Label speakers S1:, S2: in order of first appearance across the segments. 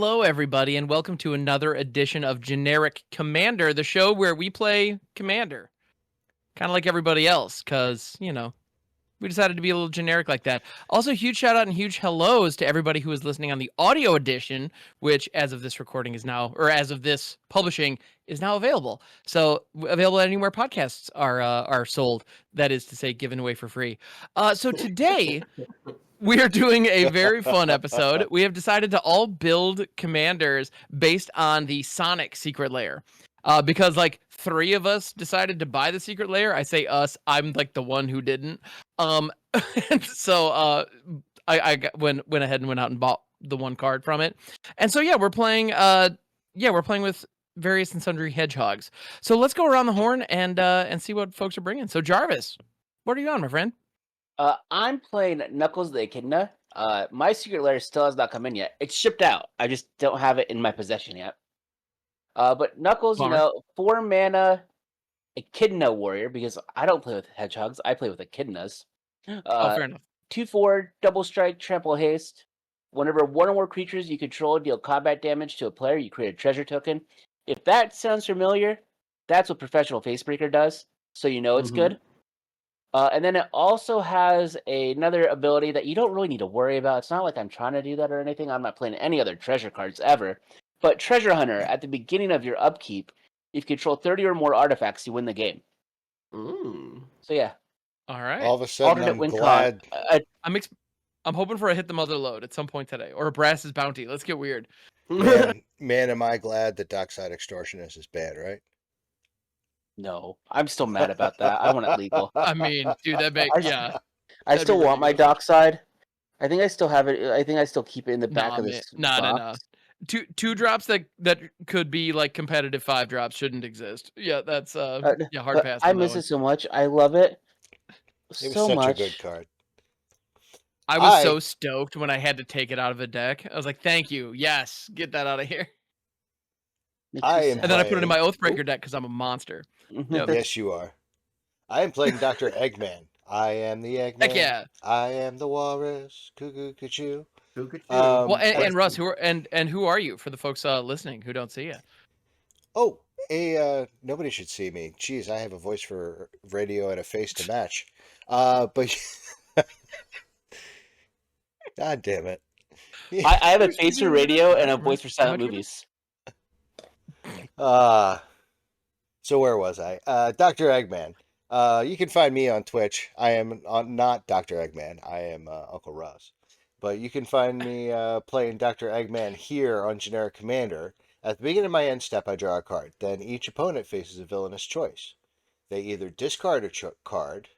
S1: hello, everybody, and welcome to another edition of Generic Commander, the show where we play Commander. Kind of like everybody else, because, we decided to be a little generic like that. Also, huge shout out and huge hellos to everybody who is listening on the audio edition, which, as of this recording, is now, or as of this publishing, is now available. So, available anywhere podcasts are sold. That is to say, given away for free. So, today. We are doing a very fun episode. We have decided to all build commanders based on the Sonic secret lair. Because like 3 of us decided to buy the secret lair. I say us, I'm like the one who didn't. And so I went ahead and went out and bought the one card from it. And so we're playing with various and sundry hedgehogs. So let's go around the horn and see what folks are bringing. So Jarvis, what are you on, my friend?
S2: I'm playing Knuckles the Echidna. My secret lair still has not come in yet. It's shipped out. I just don't have it in my possession yet. But Knuckles,
S1: Bummer.
S2: 4 mana Echidna warrior, because I don't play with hedgehogs. I play with echidnas.
S1: Fair enough.
S2: 2/4 double strike, trample haste. Whenever one or more creatures you control deal combat damage to a player, you create a treasure token. If that sounds familiar, that's what Professional Facebreaker does, so you know it's good. And then it also has another ability that you don't really need to worry about. It's not like I'm trying to do that or anything. I'm not playing any other treasure cards ever. But Treasure Hunter, at the beginning of your upkeep, if you control 30 or more artifacts, you win the game. So yeah.
S1: All right.
S3: All of a sudden,
S2: Alternate
S3: I'm
S2: win
S3: glad.
S1: I'm hoping for a hit the mother load at some point today, or a Brass's bounty. Let's get weird.
S3: Man, am I glad that Dockside Extortionist is banned, right?
S2: No, I'm still mad about that. I want it legal.
S1: I mean, dude,
S2: I still want my Dockside. I think I still have it. I think I still keep it in the back of this box.
S1: No. Two drops that could be like competitive 5 drops shouldn't exist. Yeah, that's hard pass.
S2: I miss it so much. I love it
S3: It was
S2: so
S3: such
S2: much.
S3: a good card.
S1: I was so stoked when I had to take it out of a deck. I was like, "Thank you, yes, get that out of here." And then I put it in my Oathbreaker deck because I'm a monster.
S2: Yep.
S3: Yes, you are. I am playing Dr. Eggman. I am the Eggman.
S1: Heck yeah.
S3: I am the walrus. Cuckoo, cuckoo.
S1: Well, and Russ, who are you for the folks listening who don't see you?
S3: Oh, nobody should see me. Jeez, I have a voice for radio and a face to match. But God damn it.
S2: I have a face for radio and a voice for silent movies.
S3: So where was I? Dr. Eggman. You can find me on Twitch. I am not Dr. Eggman. I am Uncle Russ. But you can find me playing Dr. Eggman here on Generic Commander. At the beginning of my end step, I draw a card. Then each opponent faces a villainous choice. They either discard a card,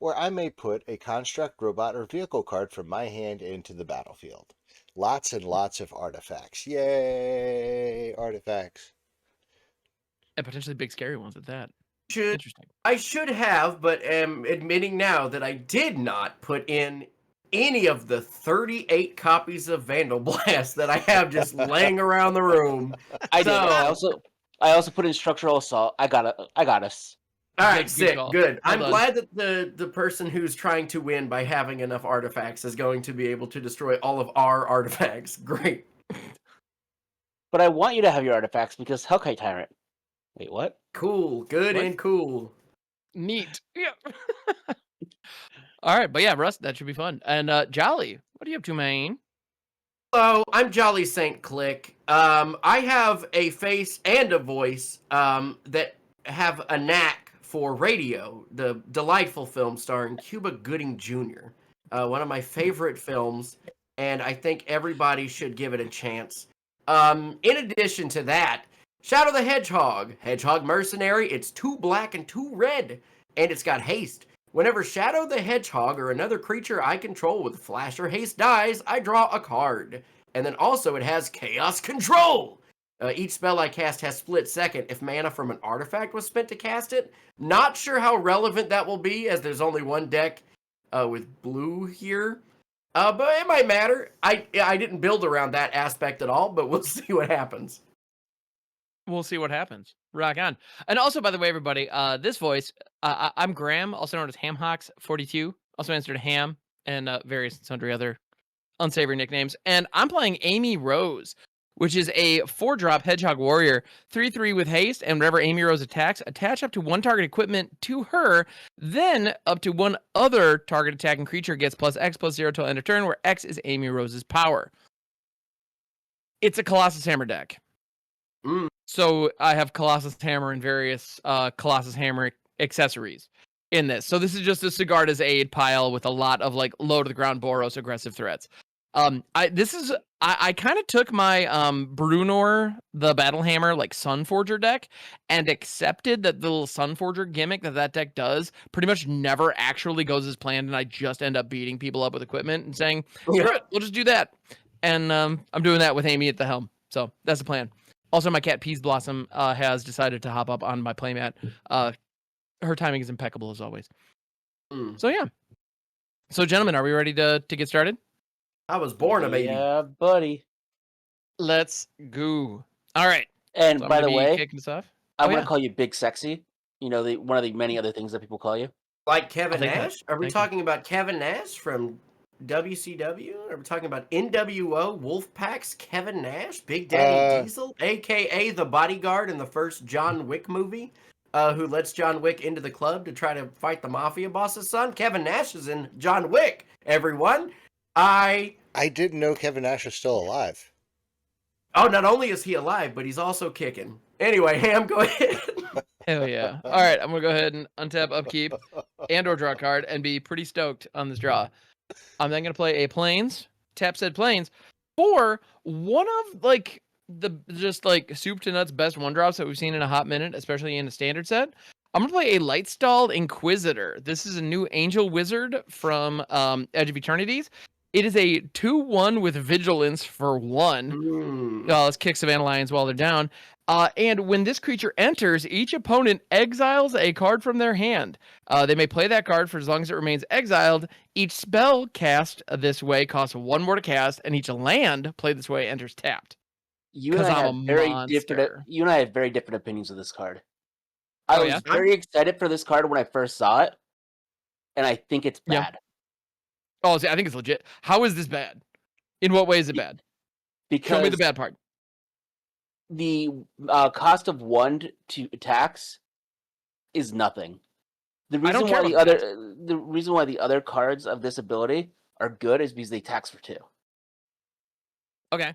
S3: or I may put a construct, robot, or vehicle card from my hand into the battlefield. Lots and lots of artifacts. Yay! Artifacts.
S1: And potentially big scary ones at that.
S4: Interesting. I should have, but am admitting now that I did not put in any of the 38 copies of Vandal Blast that I have just laying around the room.
S2: I did. I also put in Structural Assault. I got us.
S4: All right, sick, good. I'm
S1: done.
S4: glad that the person who's trying to win by having enough artifacts is going to be able to destroy all of our artifacts. Great.
S2: But I want you to have your artifacts because Hellkite Tyrant. Wait, what?
S4: Cool, good and cool.
S1: Neat. Yeah. All right, but yeah, Russ, that should be fun. And Jolly, what are you up to, man?
S4: Hello, I'm Jolly Saint Click. I have a face and a voice that have a knack for radio, the delightful film starring Cuba Gooding Jr., one of my favorite films, and I think everybody should give it a chance. In addition to that, Shadow the Hedgehog, Hedgehog Mercenary, it's 2 black and 2 red, and it's got haste. Whenever Shadow the Hedgehog or another creature I control with Flash or Haste dies, I draw a card. And then also it has Chaos Control. Each spell I cast has split second if mana from an artifact was spent to cast it. Not sure how relevant that will be, as there's only one deck with blue here. But it might matter. I didn't build around that aspect at all, but we'll see what happens.
S1: We'll see what happens. Rock on. And also, by the way, everybody, this voice, I'm Graham, also known as HamHawks42, also answered to Ham and various and sundry other unsavory nicknames. And I'm playing Amy Rose, which is a 4-drop Hedgehog Warrior, 3/3 with haste, and whenever Amy Rose attacks, attach up to one target equipment to her, then up to one other target attacking creature gets +X/+0 till end of turn, where X is Amy Rose's power. It's a Colossus Hammer deck. So I have Colossus Hammer and various Colossus Hammer accessories in this. So this is just a Sigarda's Aid pile with a lot of like low to the ground Boros aggressive threats. I kind of took my Brunor the Battle Hammer like Sunforger deck and accepted that the little Sunforger gimmick that deck does pretty much never actually goes as planned, and I just end up beating people up with equipment and saying, screw it, we'll just do that. And I'm doing that with Amy at the helm. So that's the plan. Also, my cat Peas Blossom has decided to hop up on my playmat. Her timing is impeccable as always. So yeah. So gentlemen, are we ready to get started?
S4: I was born a baby.
S2: Yeah, buddy.
S1: Let's go. All right.
S2: And
S1: So
S2: by the way,
S1: kicking this off.
S2: I
S1: Oh,
S2: want to
S1: yeah.
S2: call you Big Sexy. You know, one of the many other things that people call you.
S4: Like Kevin
S1: Thank you.
S4: Nash? Are we
S1: Thank you.
S4: talking about Kevin Nash from WCW? Are we talking about NWO Wolfpack's Kevin Nash? Big Daddy Diesel? A.K.A. the bodyguard in the first John Wick movie? Who lets John Wick into the club to try to fight the mafia boss's son? Kevin Nash is in John Wick, everyone.
S3: I didn't know Kevin Nash was still alive.
S4: Oh, not only is he alive, but he's also kicking. Anyway, Ham, go ahead.
S1: Hell yeah. All right. I'm going to go ahead and untap Upkeep and or draw a card and be pretty stoked on this draw. I'm then going to play a Plains, tap said Plains, for one of like the just like soup to nuts best 1-drops that we've seen in a hot minute, especially in a standard set. I'm going to play a Lightstalled Inquisitor. This is a new Angel Wizard from Edge of Eternities. It is a 2/1 with Vigilance for 1. Let's kick Savannah Lions while they're down. And when this creature enters, each opponent exiles a card from their hand. They may play that card for as long as it remains exiled. Each spell cast this way costs 1 more to cast, and each land played this way enters tapped.
S2: You and I have you and I have very different opinions of this card. I was very excited for this card when I first saw it, and I think it's bad.
S1: Oh, see, I think it's legit. How is this bad? In what way is it bad?
S2: Because
S1: show me the bad part.
S2: The cost of 1 to attacks is nothing. The reason why the other cards of this ability are good is because they tax for 2.
S1: Okay.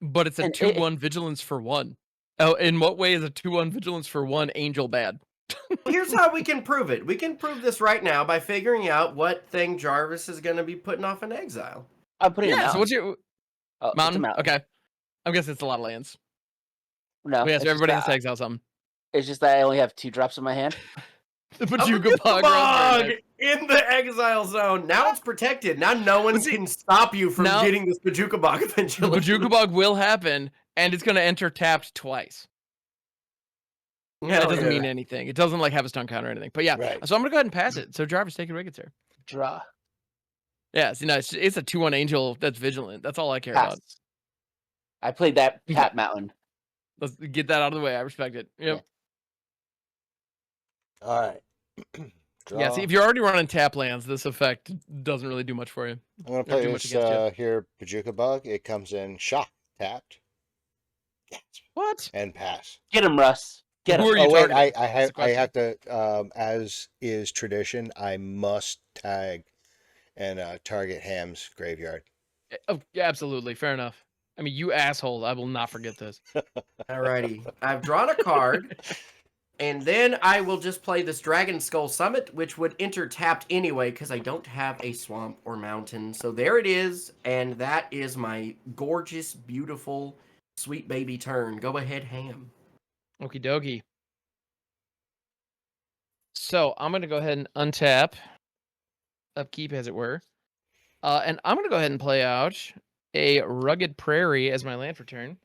S1: But it's a 2/1 Vigilance for 1. Oh, in what way is a 2/1 Vigilance for 1 Angel bad?
S4: Here's how we can prove it. We can prove this right now by figuring out what thing Jarvis is going to be putting off in exile.
S2: I'm putting it.
S1: So what's your mountain?
S2: Mountain?
S1: Okay. I'm guessing it's a lot of lands.
S2: No.
S1: But yeah, so everybody has to exile something.
S2: It's just that I only have 2 drops in my hand.
S1: The Pajuka Bog
S4: in the exile zone. Now it's protected. Now no one can stop you from getting this Pajuka Bog eventually.
S1: The Pajuka Bog will happen, and it's going to enter tapped twice. That doesn't mean anything. It doesn't like have a stun counter or anything. But yeah, so I'm going to go ahead and pass it. So Jarvis, take a Ricketts here.
S2: Draw.
S1: Yeah, see, no, it's a 2/1 Angel that's vigilant. That's all I care about.
S2: I played that Tap Mountain.
S1: Let's get that out of the way. I respect it. Yep.
S3: Yeah. All right.
S1: Yeah, see, if you're already running tap lands, this effect doesn't really do much for you.
S3: I'm going to play this here, Pajuka Bug. It comes in shock, tapped. Yes.
S1: What?
S3: And pass.
S2: Get him, Russ. Get him.
S1: Who are you targeting?
S3: I have to, as is tradition, I must tag and target Ham's graveyard.
S1: Oh, yeah, absolutely. Fair enough. I mean, you asshole. I will not forget this.
S4: Alrighty. I've drawn a card. And then I will just play this Dragon Skull Summit, which would enter tapped anyway, because I don't have a swamp or mountain. So there it is, and that is my gorgeous, beautiful, sweet baby turn. Go ahead, Ham.
S1: Okie dokie. So I'm going to go ahead and untap, upkeep as it were. And I'm going to go ahead and play out a Rugged Prairie as my land for turn,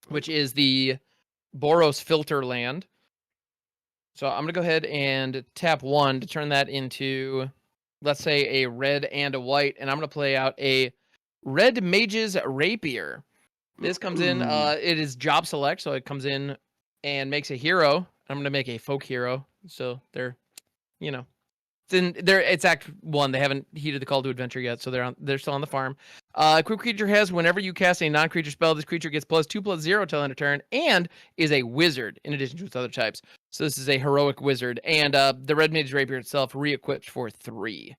S1: which is the Boros filter land. So I'm going to go ahead and tap 1 to turn that into, let's say, a red and a white. And I'm going to play out a Red Mage's Rapier. This comes in, it is job select, so it comes in and makes a hero. I'm going to make a folk hero. So they're, you know, it's Act 1. They haven't heeded the call to adventure yet, so they're still on the farm. Equipped creature has whenever you cast a non-creature spell, this creature gets +2/+0 till end of turn, and is a wizard in addition to its other types. So this is a heroic wizard, and the Red Mage Rapier itself re-equipped for 3.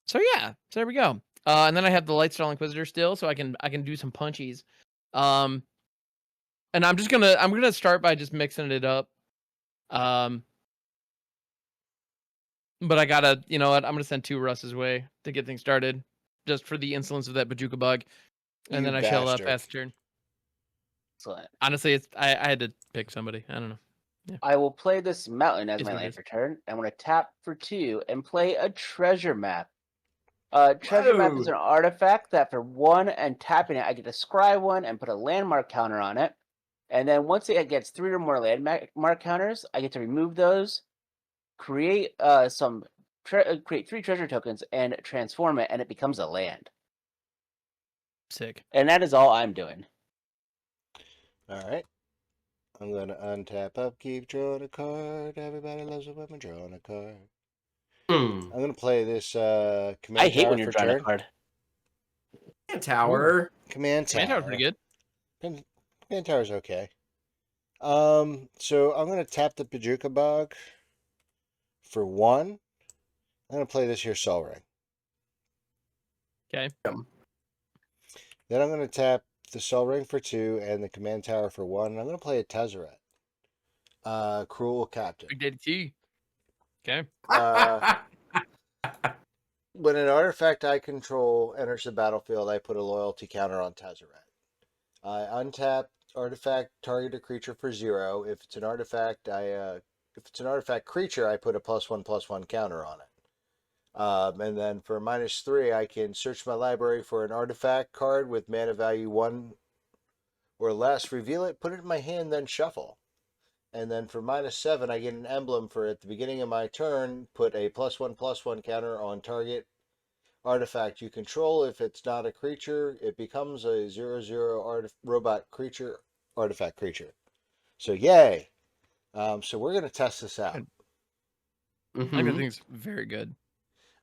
S1: So yeah, so there we go. And then I have the Lightstall Inquisitor still, so I can do some punchies. And I'm gonna start by just mixing it up. But I gotta, you know what? I'm gonna send 2 Russ's way to get things started, just for the insolence of that Bajuka bug, and
S3: You
S1: then I shall
S3: bastard.
S1: pass the turn.
S2: Excellent.
S1: Honestly, I had to pick somebody. I don't know.
S2: I will play this mountain as
S1: Is
S2: my
S1: what it
S2: land
S1: is.
S2: for turn. I'm going to tap for 2 and play a treasure map. Treasure map is
S4: Whoa.
S2: an artifact that for 1 and tapping it, I get to scry 1 and put a landmark counter on it. And then once it gets 3 or more landmark counters, I get to remove those, create create 3 treasure tokens, and transform it, and it becomes a land.
S1: Sick.
S2: And that is all I'm doing.
S3: All right. I'm going to untap upkeep, drawing a card. Everybody loves it when I'm drawing a card.
S4: Hmm.
S3: I'm going to play this
S2: I
S3: command
S2: hate
S3: tower
S2: when you're
S3: for
S2: drawing a
S3: turn.
S2: card.
S4: Tower.
S3: Command
S1: Command
S3: tower.
S1: Tower's pretty good.
S3: Command tower's okay. So I'm going to tap the Bajuka Bug for 1. I'm going to play this here Sol Ring.
S1: Okay.
S3: Then I'm going to tap the Sol Ring for 2 and the command tower for 1. And I'm going to play a Tezzeret. Cruel Captain.
S1: Big Daddy T. Okay.
S3: When an artifact I control enters the battlefield, I put a loyalty counter on Tezzeret. I untap artifact, target a creature for 0. If it's an artifact, creature, I put a +1/+1 counter on it. And then for -3, I can search my library for an artifact card with mana value 1 or less, reveal it, put it in my hand, then shuffle. And then for -7, I get an emblem for at the beginning of my turn, put a +1/+1 counter on target artifact you control. If it's not a creature, it becomes a 0/0 robot creature, artifact creature. So yay! So we're gonna test this out.
S1: I think that thing's very good.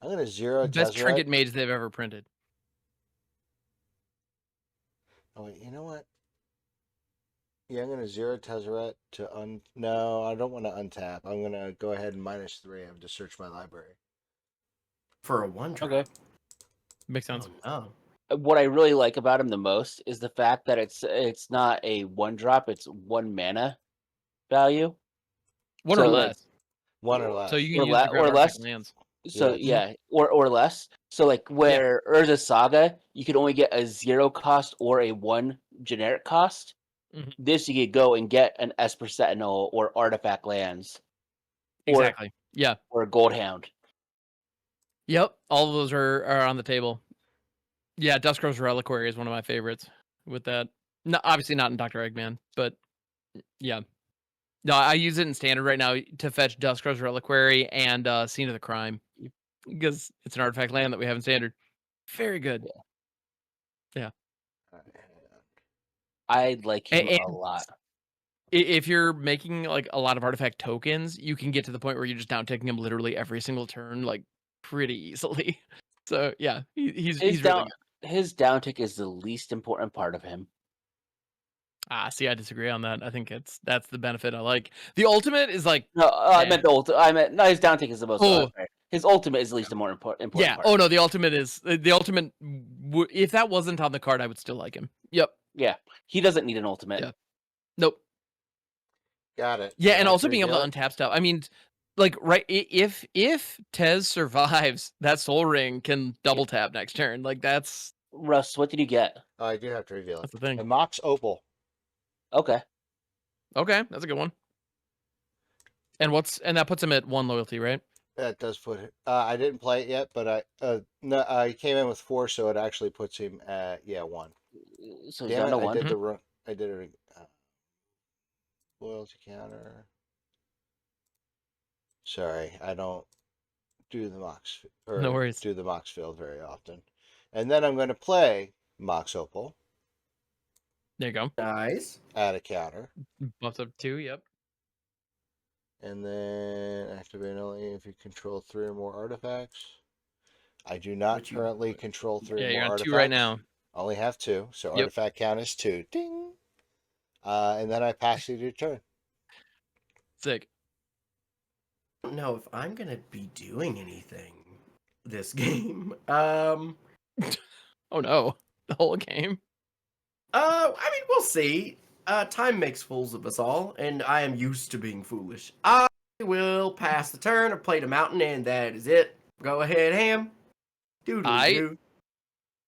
S3: I'm gonna 0
S1: Best
S3: Tezzeret.
S1: trinket mage they've ever printed.
S3: Oh wait, you know what? Yeah, I'm gonna 0 Tezzeret to No, I don't want to untap. I'm gonna go ahead and -3. I have to search my library.
S4: For a 1-drop.
S2: Okay.
S1: Makes sense.
S4: Oh,
S2: What I really like about him the most is the fact that it's not a 1-drop; it's 1 mana value.
S1: 1
S2: So,
S1: or
S2: like-
S1: less.
S3: 1 or less.
S1: So you can use the grab
S2: or
S1: artifact
S2: less.
S1: lands.
S2: So
S3: Yes.
S2: or less. So like where Urza Saga, you could only get a 0 cost or a 1 generic cost.
S1: Mhm.
S2: This you could go and get an Esper Sentinel or artifact lands.
S1: Exactly. Yeah.
S2: Or a Gold Hound.
S1: Yep. All of those are on the table. Yeah, Duskrow's Reliquary is one of my favorites with that. No, obviously not in Dr. Eggman, but yeah. No, I use it in standard right now to fetch Duskrow's Reliquary and Scene of the Crime because it's an artifact land that we have in standard. Very good. Yeah.
S2: I like him
S1: And
S2: a lot.
S1: if you're making like a lot of artifact tokens, you can get to the point where you're just down taking him literally every single turn, like pretty easily. So yeah, he's really good.
S2: His downtick is the least important part of him.
S1: See, I disagree on that. I think that's the benefit I like. The ultimate is like
S2: No, I meant the ultimate. No, his downtick is the most.
S1: Oh.
S2: His ultimate is the least important
S1: yeah.
S2: part.
S1: Oh no, the ultimate is the ultimate. If that wasn't on the card, I would still like him. Yep.
S2: Yeah, he doesn't need an ultimate.
S1: Yeah. Nope.
S3: Got it.
S1: Yeah, and also being able to untap stuff. I mean, like right, if Tez survives, that Soul Ring can double tap next turn. Like that's
S2: Russ, what did you get?
S3: Oh, I do have to reveal it.
S1: that's the thing.
S3: A Mox Opal.
S2: Okay.
S1: Okay, that's a good one. And that puts him at 1 loyalty, right?
S3: That does put it. I didn't play it yet, but I came in with 4, so it actually puts him at 1.
S2: So he's
S3: Damn
S2: down
S3: it!
S2: to 1.
S3: I did the run. I did it. Loyalty counter. Sorry, I don't do the Mox or
S1: No worries.
S3: do the Mox field very often. And then I'm going to play Mox Opal.
S1: There you go.
S4: nice.
S3: Add a counter.
S1: Buffs up 2. Yep.
S3: And then activate only if you control 3 or more artifacts. I do not
S4: Which you
S3: currently
S4: would.
S3: control 3
S1: Yeah,
S3: or more
S1: you're on
S3: artifacts.
S1: 2 right now.
S3: Only have 2, so
S1: Yep.
S3: artifact count is 2. Ding. And then I pass you your turn.
S1: Sick.
S4: I don't know if I'm gonna be doing anything this game.
S1: Oh no, the whole game.
S4: I mean, we'll see. Time makes fools of us all, and I am used to being foolish. I will pass the turn. I played a mountain, and that is it. Go ahead, Ham. Doodly-doo.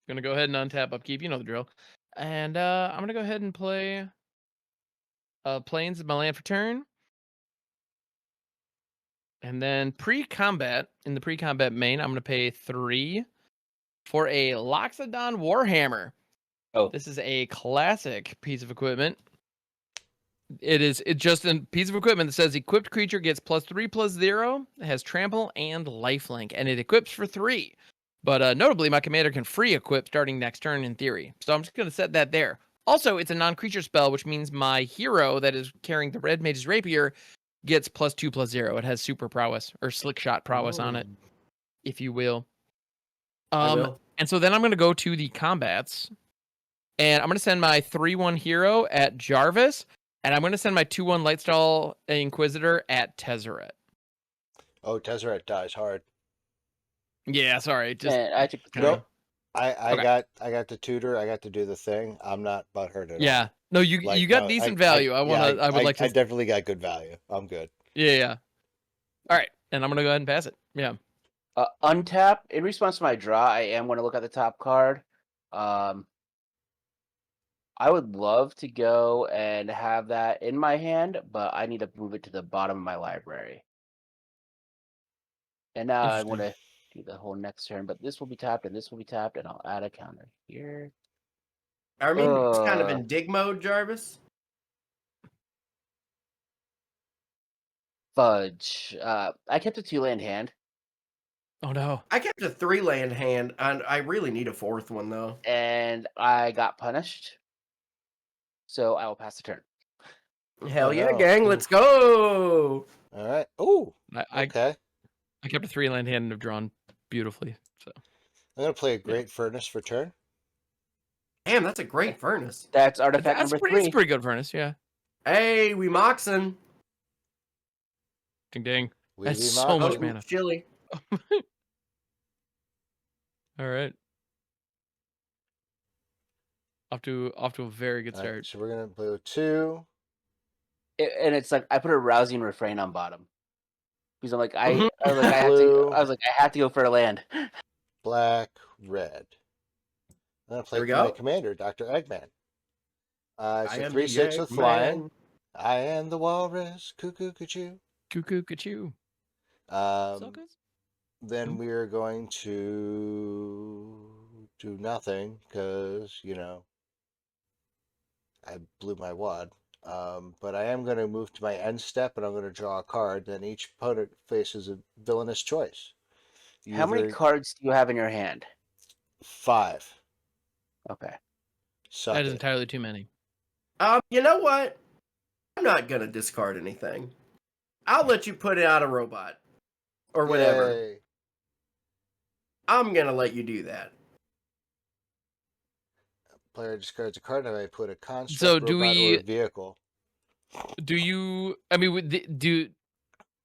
S1: Gonna go ahead and untap upkeep. You know the drill. And I'm gonna go ahead and play Plains of my land for turn. And then pre-combat, in the pre-combat main, I'm gonna pay 3 for a Loxodon Warhammer.
S2: Oh.
S1: This is a classic piece of equipment. It's just a piece of equipment that says equipped creature gets +3/+0. It has trample and lifelink, and it equips for 3. But notably, my commander can free equip starting next turn in theory. So I'm just going to set that there. Also, it's a non-creature spell, which means my hero that is carrying the Red Mage's Rapier gets +2/+0. It has super prowess or slick shot prowess on it, if you will.
S4: I will.
S1: And so then I'm going to go to the combats, and I'm going to send my 3/1 hero at Jarvis, and I'm going to send my 2/1 Lightstall Inquisitor at Tezzeret.
S3: Oh, Tezzeret dies hard.
S1: Yeah, sorry. Just
S2: And I took the
S1: kinda-
S3: Nope. I
S1: Okay.
S3: got the tutor. I got to do the thing. I'm not butthurt at all.
S1: Yeah. No, you
S3: Like,
S1: got
S3: no,
S1: decent value. I would like to.
S3: I definitely got good value. I'm good.
S1: Yeah. All right, and I'm gonna go ahead and pass it. Yeah.
S2: Untap. In response to my draw, I am going to look at the top card. I would love to go and have that in my hand, but I need to move it to the bottom of my library. And now I want to do the whole next turn, but this will be tapped and this will be tapped, and I'll add a counter here.
S4: I mean, it's kind of in dig mode, Jarvis.
S2: Fudge. I kept a 2-land hand,
S1: Oh no.
S4: I kept a 3-land hand, and I really need a 4th one, though.
S2: and I got punished. So I will pass the turn.
S4: Hell
S3: Oh,
S4: yeah,
S3: no.
S4: gang, let's go!
S3: All right. Ooh.
S1: I
S3: Okay.
S1: kept a 3-land hand and have drawn beautifully. So
S3: I'm gonna play a Great Furnace for turn.
S4: Damn, that's a great furnace.
S2: That's artifact
S1: that's
S2: number
S1: pretty. It's
S2: 3.
S1: pretty good furnace. Yeah.
S4: Hey, we moxin'.
S1: Ding ding.
S3: We
S1: That's
S3: be
S1: so much
S3: mocking.
S1: mana.
S4: Chili.
S1: All right. Off to a very good
S3: All right,
S1: start.
S3: so we're gonna play with 2.
S2: And it's like I put a rousing refrain on bottom because I'm like I
S4: Mhm.
S2: was like I have to.
S3: Blue.
S2: I was like I have to go for a land.
S3: Black, red. I'm gonna play
S4: There we
S3: my
S4: go.
S3: commander, Dr. Eggman. It's
S4: I
S3: a
S4: am
S3: 3/6
S4: the
S3: with flying.
S4: Eggman.
S3: I am the walrus. Cuckoo, cuckoo.
S1: Cuckoo, cuckoo. Suckers.
S3: Then we're going to do nothing because I blew my wad. But I am going to move to my end step, and I'm going to draw a card. Then each opponent faces a villainous choice.
S2: How many
S3: Either
S2: cards do you have in your hand?
S3: 5.
S2: Okay.
S3: Suck
S1: That is
S3: it.
S1: entirely too many.
S4: You know what? I'm not gonna discard anything. I'll let you put out a robot. Or whatever.
S3: Yay.
S4: I'm gonna let you do that.
S3: Player discards a card, and I put a construct,
S1: So do
S3: robot, or
S1: we-
S3: a vehicle.
S1: Do you? I mean, do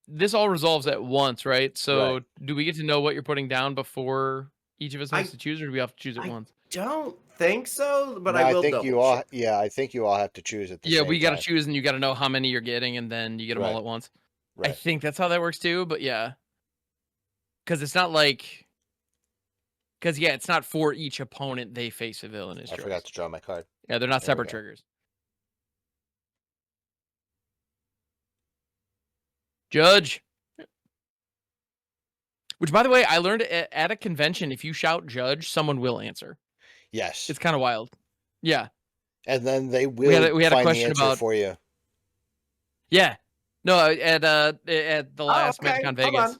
S1: this all resolves at once, right? So
S3: Right.
S1: do we get to know what you're putting down before each of us has
S4: I-
S1: to choose, or do we have to choose at
S4: I-
S1: once?
S4: Don't think so, but
S3: No,
S4: I will
S3: think
S4: double
S3: you all.
S4: check.
S3: Yeah, I think you all have to choose at the
S1: Yeah,
S3: same
S1: we got to
S3: time.
S1: choose, and you got to know how many you're getting, and then you get them all
S3: Right.
S1: at once. I
S3: Right.
S1: think that's how that works too. But yeah, because it's not like, because yeah, it's not for each opponent they face a villainous
S3: I
S1: choice.
S3: forgot to draw my card.
S1: Yeah, they're not
S3: There we
S1: separate
S3: go.
S1: triggers. Judge. Which, by the way, I learned at a convention, if you shout judge, someone will answer.
S3: Yes.
S1: It's kind of wild. Yeah.
S3: And then they will
S1: we had a
S3: find the
S1: question
S3: answer
S1: about-
S3: for you.
S1: Yeah. No, at the last
S4: okay,
S1: MagicCon
S4: hold
S1: Vegas.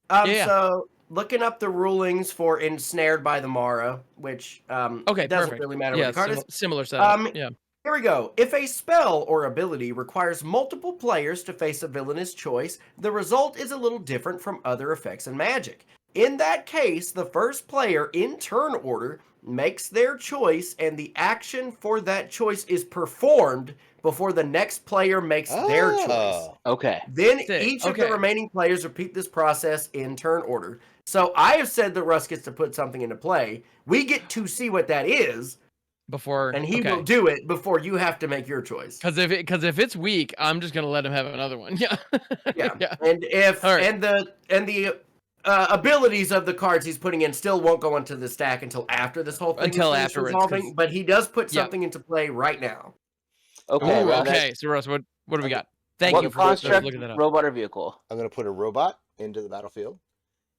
S1: Yeah.
S4: So looking up the rulings for Ensnared by the Mara, which
S1: Okay,
S4: doesn't
S1: perfect.
S4: really matter
S1: Yeah,
S4: what the card is.
S1: similar setup.
S4: Um,
S1: Yeah.
S4: Here we go. If a spell or ability requires multiple players to face a villainous choice, the result is a little different from other effects in Magic. In that case, the first player in turn order makes their choice, and the action for that choice is performed before the next player makes their choice.
S3: Oh.
S2: Okay.
S4: Then
S1: Sick.
S4: each of the
S1: Okay.
S4: remaining players repeat this process in turn order. So I have said that Russ gets to put something into play. We get to see what that is,
S1: Before
S4: and he
S1: okay.
S4: will do it before you have to make your choice.
S1: Because if it's weak, I'm just gonna let him have another one. Yeah.
S4: Yeah.
S1: Yeah.
S4: And if
S1: All right.
S4: and the abilities of the cards he's putting in still won't go into the stack until after this whole thing
S1: Until
S4: is finished
S1: afterwards,
S4: resolving,
S1: 'cause-
S4: but he does put
S1: Yeah.
S4: something into play right now.
S2: Okay.
S1: Ooh,
S2: well,
S1: okay. So Russ, what do we
S3: Okay.
S1: got? Thank
S2: What
S1: you for
S2: construct,
S1: looking that up.
S2: robot, or vehicle?
S3: I'm going to put a robot into the battlefield.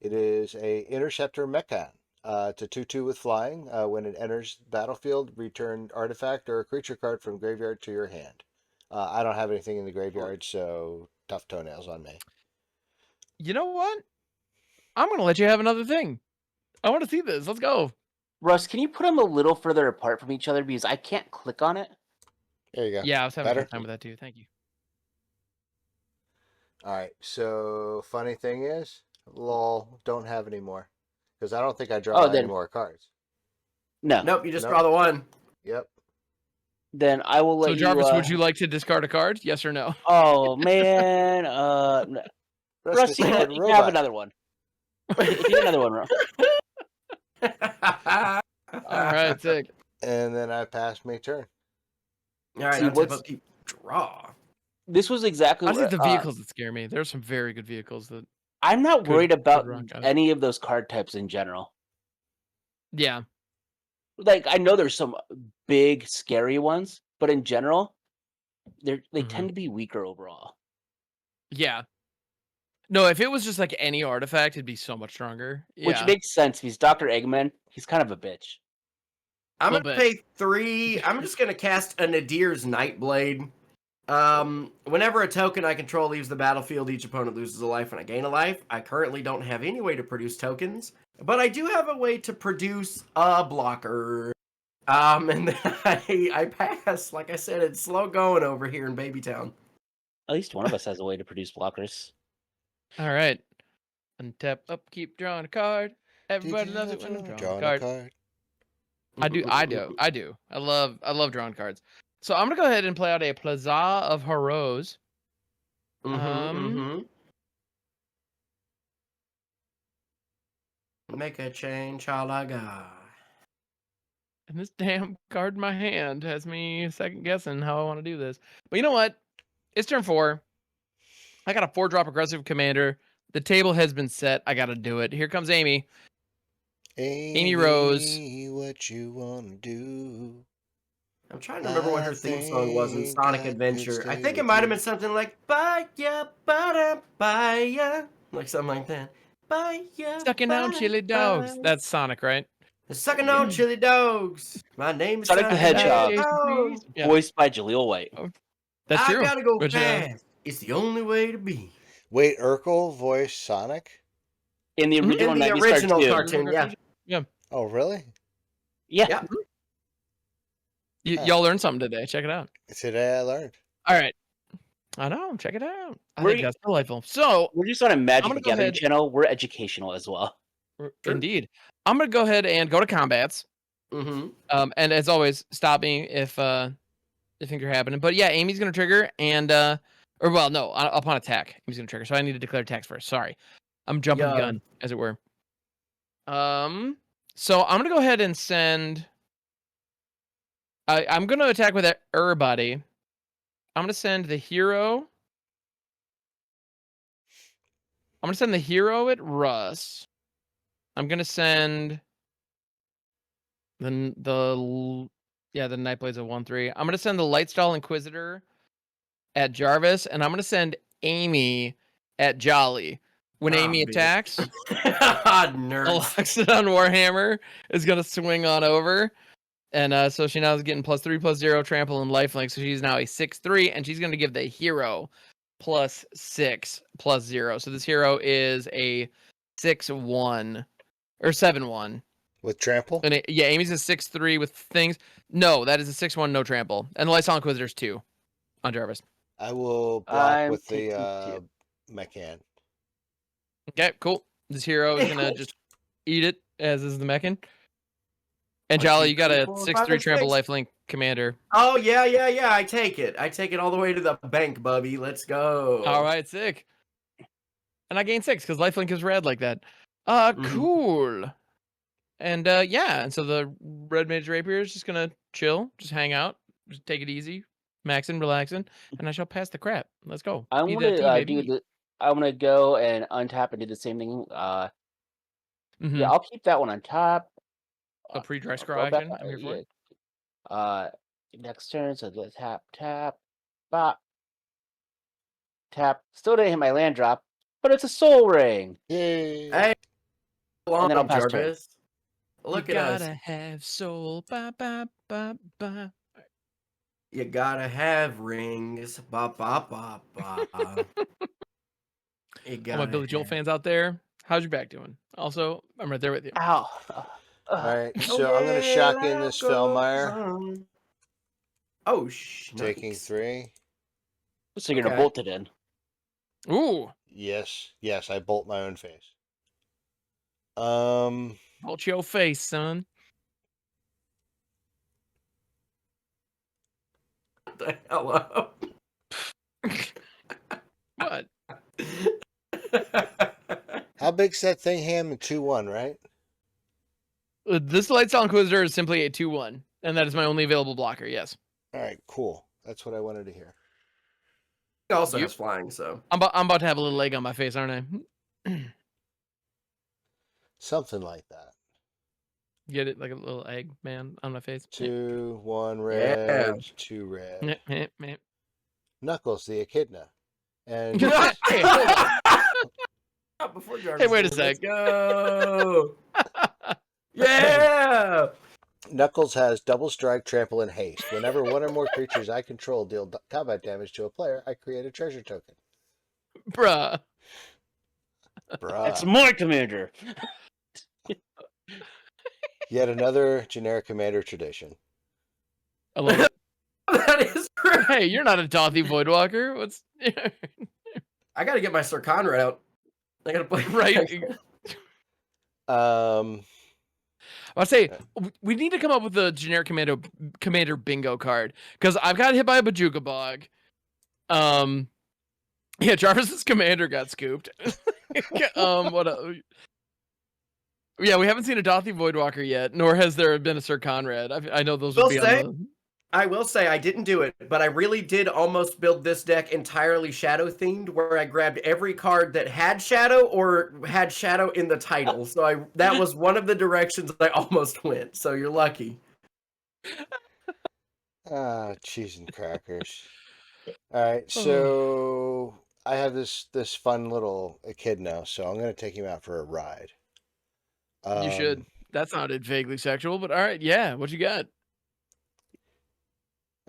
S3: It is a interceptor mechan. It's a 2/2 with flying. When it enters the battlefield, return artifact or a creature card from graveyard to your hand. I don't have anything in the graveyard, so tough toenails on me.
S1: You know what? I'm gonna let you have another thing. I want to see this. Let's go.
S2: Russ, can you put them a little further apart from each other because I can't click on it?
S3: There you go.
S1: Yeah, I was having a
S3: Better?
S1: hard time with that too. Thank you.
S3: All right. So funny thing is, lol, don't have any more because I don't think I draw any
S2: then-
S3: more cards.
S2: No.
S4: Nope, you just
S3: Nope.
S4: draw the one.
S3: Yep.
S2: Then I will let
S1: So
S2: you.
S1: Jarvis, would you like to discard a card? Yes or no?
S2: Oh man. No. Russ, you
S3: discarded
S2: can have
S3: robot.
S2: another one. If you get another one, Russ.
S1: All right, sick.
S3: And then I pass my turn.
S4: All right,
S2: See,
S4: now tip
S2: what's-
S4: up, keep draw.
S2: This was exactly
S1: Honestly,
S2: what
S1: the vehicles that scare me. There's some very good vehicles that.
S2: I'm not
S1: Good-
S2: worried
S1: good
S2: about
S1: rock out.
S2: any of those card types in general.
S1: Yeah.
S2: Like I know there's some big scary ones, but in general, they
S1: Mhm.
S2: tend to be weaker overall.
S1: Yeah. No, if it was just like any artifact, it'd be so much stronger.
S2: Which
S1: Yeah.
S2: makes sense because Dr. Eggman, he's kind of a bitch.
S4: I'm
S1: Little
S4: gonna
S1: bit.
S4: pay 3. I'm just gonna cast a Nadir's Nightblade. Whenever a token I control leaves the battlefield, each opponent loses a life and I gain a life. I currently don't have any way to produce tokens, but I do have a way to produce a blocker. And then I pass. Like I said, it's slow going over here in Babytown.
S2: At least one of us has a way to produce blockers.
S1: All right. Untap, upkeep, drawing a card. Everybody loves it when I'm drawing a card. I do. I love drawing cards. So I'm gonna go ahead and play out a Plaza of Heroes.
S4: Make a change, all I got.
S1: And this damn card in my hand has me second guessing how I want to do this. But you know what? It's turn 4. I got a 4-drop aggressive commander. The table has been set. I gotta do it. Here comes Amy. Amy Rose.
S3: What you wanna do?
S4: I'm trying to remember what her theme song was in
S3: think
S4: Sonic
S3: I could
S4: Adventure. I
S3: stay
S4: think it
S3: with
S4: might have
S3: you.
S4: been something like "Baya, ba-da, baya," like something like that. Baya,
S1: Sucking on
S4: ba-da,
S1: chili dogs.
S4: baya.
S1: That's Sonic, right?
S4: Sucking on chili dogs. My name is
S2: Sonic the Hedgehog.
S4: Hedgehog.
S1: Yeah,
S2: Voiced by Jaleel White.
S1: that's
S4: I
S1: true.
S4: gotta go
S1: Which,
S4: fast. It's the only way to be.
S3: Wait, Urkel voiced Sonic?
S2: In the
S1: Mhm.
S2: original
S4: In the
S2: 90s
S4: original
S2: cartoon.
S4: cartoon, yeah.
S3: Oh, really?
S2: Yeah.
S4: Yeah.
S1: Y'all learned something today. Check it out.
S3: Today I learned.
S1: All right. I know. Check it out. I
S2: Where
S1: think
S2: you-
S1: that's delightful. So,
S2: We're just on a Magic
S1: gonna
S2: the
S1: go
S2: Gathering
S1: ahead-
S2: channel. We're educational as well.
S4: Sure.
S1: indeed, I'm gonna go ahead and go to combats.
S4: Mm-hmm.
S1: And as always, stop me if things are happening. But yeah, Amy's gonna trigger, and upon attack, Amy's gonna trigger. So I need to declare attacks first. Sorry, I'm jumping the
S4: Yeah.
S1: gun, as it were. So I'm gonna go ahead and send. I'm gonna attack with everybody. I'm gonna send the hero. I'm gonna send the hero at Russ. I'm gonna send the Nightblade's a 1/3. I'm gonna send the Lightstall Inquisitor at Jarvis, and I'm gonna send Amy at Jolly. When Amy
S4: bitch.
S1: attacks,
S4: Nerds.
S1: Aloxidon Warhammer is gonna swing on over. And so she now is getting +3/+0 trample and lifelink. So she's now a 6/3, and she's gonna give the hero +6/+0. So this hero is a 6/1 or 7/1.
S3: With trample?
S1: And Amy's a 6/3 with things. No, that is a 6/1, no trample. And the Lightstall Inquisitor's 2 on Jarvis.
S3: I will block
S2: I'm
S3: with
S2: taking
S3: the
S2: two.
S3: mechan.
S1: Okay, cool. This hero is gonna just eat it, as is the Mechan. And Jolly, you got a 6/3 trample lifelink commander.
S4: Oh yeah. I take it all the way to the bank, Bubby. Let's go.
S1: All right, sick. And I gain 6 because lifelink is red like that. Cool. And yeah, and so the red mage rapier is just gonna chill, just hang out, just take it easy, maxing, relaxing, and I shall pass the crap. Let's go.
S2: I
S1: Feed
S2: want
S1: that tea,
S2: to
S1: baby.
S2: I want to go and untap and do the same thing. Yeah, I'll keep that one on top.
S1: A pre-dry
S2: I'll
S1: scroll
S2: go back
S1: action. I'm here for it.
S2: Next turn, so the tap, bop, tap. Still didn't hit my land drop, but it's a soul ring.
S3: Yay!
S4: Hey,
S2: And then I'll pass turn.
S4: Jarvis. Look
S1: you
S4: at us.
S1: gotta have soul. Ba, ba, ba, ba.
S4: You gotta have rings. Ba ba ba ba. You
S1: All my Billy Joel fans out there, how's your back doing? Also, I'm right there with you.
S2: Ow.
S3: All right, so I'm going to shock in this Felmire.
S4: Oh,
S3: Taking
S4: nice.
S3: 3.
S2: So you're gonna bolt it in.
S1: Ooh.
S3: Yes, I bolt my own face.
S1: Bolt your face, son.
S4: What the hell up?
S1: What?
S3: How big's that thing, Ham? 2/1, right?
S1: This Lightstyle Inquisitor is simply a 2/1, and that is my only available blocker. Yes.
S3: All right, cool. That's what I wanted to hear.
S4: He also has flying, so
S1: I'm about to have a little egg on my face, aren't I?
S3: Something like that.
S1: Get it, like a little egg man on my face.
S3: 2, 1 red, 2 red. Knuckles, the echidna. And
S1: Hey, hold on.
S4: before Jarvis
S1: Hey, wait a
S4: goes,
S1: sec.
S4: Let's go. Yeah.
S3: Knuckles has double strike, trample, and haste. Whenever one or more creatures I control deal combat damage to a player, I create a treasure token.
S1: Bruh.
S2: That's my commander.
S3: Yet another generic commander tradition.
S1: I love it.
S4: That is right.
S1: Hey, you're not a Dothy Voidwalker. What's
S4: I gotta get my Sir Conrad out. I gotta play
S1: right? I'll say we need to come up with a generic commander bingo card because I've got hit by a Bajuka Bog. Yeah, Jarvis's commander got scooped. What? Yeah, we haven't seen a Dothy Voidwalker yet, nor has there been a Sir Conrad. I know those would be on the.
S4: I will say I didn't do it, but I really did almost build this deck entirely shadow themed, where I grabbed every card that had shadow or had shadow in the title. So that was one of the directions I almost went. So you're lucky.
S3: Cheese and crackers. All right, so I have this fun little echidna, so I'm gonna take him out for a ride.
S1: You should. That sounded vaguely sexual, but all right, yeah. What you got?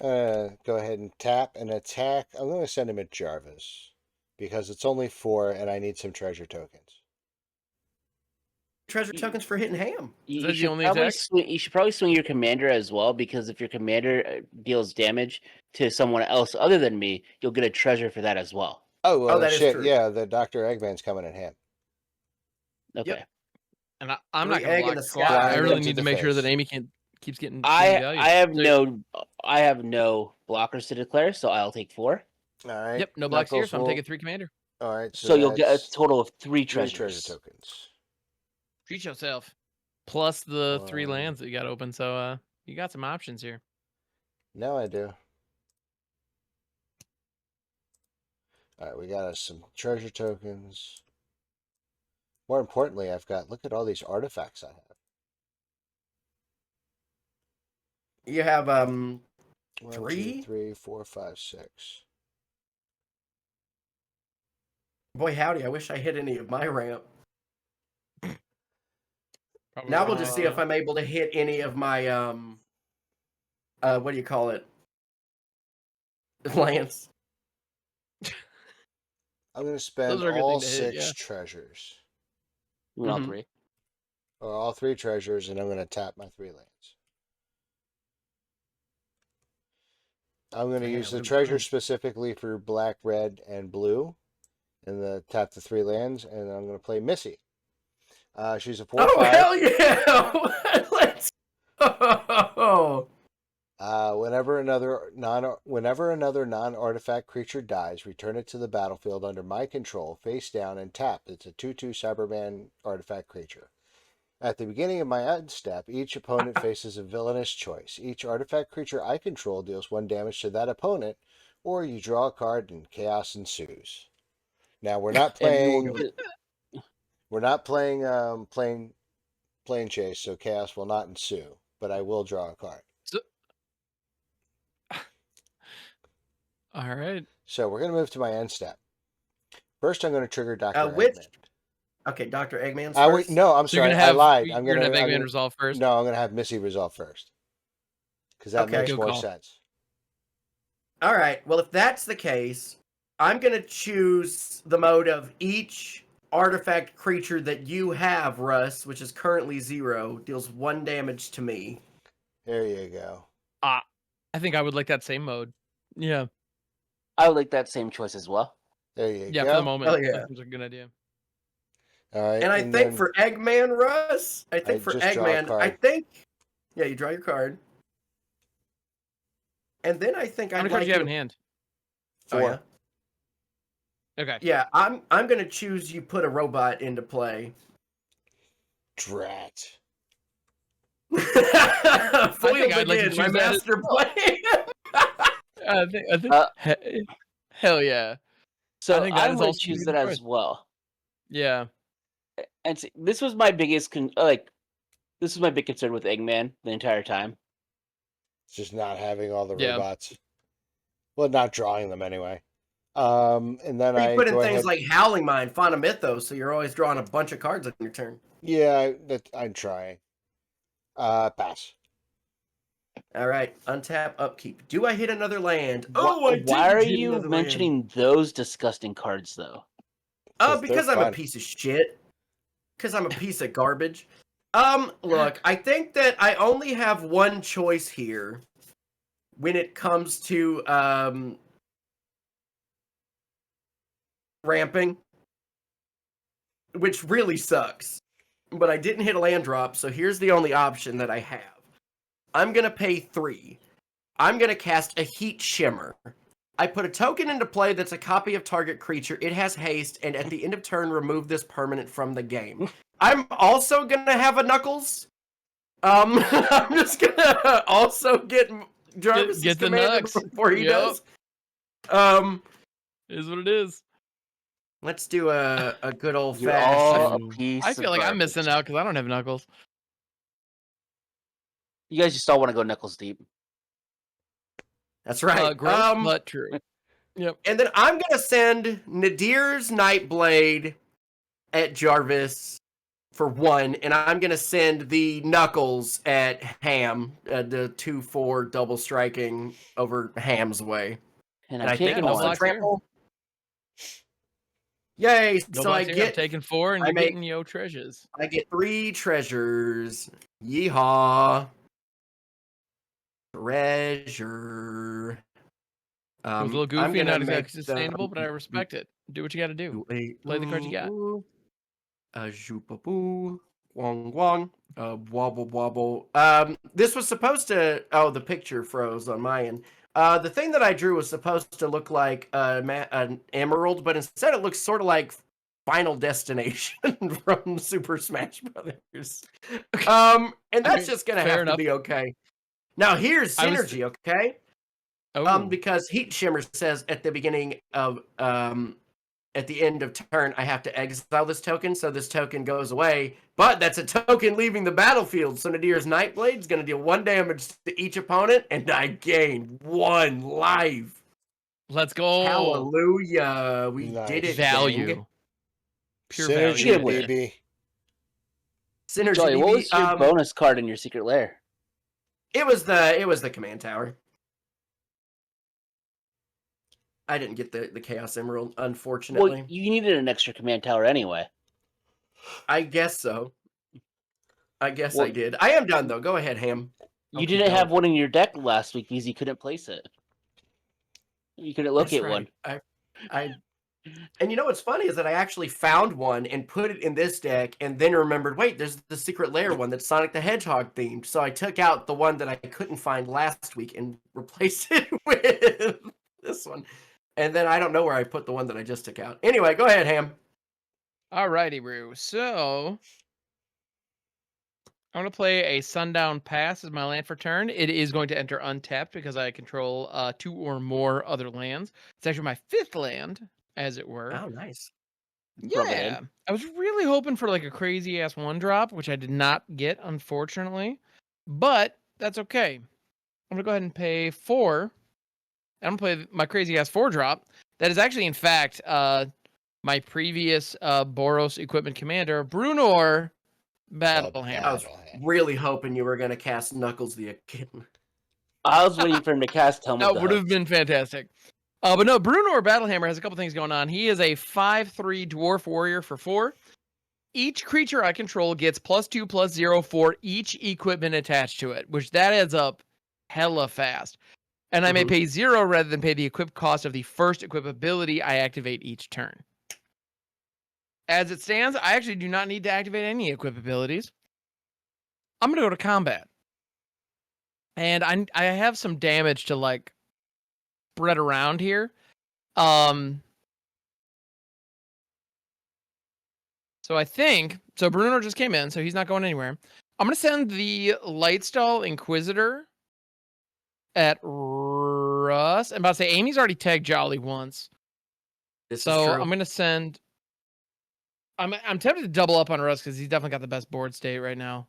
S3: Go ahead and tap and attack. I'm going to send him at Jarvis because it's only 4 and I need some treasure tokens.
S4: Treasure tokens for hitting Ham.
S2: You should probably swing your commander as well, because if your commander deals damage to someone else other than me, you'll get a treasure for that as well.
S3: Oh, well,
S4: that
S3: shit.
S4: is true.
S3: Yeah, the Dr. Eggman's coming at Ham.
S2: Okay.
S1: Yep. And I'm not going to block the
S4: sky.
S1: squad. I really need to make sure that Amy keeps getting value.
S2: I have no blockers to declare, so I'll take 4.
S3: All right.
S1: Yep, no blocks here, so I'm taking 3 commander.
S3: All right.
S2: So you'll get a total of 3 treasures.
S3: 3 treasure tokens.
S1: Treat yourself. Plus the 3 lands that you got open, so you got some options here.
S3: Now I do. All right, we got us some treasure tokens. More importantly, look at all these artifacts I have.
S4: You have
S3: 1,
S4: 3?
S3: 2, 3, 4, 5, 6.
S4: Boy, howdy! I wish I hit any of my ramp.
S1: Probably
S4: Now we'll just see if I'm able to hit any of my what do you call it? Lance.
S3: I'm going to spend all 6 treasures.
S2: You want all 3?
S3: Or all 3 treasures, and I'm going to tap my 3 lands. I'm going to use the treasure specifically for black, red, and blue, and tap the 3 lands, and I'm going to play Missy. She's a 4/5.
S4: Oh, hell yeah! Let's go!
S3: Whenever another non-artifact creature dies, return it to the battlefield under my control, face down, and tap. It's a 2/2 Cyberman artifact creature. At the beginning of my end step, each opponent faces a villainous choice. Each artifact creature I control deals 1 damage to that opponent, or you draw a card and chaos ensues. Now we're not playing. We're not playing plane chase, so chaos will not ensue. But I will draw a card.
S1: All right.
S3: So we're going to move to my end step. First, I'm going to trigger Dr.
S4: Which?
S3: Eggman.
S4: Okay, Dr. Eggman's first?
S3: No, I'm
S1: So you're
S3: sorry.
S1: gonna have,
S3: I lied.
S1: You're
S3: I'm
S1: gonna have
S3: I'm
S1: Eggman
S3: gonna-
S1: resolve first.
S3: No, I'm going to have Missy resolve first. Because that
S4: Okay.
S3: makes
S1: Good
S3: more
S1: call.
S3: sense.
S4: All right. Well, if that's the case, I'm going to choose the mode of each artifact creature that you have, Russ, which is currently 0, deals 1 damage to me.
S3: There you go.
S1: I think I would like that same mode. Yeah.
S2: I would like that same choice as well.
S3: There you
S1: Yeah,
S3: go.
S1: for the moment.
S4: Hell yeah.
S1: That seems like a good idea.
S3: All right.
S4: And I think
S3: then
S4: for Eggman, Russ,
S3: I just draw a
S4: Eggman,
S3: card.
S4: yeah, you draw your card. And then I think
S1: How
S4: I'd
S1: many
S4: like
S1: cards do you have in hand?
S4: Oh,
S3: 4.
S4: yeah.
S1: Okay.
S4: Yeah, I'm gonna choose you put a robot into play.
S3: Drat.
S4: Foil
S1: think I'd like to
S4: begin, my
S1: choose that as
S4: master plan.
S1: I think hell yeah.
S2: So
S1: think that
S2: I'm
S1: is
S2: going
S1: also
S2: to
S1: gonna
S2: choose
S1: be the
S2: that
S1: choice.
S2: as well.
S1: Yeah.
S2: And see, this was my biggest this was my big concern with Eggman the entire time.
S3: It's just not having all the
S1: Yeah.
S3: robots. Well, not drawing them anyway. And then
S4: You
S3: I
S4: put in
S3: go
S4: things
S3: ahead.
S4: like Howling Mind, Fauna Mythos, so you're always drawing a bunch of cards on your turn.
S3: Yeah, I'm trying. Pass.
S4: All right, untap, upkeep. Do I hit another land?
S2: Why
S4: I didn't
S2: are
S4: hit
S2: you
S4: another
S2: mentioning those disgusting cards though?
S4: land.
S3: 'Cause
S4: Because
S3: they're
S4: I'm a
S3: fun.
S4: piece of shit. Because I'm a piece of garbage. Look, I think that I only have one choice here when it comes to ramping, which really sucks. But I didn't hit a land drop, so here's the only option that I have. I'm going to pay 3. I'm going to cast a Heat Shimmer. I put a token into play that's a copy of target creature. It has haste, and at the end of turn, remove this permanent from the game. I'm also going to have a Knuckles. I'm just going to also get Jarvis'
S1: Get the
S4: commander
S1: Nux.
S4: before he
S1: Yep.
S4: does.
S1: Is what it is.
S4: Let's do a good old
S2: You're all a
S4: fashioned.
S2: piece.
S1: I feel like I'm missing out because I don't have Knuckles.
S2: You guys just all want to go knuckles deep.
S4: That's right.
S1: Gross, but true. Yep.
S4: And then I'm gonna send Nadir's Nightblade at Jarvis for 1, and I'm gonna send the Knuckles at Ham, the 2/4 double striking over Ham's way.
S2: And
S4: And
S2: I'm
S4: I think
S2: taking
S1: no
S4: also
S2: one.
S1: blocks here.
S4: trample. Yay!
S1: No
S4: So I
S1: blocks here. I'm
S4: get
S1: taking 4 and
S4: I
S1: you're
S4: make-
S1: getting yo treasures.
S4: 3 treasures. Yeehaw! Treasure.
S1: It was a little
S4: I'm
S1: goofy and
S4: gonna
S1: not
S4: make
S1: exactly sustainable, but I respect it. Do what you got to do. Play the cards you got.
S4: A zoopaboo. Wong wong. Wobble wobble. This was supposed to. Oh, the picture froze on my end. The thing that I drew was supposed to look like an emerald, but instead it looks sort of like Final Destination from Super Smash Brothers. And that's just gonna
S1: fair
S4: have
S1: enough.
S4: to be okay. Now here's
S1: I was-
S4: synergy, okay?
S1: Oh,
S4: Because Heat Shimmer says at the beginning of at the end of turn, I have to exile this token, so this token goes away. But that's a token leaving the battlefield. So Nadir's Nightblade is going to deal 1 damage to each opponent, and I gain 1 life.
S1: let's go.
S4: Hallelujah! We
S3: Nice.
S4: did it.
S1: Value.
S4: gang.
S1: Pure
S3: Synergy,
S1: value.
S2: with it.
S3: baby.
S4: Synergy.
S2: Joey, what
S4: BB.
S2: was your bonus card in your secret lair?
S4: It was the command tower. I didn't get the Chaos Emerald, unfortunately.
S2: Well, you needed an extra command tower anyway.
S4: I guess so. I guess
S2: Well-
S4: I did. I am done though. Go ahead, Ham.
S2: You
S4: keep
S2: didn't
S4: going.
S2: have one in your deck last week because you couldn't place it. You couldn't locate
S4: That's
S2: one.
S4: right. I And you know what's funny is that I actually found one and put it in this deck, and then remembered, wait, there's the secret lair one that's Sonic the Hedgehog themed. So I took out the one that I couldn't find last week and replaced it with this one. And then I don't know where I put the one that I just took out. Anyway, go ahead, Ham.
S1: Alrighty, Roo. So I'm going to play a Sundown Pass as my land for turn. It is going to enter untapped because I control 2 or more other lands. It's actually my 5th land, as it were.
S4: Oh, nice.
S2: Rub it in.
S1: Yeah. I was really hoping for like a crazy ass 1-drop, which I did not get, unfortunately. But that's okay. I'm going to go ahead and pay 4. And I'm going to play my crazy ass 4-drop. That is actually, in fact, my previous Boros equipment commander, Brunor Battlehammer.
S4: I was really hoping you were going to cast Knuckles the Kitten.
S2: I was waiting for him to cast Helm of
S1: That
S2: the
S1: would have
S2: Host.
S1: been fantastic. But no, Brunor Battlehammer has a couple things going on. He is a 5/3 dwarf warrior for 4. Each creature I control gets +2/+0 for each equipment attached to it, which that adds up hella fast. And I may pay 0 rather than pay the equip cost of the first equip ability I activate each turn. As it stands, I actually do not need to activate any equip abilities. I'm going to go to combat. And I have some damage to like spread around here. So I think Bruno just came in, so he's not going anywhere. I'm gonna send the Lightstall Inquisitor at Russ. I'm about to say Amy's already tagged Jolly once.
S4: This is
S1: So
S4: true.
S1: I'm gonna send. I'm tempted to double up on Russ because he's definitely got the best board state right now.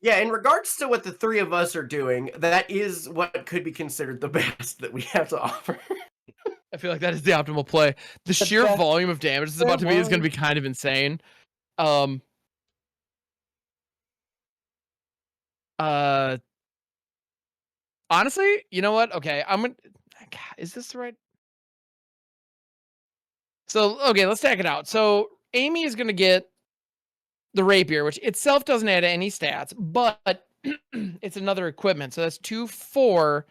S4: Yeah, in regards to what the three of us are doing, that is what could be considered the best that we have to offer.
S1: I feel like that is the optimal play. The sheer
S2: best-
S1: volume of damage this is about to be is going to be kind of insane. Honestly, you know what? Okay, is this the right? So, okay, let's stack it out. So, Amy is going to get the rapier, which itself doesn't add any stats, but it's another equipment. So that's 2, 4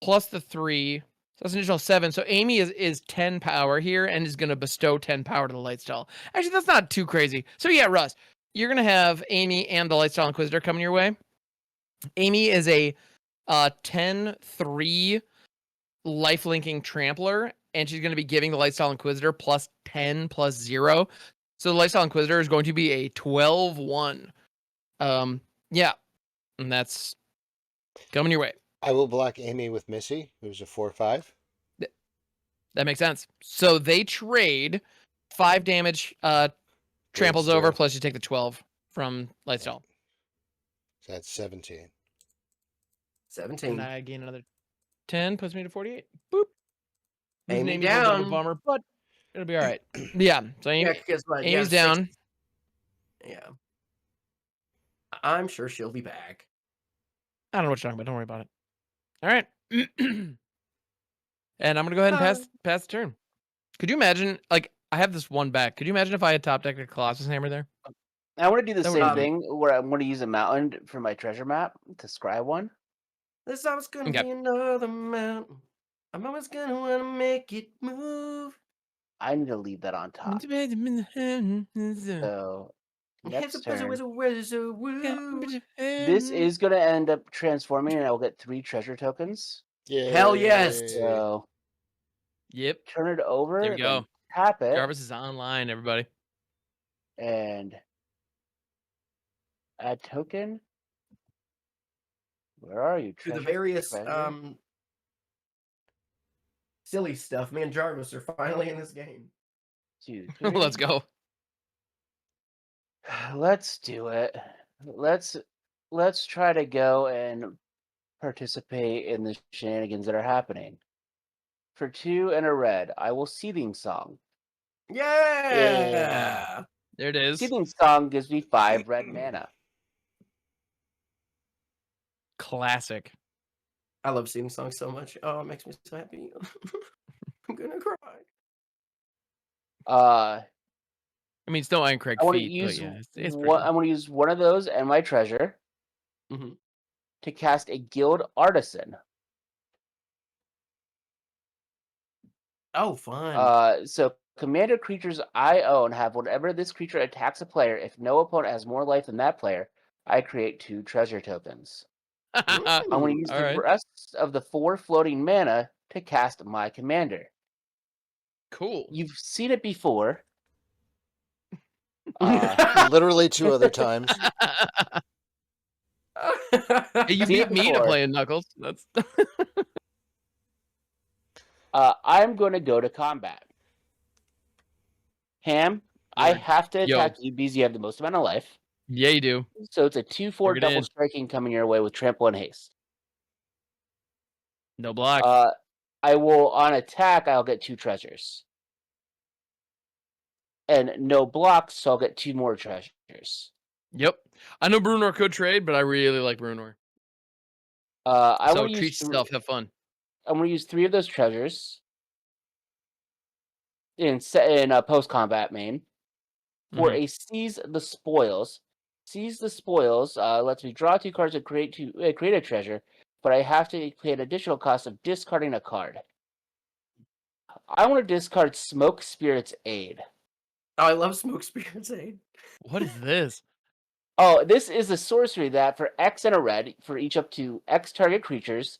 S1: plus the 3. So that's an additional 7. So Amy is 10 power here and is going to bestow 10 power to the Lightstall. Actually, that's not too crazy. So yeah, Russ, you're going to have Amy and the Lightstall Inquisitor coming your way. Amy is a 10/3 life-linking trampler, and she's going to be giving the Lightstall Inquisitor plus 10 plus 0. So the Lightstall Inquisitor is going to be a 12/1. Yeah, and that's coming your way.
S3: I will block Amy with Missy, who's a 4/5.
S1: That makes sense. So they trade 5 damage, tramples over, plus you take the 12 from Lightstall.
S3: So that's 17.
S4: 17.
S1: And I gain another 10, puts me to 48. Boop.
S4: Amy
S1: Amy's a little bit of a
S4: down.
S1: bummer, but it'll be all right. Yeah. So
S4: Yeah, because
S1: Amy's down.
S4: Yeah. I'm sure she'll be back.
S1: I don't know what you're talking about. Don't worry about it. All right. And I'm gonna go ahead and pass the turn. Could you imagine? Like, I have this one back. Could you imagine if I had top decked a Colossus Hammer there?
S2: I want to do the
S1: That
S2: same
S1: would-
S2: thing where I'm going to use a mountain for my treasure map to scry one.
S4: This always gonna
S1: Okay.
S4: be another mountain. I'm always gonna wanna make it move.
S2: I need to leave that on top. So next turn, this is going to end up transforming, and I will get 3 treasure tokens.
S4: Hell yes.
S2: So
S1: Yep.
S2: turn it over.
S1: There we go.
S2: then Tap it.
S1: Jarvis is online, everybody.
S2: And add token. Where are you?
S4: To the
S2: Treasure,
S4: various
S2: treasure?
S4: silly stuff. Me and Jarvis are finally in this game.
S2: 2, 3.
S1: Let's go.
S2: Let's do it. Let's try to go and participate in the shenanigans that are happening. For 2 and a red, I will Seething Song.
S4: Yeah.
S1: There it is.
S2: Seething Song gives me 5 red mana.
S1: Classic.
S4: I love singing songs so much. Oh, it makes me so happy. I'm gonna cry.
S2: I
S1: I mean, it's no Iron Craig
S2: want to
S1: feet,
S2: use
S1: but yeah, it's pretty
S2: one.
S1: cool.
S2: I'm going to use one of those and my treasure to cast a Guild Artisan.
S4: Oh, fun.
S2: So commander creatures I own have whenever this creature attacks a player, if no opponent has more life than that player, I create 2 treasure tokens. I'm going to use
S1: All
S2: the
S1: right.
S2: rest of the 4 floating mana to cast my commander.
S1: Cool.
S2: You've seen it before.
S3: Literally 2 other times.
S1: Hey, you
S2: See
S1: beat
S2: it
S1: me to
S2: before.
S1: play in Knuckles. That's
S2: I'm going to go to combat. Ham, I
S1: Word.
S2: have to
S1: Yo.
S2: attack you because you have the most amount of life.
S1: Yeah, you do.
S2: So it's a 2/4
S1: Bring it
S2: double
S1: in.
S2: striking coming your way with trample and haste.
S1: No block.
S2: I will, on attack, I'll get 2 treasures. And no blocks, so I'll get 2 more treasures.
S1: Yep. I know Bruenor could trade, but I really like Bruenor.
S2: I
S1: So
S2: want to
S1: treat
S2: use
S1: yourself. Have fun.
S2: I'm going to use 3 of those treasures in post combat main for
S1: Mhm.
S2: a seize the spoils. Seize the spoils lets me draw 2 cards and create a treasure, but I have to pay an additional cost of discarding a card. I want to discard Smoke Spirit's Aid.
S4: Oh, I love Smoke Spirit's Aid.
S1: What is this?
S2: Oh, this is a sorcery that for X and a red, for each up to X target creatures,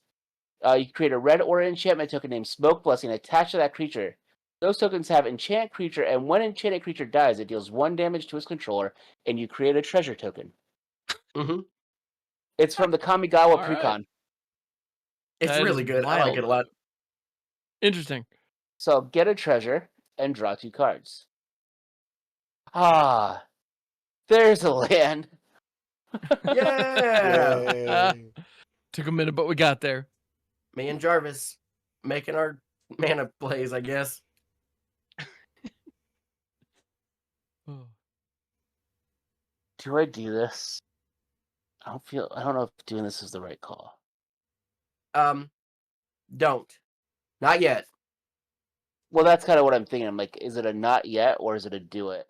S2: you create a red or enchantment token named Smoke Blessing attached to that creature. Those tokens have enchant creature, and when enchanted creature dies, it deals 1 damage to its controller, and you create a treasure token.
S4: Mm-hmm.
S2: It's from the Kamigawa
S1: All right.
S2: Precon.
S4: It's
S1: That is
S4: really good. I like
S1: wild.
S4: it a lot.
S1: Interesting.
S2: So get a treasure and draw 2 cards. Ah, there's a land.
S4: Yeah.
S3: Yay.
S1: Took a minute, but we got there.
S4: Me and Jarvis making our mana plays, I guess.
S2: Do I do this? I don't know if doing this is the right call.
S4: Don't. Not yet.
S2: Well, that's kind of what I'm thinking. I'm like, is it a not yet or is it a do it?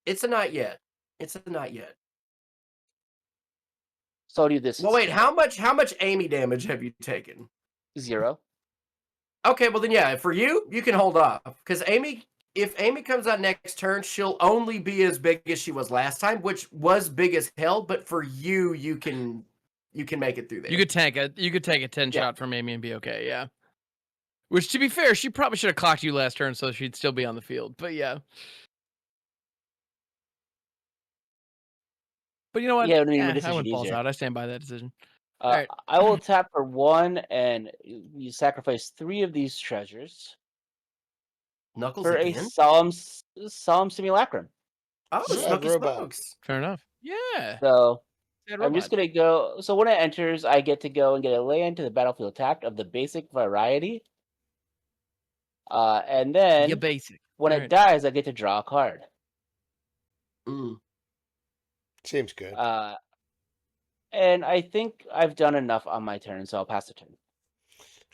S4: It's a not yet. It's a not yet.
S2: So I'll do this.
S4: Well, wait.
S2: instead.
S4: How much Amy damage have you taken?
S2: 0.
S4: Okay, well then, yeah. For you, you can hold off because if Amy comes out next turn, she'll only be as big as she was last time, which was big as hell. But for you, you can make it through there.
S1: You could take a 10 shot from Amy and be okay. Yeah. Which, to be fair, she probably should have clocked you last turn, so she'd still be on the field. But yeah. But you know what?
S2: Yeah, I mean, my
S1: I
S2: decision
S1: went balls
S2: easier.
S1: out. I stand by that decision. All right.
S2: I will tap for 1, and you sacrifice 3 of these treasures
S4: Knuckles
S2: for
S4: again.
S2: a solemn simulacrum.
S4: Oh,
S3: Sad
S4: Smoky
S3: robot.
S4: Smokes.
S1: Fair enough. Yeah.
S2: So
S1: Sad
S2: I'm just
S1: robot.
S2: gonna go. So when it enters, I get to go and get a land to the battlefield tapped of the basic variety. And then
S1: You basic.
S2: when
S1: All
S2: it
S1: right.
S2: dies, I get to draw a card.
S3: Seems good.
S2: And I think I've done enough on my turn, so I'll pass the turn.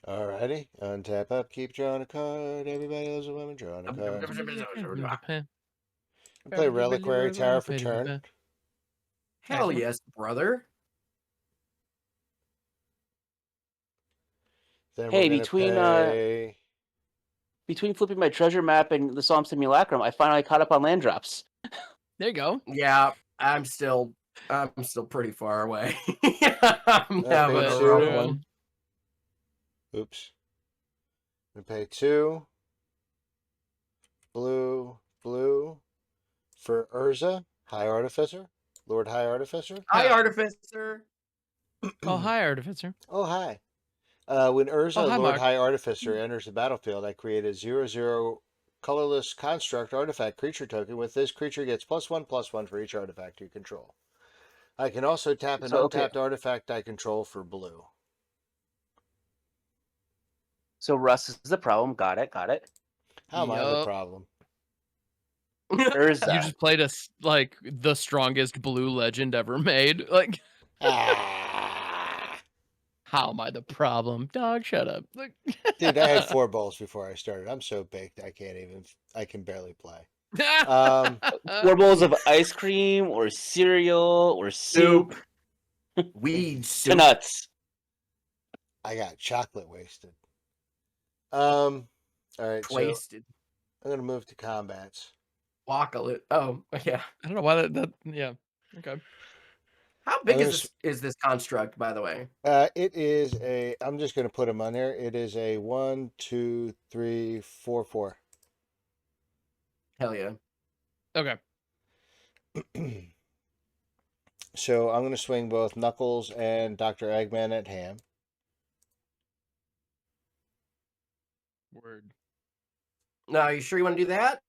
S3: Alrighty. Untap up, keep drawing a card. Everybody loves a woman drawing a card. Play Reliquary Tower for turn.
S4: Hell yes, brother.
S3: Then
S2: Hey,
S3: we're gonna pay...
S2: between flipping my treasure map and the Solemn Simulacrum, I finally caught up on land drops.
S1: There you go.
S4: Yeah, I'm still pretty far away. I'm
S3: That
S4: having
S3: makes
S4: a
S3: two.
S4: rough one.
S3: Oops. We pay 2. Blue for Urza, High Artificer, Lord High Artificer.
S4: Hi, Artificer.
S1: Oh, hi, Artificer.
S3: Oh, hi. When Urza,
S1: Oh, hi,
S3: Lord
S1: Mark.
S3: High Artificer, enters the battlefield, I create a 0/0 colorless construct artifact creature token. With this, creature gets +1/+1 for each artifact you control. I can also tap an untapped artifact I control for blue.
S2: So Russ is the problem. Got it.
S3: How am I the
S1: Yup.
S3: problem?
S2: Urza.
S1: You just played us like the strongest blue legend ever made. Like,
S3: Ah.
S1: how am I the problem? Dog, shut up. Like,
S3: Dude, I had 4 bowls before I started. I'm so baked I can barely play.
S2: 4 bowls of ice cream or cereal or soup.
S4: Weed
S2: To
S4: soup.
S2: nuts.
S3: I got chocolate wasted. All right, so
S4: Wasted.
S3: I'm gonna move to combats.
S4: Wackle it. Oh, yeah.
S1: I don't know why that yeah. Okay.
S4: How big
S3: I'm
S4: is
S3: gonna
S4: this construct, by the way?
S3: It is a. I'm just gonna put them on there. It is a 1, 2, 3, 4, 4.
S4: Hell yeah.
S1: Okay.
S3: So I'm gonna swing both Knuckles and Dr. Eggman at Ham.
S1: Word.
S4: Now, you sure you want to do that?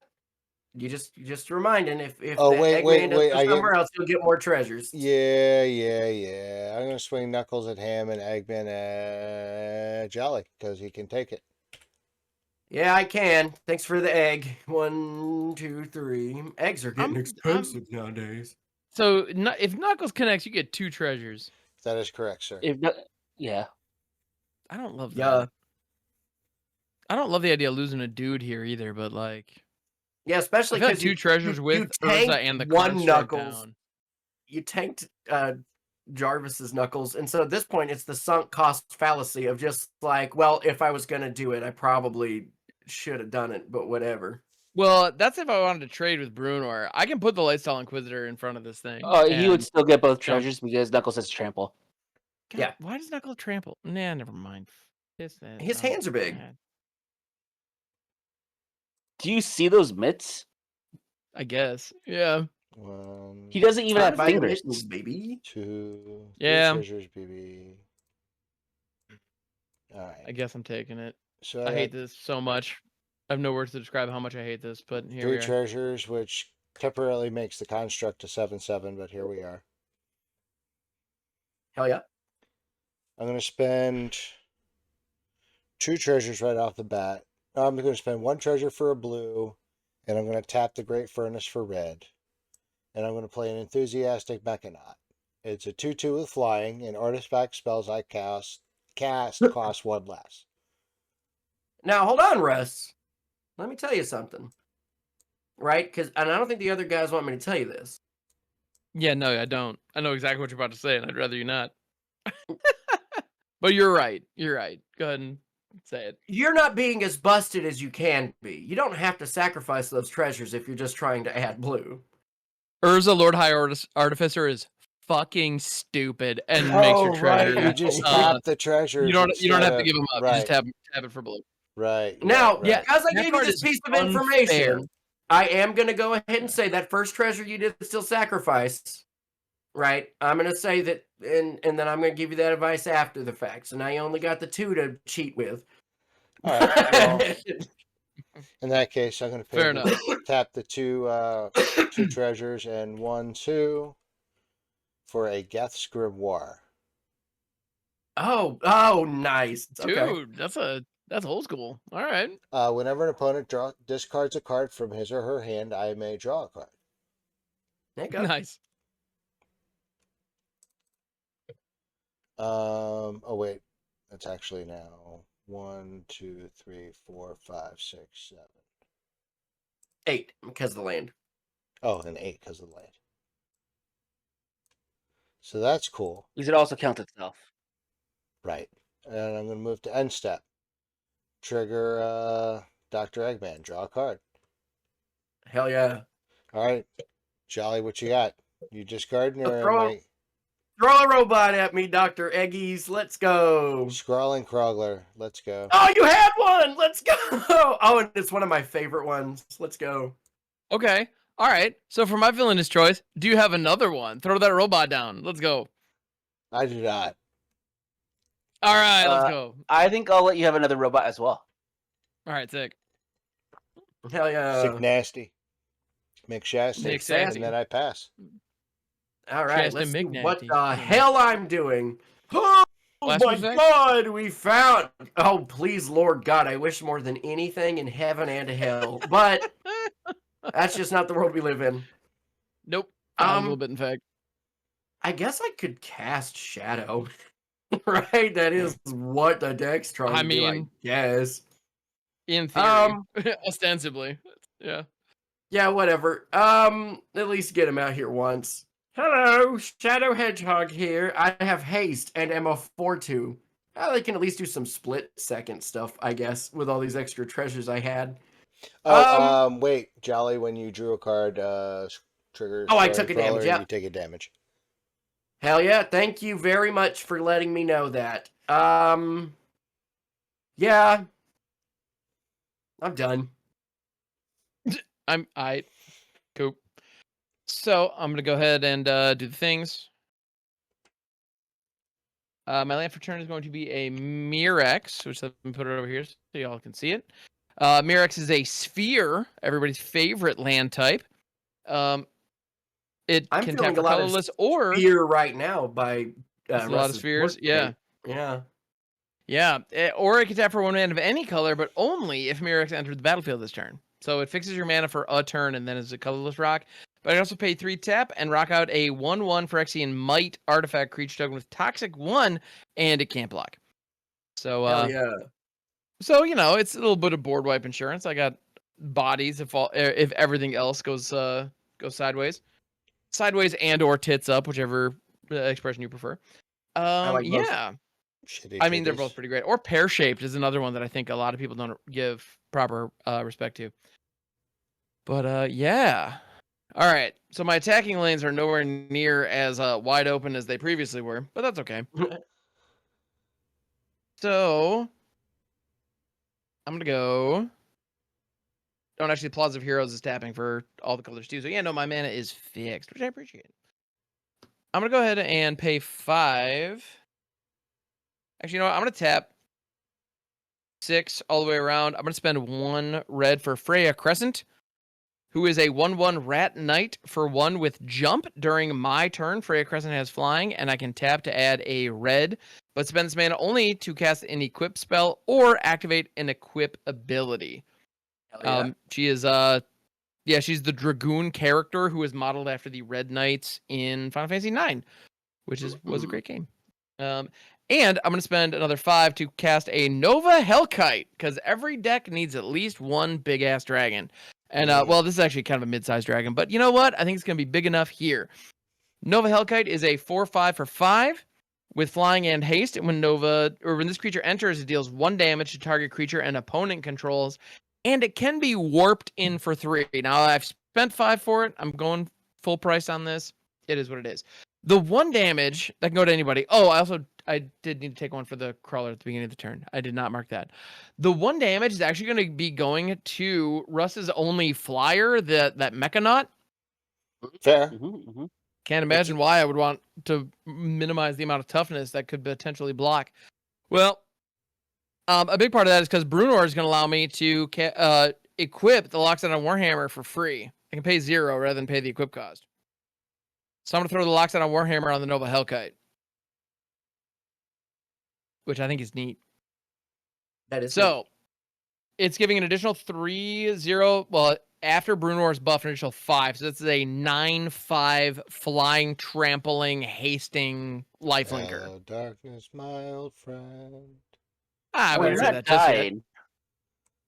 S4: You just reminding if
S3: Oh,
S4: the
S3: wait,
S4: Eggman does
S3: wait,
S4: go somewhere else, you'll get more treasures.
S3: Yeah. I'm gonna swing Knuckles at Ham and Eggman at Jolly because he can take it.
S4: Yeah, I can. Thanks for the egg. 1, 2, 3. Eggs are getting expensive nowadays.
S1: So if Knuckles connects, you get 2 treasures.
S3: That is correct, sir.
S2: If not, yeah.
S1: I don't love that.
S4: Yeah.
S1: I don't love the idea of losing a dude here either, but like
S4: Yeah, especially
S1: I've had
S4: because
S1: 2 treasures with
S4: tanked
S1: Urza and the
S4: one
S1: construct
S4: Knuckles.
S1: down.
S4: You tanked Jarvis's Knuckles, and so at this point, it's the sunk cost fallacy of just like, well, if I was gonna do it, I probably should have done it, but whatever.
S1: Well, that's if I wanted to trade with Bruenor. I can put the Lifestyle Inquisitor in front of this thing.
S2: He would
S1: and
S2: still get both
S1: jump.
S2: treasures because Knuckles has trample.
S1: God,
S4: Yeah.
S1: Why does Knuckles trample? Nah, never mind.
S4: His hands are big.
S2: Do you see those mitts?
S1: I guess. Yeah.
S3: 1,
S2: He doesn't even have
S4: By
S2: fingers.
S4: mittens, baby.
S3: 2, 3
S1: Yeah.
S3: treasures, BB. All right.
S1: I guess I'm taking it.
S3: So
S1: I hate this so much. I have no words to describe how much I hate this, but here
S3: 3
S1: we are.
S3: treasures, which temporarily makes the construct a 7/7, but here we are.
S4: Hell yeah.
S3: I'm going to spend 2 treasures right off the bat. I'm going to spend 1 treasure for a blue, and I'm going to tap the Great Furnace for red. And I'm going to play an Enthusiastic Mechanaut. It's a 2/2 with flying, and artifact spells I cast cost 1 less.
S4: Now hold on, Russ. Let me tell you something. Right? And I don't think the other guys want me to tell you this.
S1: Yeah, no, I don't. I know exactly what you're about to say, and I'd rather you not. But you're right. You're right. Go ahead and say it.
S4: You're not being as busted as you can be. You don't have to sacrifice those treasures if you're just trying to add blue.
S1: Urza, Lord High Artificer, is fucking stupid and makes your treasure.
S3: You just tap the treasures.
S1: You don't have to give them up.
S3: Right.
S1: You just tap it for blue.
S3: Right.
S4: Now,
S1: Yeah,
S4: as I
S1: that
S4: gave you
S1: part
S4: this
S1: is
S4: piece of
S1: unfair.
S4: information, I am going to go ahead and say that first treasure you did still sacrifice, right? I'm going to say that, and then I'm going to give you that advice after the fact. So now you only got the 2 to cheat with.
S3: All right. Well, in that case, I'm going
S1: Fair
S3: to tap the 2 treasures and 1, 2 for a Geth's Grimoire.
S4: Oh, nice.
S1: Dude,
S4: Okay.
S1: that's old school. All right.
S3: Whenever an opponent discards a card from his or her hand, I may draw a card.
S4: There you go.
S1: Nice.
S3: Oh wait, that's actually now 1, 2, 3, 4, 5, 6, 7.
S4: 8 because of the land.
S3: Oh, and 8 because of the land. So that's cool.
S2: Because it also counts itself.
S3: Right. And I'm going to move to end step. Trigger Dr. Eggman. Draw a card.
S4: Hell yeah.
S3: All right. Jolly, what you got? You discarding or
S4: Throw a robot at me, Dr. Eggies. Let's go.
S3: Scrawling Krogler. Let's go.
S4: Oh, you had one. Let's go. Oh, and it's one of my favorite ones. Let's go.
S1: Okay. All right. So for my villainous choice, do you have another one? Throw that robot down. Let's go.
S3: I do not.
S1: All right. Let's go.
S2: I think I'll let you have another robot as well.
S1: All right. Sick.
S4: Hell yeah.
S3: Sick nasty. McShasty.
S1: Nick Sassy.
S3: And then I pass.
S4: All right,
S1: Chastin'
S4: let's see
S1: McNasty.
S4: what the hell I'm doing. Oh
S1: Last
S4: my
S1: effect?
S4: God, we found. Oh, please, Lord God, I wish more than anything in heaven and hell. But that's just not the world we live in.
S1: Nope. A little bit, in fact.
S4: I guess I could cast Shadow. Right? That is what the deck's trying to do, I guess.
S1: In theory. Ostensibly. Yeah.
S4: Yeah, whatever. At least get him out here once. Hello, Shadow Hedgehog here. I have haste and am a 4/2. they can at least do some split-second stuff, I guess, with all these extra treasures I had.
S3: Wait, Jolly, when you drew a card, trigger
S4: Oh, I
S3: story
S4: took a
S3: crawler,
S4: damage,
S3: and
S4: yeah.
S3: you take a damage.
S4: Hell yeah, thank you very much for letting me know that. Yeah. I'm done.
S1: Cool. So I'm gonna go ahead and do the things. My land for turn is going to be a Mirex, which let me put it over here so y'all can see it. Mirex is a sphere, everybody's favorite land type. It
S4: I'm
S1: can
S4: feeling
S1: tap
S4: a
S1: for
S4: lot of
S1: colorless or
S4: fear right now by
S1: it's a lot of
S4: Russ's
S1: spheres.
S4: board
S1: Yeah.
S4: state. Yeah.
S1: Yeah, or it can tap for one mana of any color, but only if Mirex entered the battlefield this turn. So it fixes your mana for a turn and then is a colorless rock. But I also pay 3 tap and rock out a 1/1 Phyrexian Might artifact creature token with Toxic 1, and it can't block. So
S4: Hell yeah.
S1: So it's a little bit of board wipe insurance. I got bodies if everything else goes sideways, and or tits up, whichever expression you prefer.
S4: I like both.
S1: Yeah.
S3: Shitty
S1: I mean, they're
S3: titties.
S1: both pretty great. Or pear-shaped is another one that I think a lot of people don't give proper respect to. But yeah. All right. So my attacking lanes are nowhere near as wide open as they previously were, but that's okay. So I'm gonna go. Don't actually, Plaza of Heroes is tapping for all the colors too. So yeah, no, my mana is fixed, which I appreciate. I'm gonna go ahead and pay 5. Actually, you know what? I'm gonna tap 6 all the way around. I'm gonna spend 1 red for Freya Crescent, who is a 1/1 Rat Knight for 1 with jump during my turn. Freya Crescent has flying, and I can tap to add a red, but spend this mana only to cast an equip spell or activate an equip ability.
S4: Hell
S1: She is she's the Dragoon character who is modeled after the Red Knights in Final Fantasy IX, which was a great game. And I'm going to spend another 5 to cast a Nova Hellkite, because every deck needs at least one big-ass dragon. And, well, this is actually kind of a mid-sized dragon, but you know what? I think it's going to be big enough here. Nova Hellkite is a 4/5 for 5 with flying and haste. And when this creature enters, it deals 1 damage to target creature and opponent controls, and it can be warped in for 3. Now, I've spent 5 for it. I'm going full price on this. It is what it is. The 1 damage that can go to anybody. Oh, I did need to take 1 for the crawler at the beginning of the turn. I did not mark that. The 1 damage is actually going to be going to Russ's only flyer, that Mechanaut.
S3: Fair.
S1: Can't imagine why I would want to minimize the amount of toughness that could potentially block. Well, a big part of that is because Brunor is going to allow me to equip the Lockset on Warhammer for free. I can pay 0 rather than pay the equip cost. So I'm going to throw the Lockset on Warhammer on the Nova Hellkite, which I think is neat.
S4: That is
S1: so. Neat. It's giving an additional 3/0. Well, after Brunor's buff, an additional 5. So that's a 9/5 flying, trampling, hasting lifelinker.
S3: Hello, darkness, my old friend.
S1: I
S2: Well,
S1: wouldn't
S2: you're
S1: say
S2: not
S1: that just yet.
S2: dying.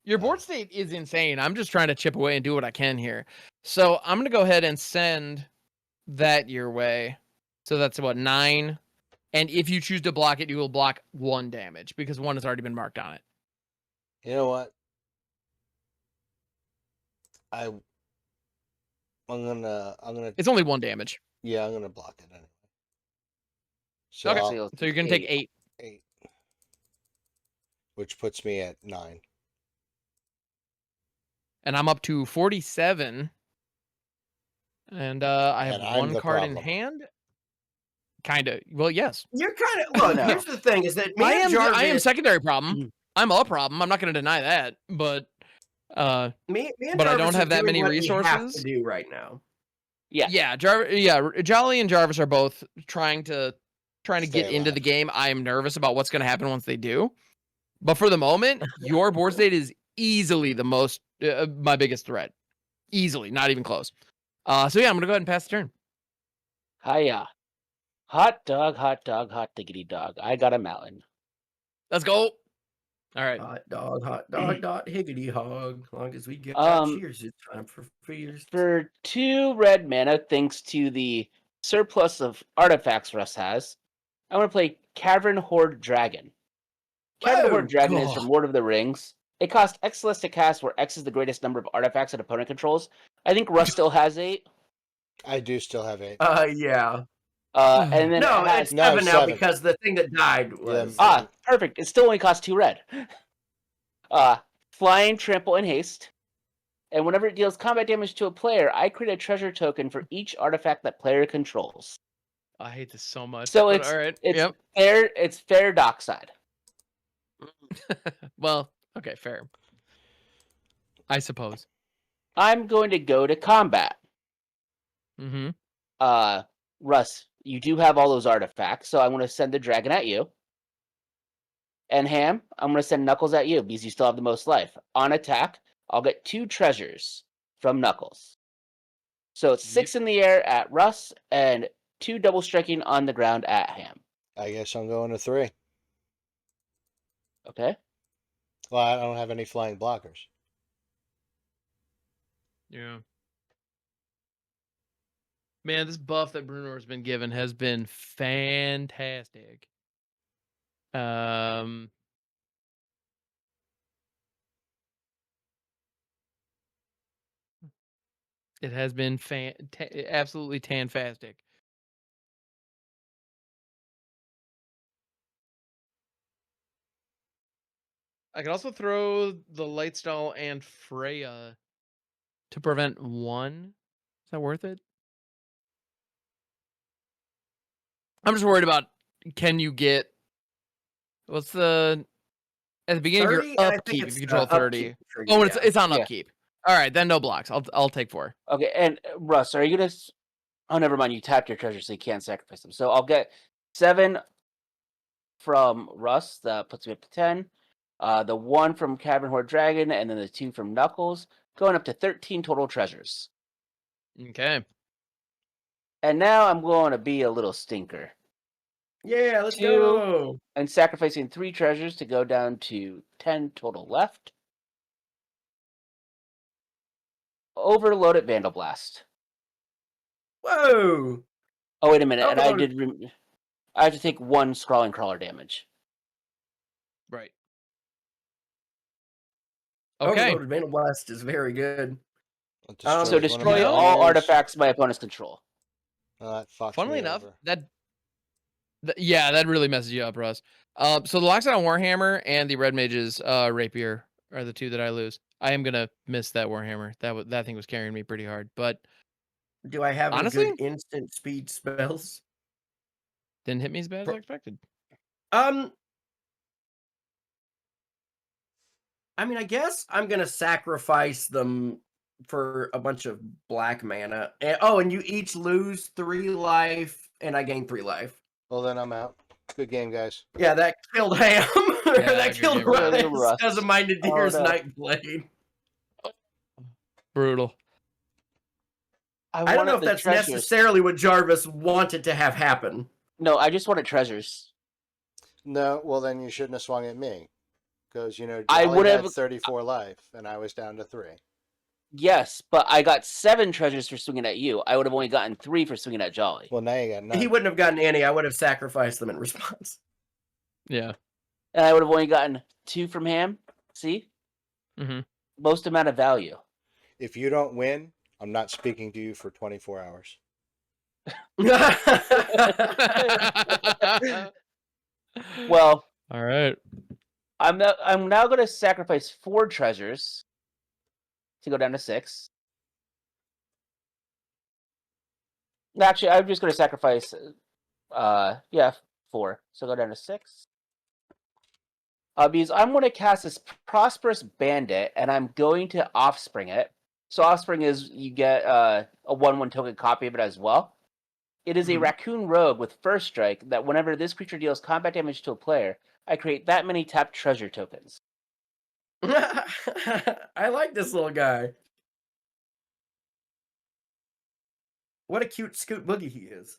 S1: Your board state is insane. I'm just trying to chip away and do what I can here. So I'm going to go ahead and send that your way. So that's what, 9. And if you choose to block it, you will block 1 damage because 1 has already been marked on it.
S3: You know what? I'm gonna.
S1: It's only 1 damage.
S3: Yeah, I'm gonna block it anyway. So,
S1: Okay.
S2: So
S1: So you're gonna take 8.
S3: 8, which puts me at 9.
S1: And I'm up to 47. And I have
S3: And I'm
S1: 1
S3: the
S1: card in
S3: problem.
S1: hand. Kind of. Well, yes.
S4: You're kind of look.
S2: No.
S4: Here's the thing: is that me
S1: I
S4: and
S1: am.
S4: Jarvis,
S1: I am secondary problem. I'm a problem. I'm not going to deny that. But
S4: me and
S1: but I
S4: Jarvis
S1: don't
S4: are
S1: have that
S4: doing
S1: many
S4: what we have
S1: resources.
S4: to do right now.
S2: Yeah.
S1: Jolly and Jarvis are both trying to
S3: Stay
S1: get into
S3: alive.
S1: the game. I am nervous about what's going to happen once they do. But for the moment, your board state is easily the most my biggest threat. Easily, not even close. So yeah, I'm going to go ahead and pass the turn.
S2: Hiya. Hot dog, hot diggity dog. I got a mountain.
S1: Let's go. All right.
S4: Hot dog, dot higgity hog. As long as we get cheers, it's time for fears.
S2: For 2 red mana, thanks to the surplus of artifacts Russ has, I'm going to play Cavern Horde Dragon. Cabin
S4: Whoa,
S2: Horde Dragon is
S1: God.
S2: from Lord of the Rings. It costs X less to cast, where X is the greatest number of artifacts an opponent controls. I think Russ still has 8.
S3: I do still have 8.
S4: Yeah.
S2: And then
S4: No,
S2: it has
S4: it's 7 now
S3: 7.
S4: because the thing that died was.
S2: perfect. It still only costs 2 red. Flying, Trample, and Haste. And whenever it deals combat damage to a player, I create a treasure token for each artifact that player controls.
S1: I hate this so much.
S2: So
S1: but
S2: it's
S1: all right.
S2: it's
S1: Yep.
S2: fair. It's fair dockside.
S1: Well, okay, fair. I suppose.
S2: I'm going to go to combat.
S1: Mm-hmm.
S2: Russ, you do have all those artifacts, so I'm going to send the dragon at you. And Ham, I'm going to send Knuckles at you because you still have the most life. On attack, I'll get 2 treasures from Knuckles. So it's 6 in the air at Russ and 2 double striking on the ground at Ham.
S3: I guess I'm going to 3.
S2: Okay.
S3: Well, I don't have any flying blockers.
S1: Yeah. Man, this buff that Brunor's been given has been fantastic. It has been absolutely fantastic. I could also throw the Lightstall and Freya to prevent 1. Is that worth it? I'm just worried about, can you get, what's the, at the beginning of
S4: 30?
S1: your
S4: I think
S1: upkeep, if
S4: it's,
S1: you control 30.
S4: upkeep for you,
S1: Oh,
S4: yeah.
S1: it's on
S2: Yeah.
S1: upkeep. All right, then no blocks. I'll take 4.
S2: Okay, and Russ, are you going to... Oh, never mind. You tapped your treasure, so you can't sacrifice them. So I'll get 7 from Russ. That puts me up to 10. The 1 from Cavern Horde Dragon, and then the 2 from Knuckles, going up to 13 total treasures.
S1: Okay.
S2: And now I'm going to be a little stinker.
S4: Yeah, let's
S2: 2
S4: go.
S2: and sacrificing 3 treasures to go down to 10 total left. Overloaded Vandal Blast.
S4: Whoa.
S2: Oh, wait a minute. And I
S4: Overloaded-
S2: did. I have to take 1 Scrawling Crawler damage.
S1: Right. Okay.
S4: Overloaded Vandal Blast is very good.
S3: It destroys
S2: So
S3: one of
S2: destroy
S3: my
S2: all
S3: lairs.
S2: artifacts my opponents control.
S3: That fucks
S1: Funnily
S3: me
S1: enough,
S3: over.
S1: yeah, that really messes you up, Russ. So the Lockdown Warhammer and the Red Mage's Rapier are the 2 that I lose. I am gonna miss that Warhammer. That thing was carrying me pretty hard, but
S4: Do I have any
S1: honestly,
S4: good instant speed spells?
S1: didn't hit me as bad as I expected.
S4: I mean, I guess I'm gonna sacrifice them for a bunch of black mana. And you each lose 3 life, and I gain 3 life.
S3: Well, then I'm out. Good game, guys.
S4: Yeah, that killed Ham. That
S1: good
S4: killed
S1: game,
S2: Russ.
S4: Russ because of my Nadir's
S2: no.
S4: Nightblade.
S1: Brutal.
S4: I don't know if that's necessarily what Jarvis wanted to have happen.
S2: No, I just wanted treasures.
S3: No, well then you shouldn't have swung at me, because
S2: I
S3: Jolly
S2: would
S3: had
S2: have-
S3: 34 life, and I was down to 3.
S2: Yes, but I got 7 treasures for swinging at you. I would have only gotten 3 for swinging at Jolly.
S3: Well, now you got 9.
S4: He wouldn't have gotten any. I would have sacrificed them in response.
S1: Yeah.
S2: And I would have only gotten 2 from Ham. See?
S1: Mm-hmm.
S2: Most amount of value.
S3: If you don't win, I'm not speaking to you for 24 hours.
S2: Well,
S1: all right.
S2: I'm now going to sacrifice 4 treasures to go down to 6. Actually, I'm just going to sacrifice 4. So go down to 6. Because I'm going to cast this Prosperous Bandit, and I'm going to Offspring it. So Offspring is, you get a 1/1 token copy of it as well. It is a Raccoon Rogue with First Strike that whenever this creature deals combat damage to a player, I create that many tapped treasure tokens.
S4: I like this little guy. What a cute Scoot Boogie he is.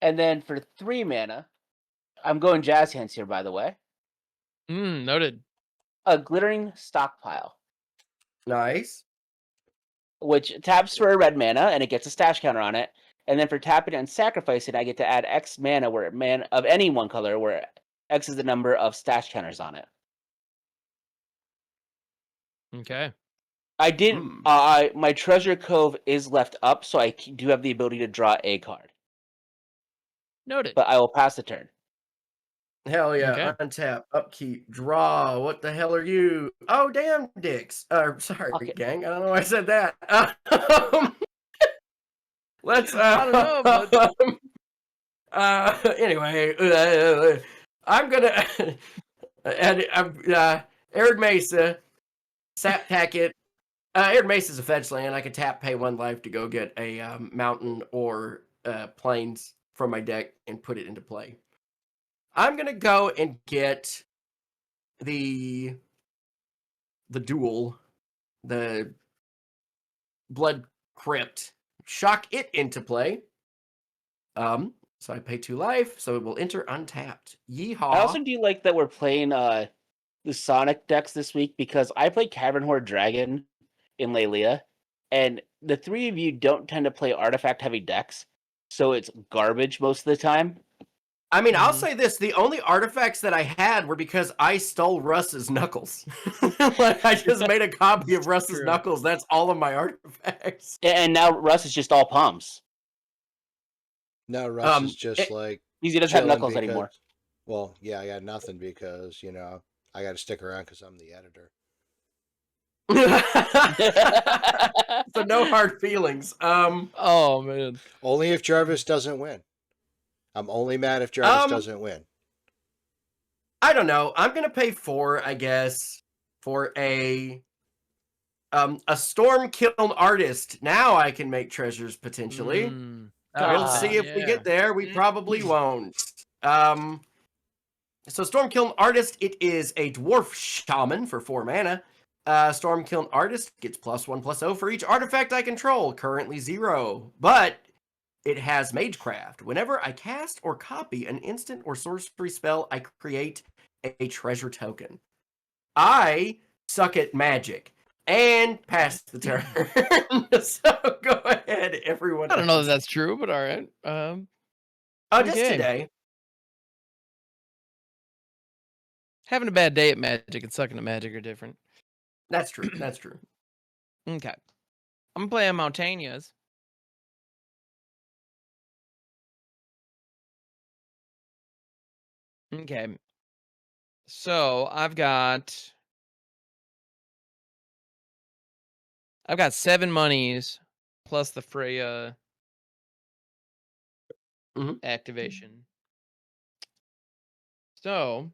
S2: And then for 3 mana, I'm going Jazz Hands here, by the way.
S1: Noted.
S2: A Glittering Stockpile,
S4: Nice.
S2: which taps for a red mana, and it gets a stash counter on it. And then for tapping and sacrificing, I get to add X mana of any one color, where X is the number of stash counters on it.
S1: Okay.
S2: I did. My treasure cove is left up, so I do have the ability to draw a card.
S1: Noted.
S2: But I will pass the turn.
S4: Hell yeah.
S1: Okay.
S4: Untap, upkeep, draw. What the hell are you? Oh, damn, dicks. Sorry,
S2: Okay.
S4: gang. I don't know why I said that. Let's.
S1: I don't know, but
S4: Anyway, I'm gonna. Arid Mesa, Sap Packet. Arid Mesa is a fetch land. I can tap, pay 1 life to go get a mountain or plains from my deck and put it into play. I'm gonna go and get the duel, the Blood Crypt, shock it into play. So I pay 2 life, so it will enter untapped. Yeehaw!
S2: I also do like that we're playing the Sonic decks this week because I play Cavern Horde Dragon in Lelia, and the 3 of you don't tend to play artifact heavy decks, so it's garbage most of the time.
S4: I mean, I'll say this: the only artifacts that I had were because I stole Russ's Knuckles. Like, I just made a copy of Russ's
S1: True.
S4: Knuckles. That's all of my artifacts.
S2: And now Russ is just all palms.
S3: No, Russ is just
S2: He doesn't have
S3: chilling
S2: knuckles
S3: because,
S2: anymore.
S3: Well, yeah, I got nothing because I got to stick around because I'm the editor.
S4: So no hard feelings.
S1: Oh man.
S3: Only if Jarvis doesn't win. I'm only mad if Jarvis doesn't win.
S4: I don't know. I'm gonna pay 4, I guess, for a Storm Kiln Artist. Now I can make treasures potentially. We'll see if we get there. We probably won't. So Storm Kiln Artist, it is a dwarf shaman for 4 mana. Storm Kiln Artist gets +1/+0 for each artifact I control, currently 0. But it has Magecraft. Whenever I cast or copy an instant or sorcery spell, I create a treasure token. I suck at magic and pass the turn. So go ahead, everyone.
S1: I don't know if that's true, but all right.
S4: Just
S1: okay.
S4: today.
S1: Having a bad day at Magic and sucking at Magic are different.
S4: That's true. That's true.
S1: Okay. I'm playing Mountainias. Okay. So I've got 7 monies plus the Freya activation. So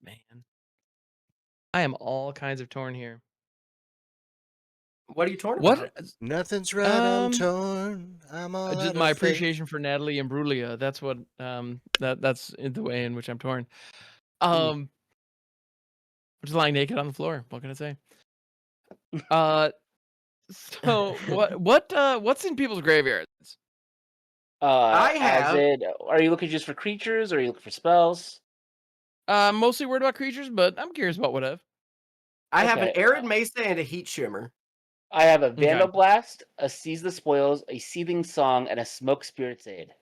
S1: man, I am all kinds of torn here.
S4: What are you torn about?
S3: Nothing's right. I'm torn. I'm all
S1: just
S3: out
S1: my
S3: of
S1: appreciation for Natalie and Brulia. That's what that's the way in which I'm torn. I'm just lying naked on the floor. What can I say? So what's in people's graveyards?
S2: Are you looking just for creatures, or are you looking for spells?
S1: Mostly worried about creatures, but I'm curious about what if.
S4: I have an Arid Mesa and a Heat Shimmer.
S2: I have a Vandal Blast, a Seize the Spoils, a Seething Song, and a Smoke Spirit's Aid.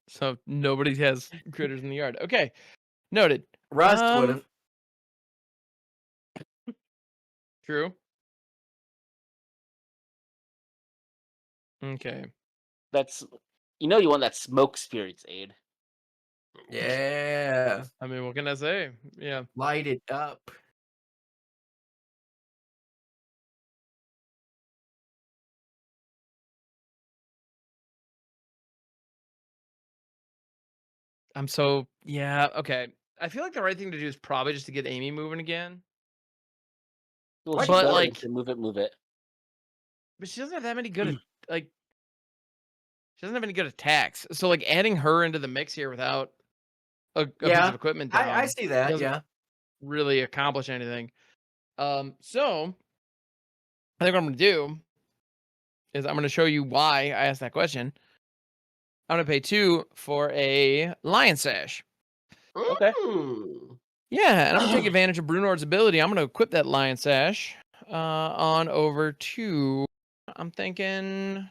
S1: So nobody has critters in the yard. Okay, noted.
S4: Russ would have.
S1: True. Okay.
S2: You want that Smoke Spirit's Aid.
S4: Yeah.
S1: I mean, what can I say? Yeah.
S4: Light it up.
S1: Okay. I feel like the right thing to do is probably just to get Amy moving again.
S2: Well,
S1: but move it. But she doesn't have that many good she doesn't have any good attacks. So like adding her into the mix here without a piece of equipment down,
S4: I see that.
S1: doesn't really accomplish anything. So I think what I'm gonna do is I'm gonna show you why I asked that question. I'm gonna pay 2 for a Lion Sash.
S2: Okay.
S1: Yeah, and I'm gonna take advantage of Brunor's ability. I'm gonna equip that Lion Sash on over to. I'm thinking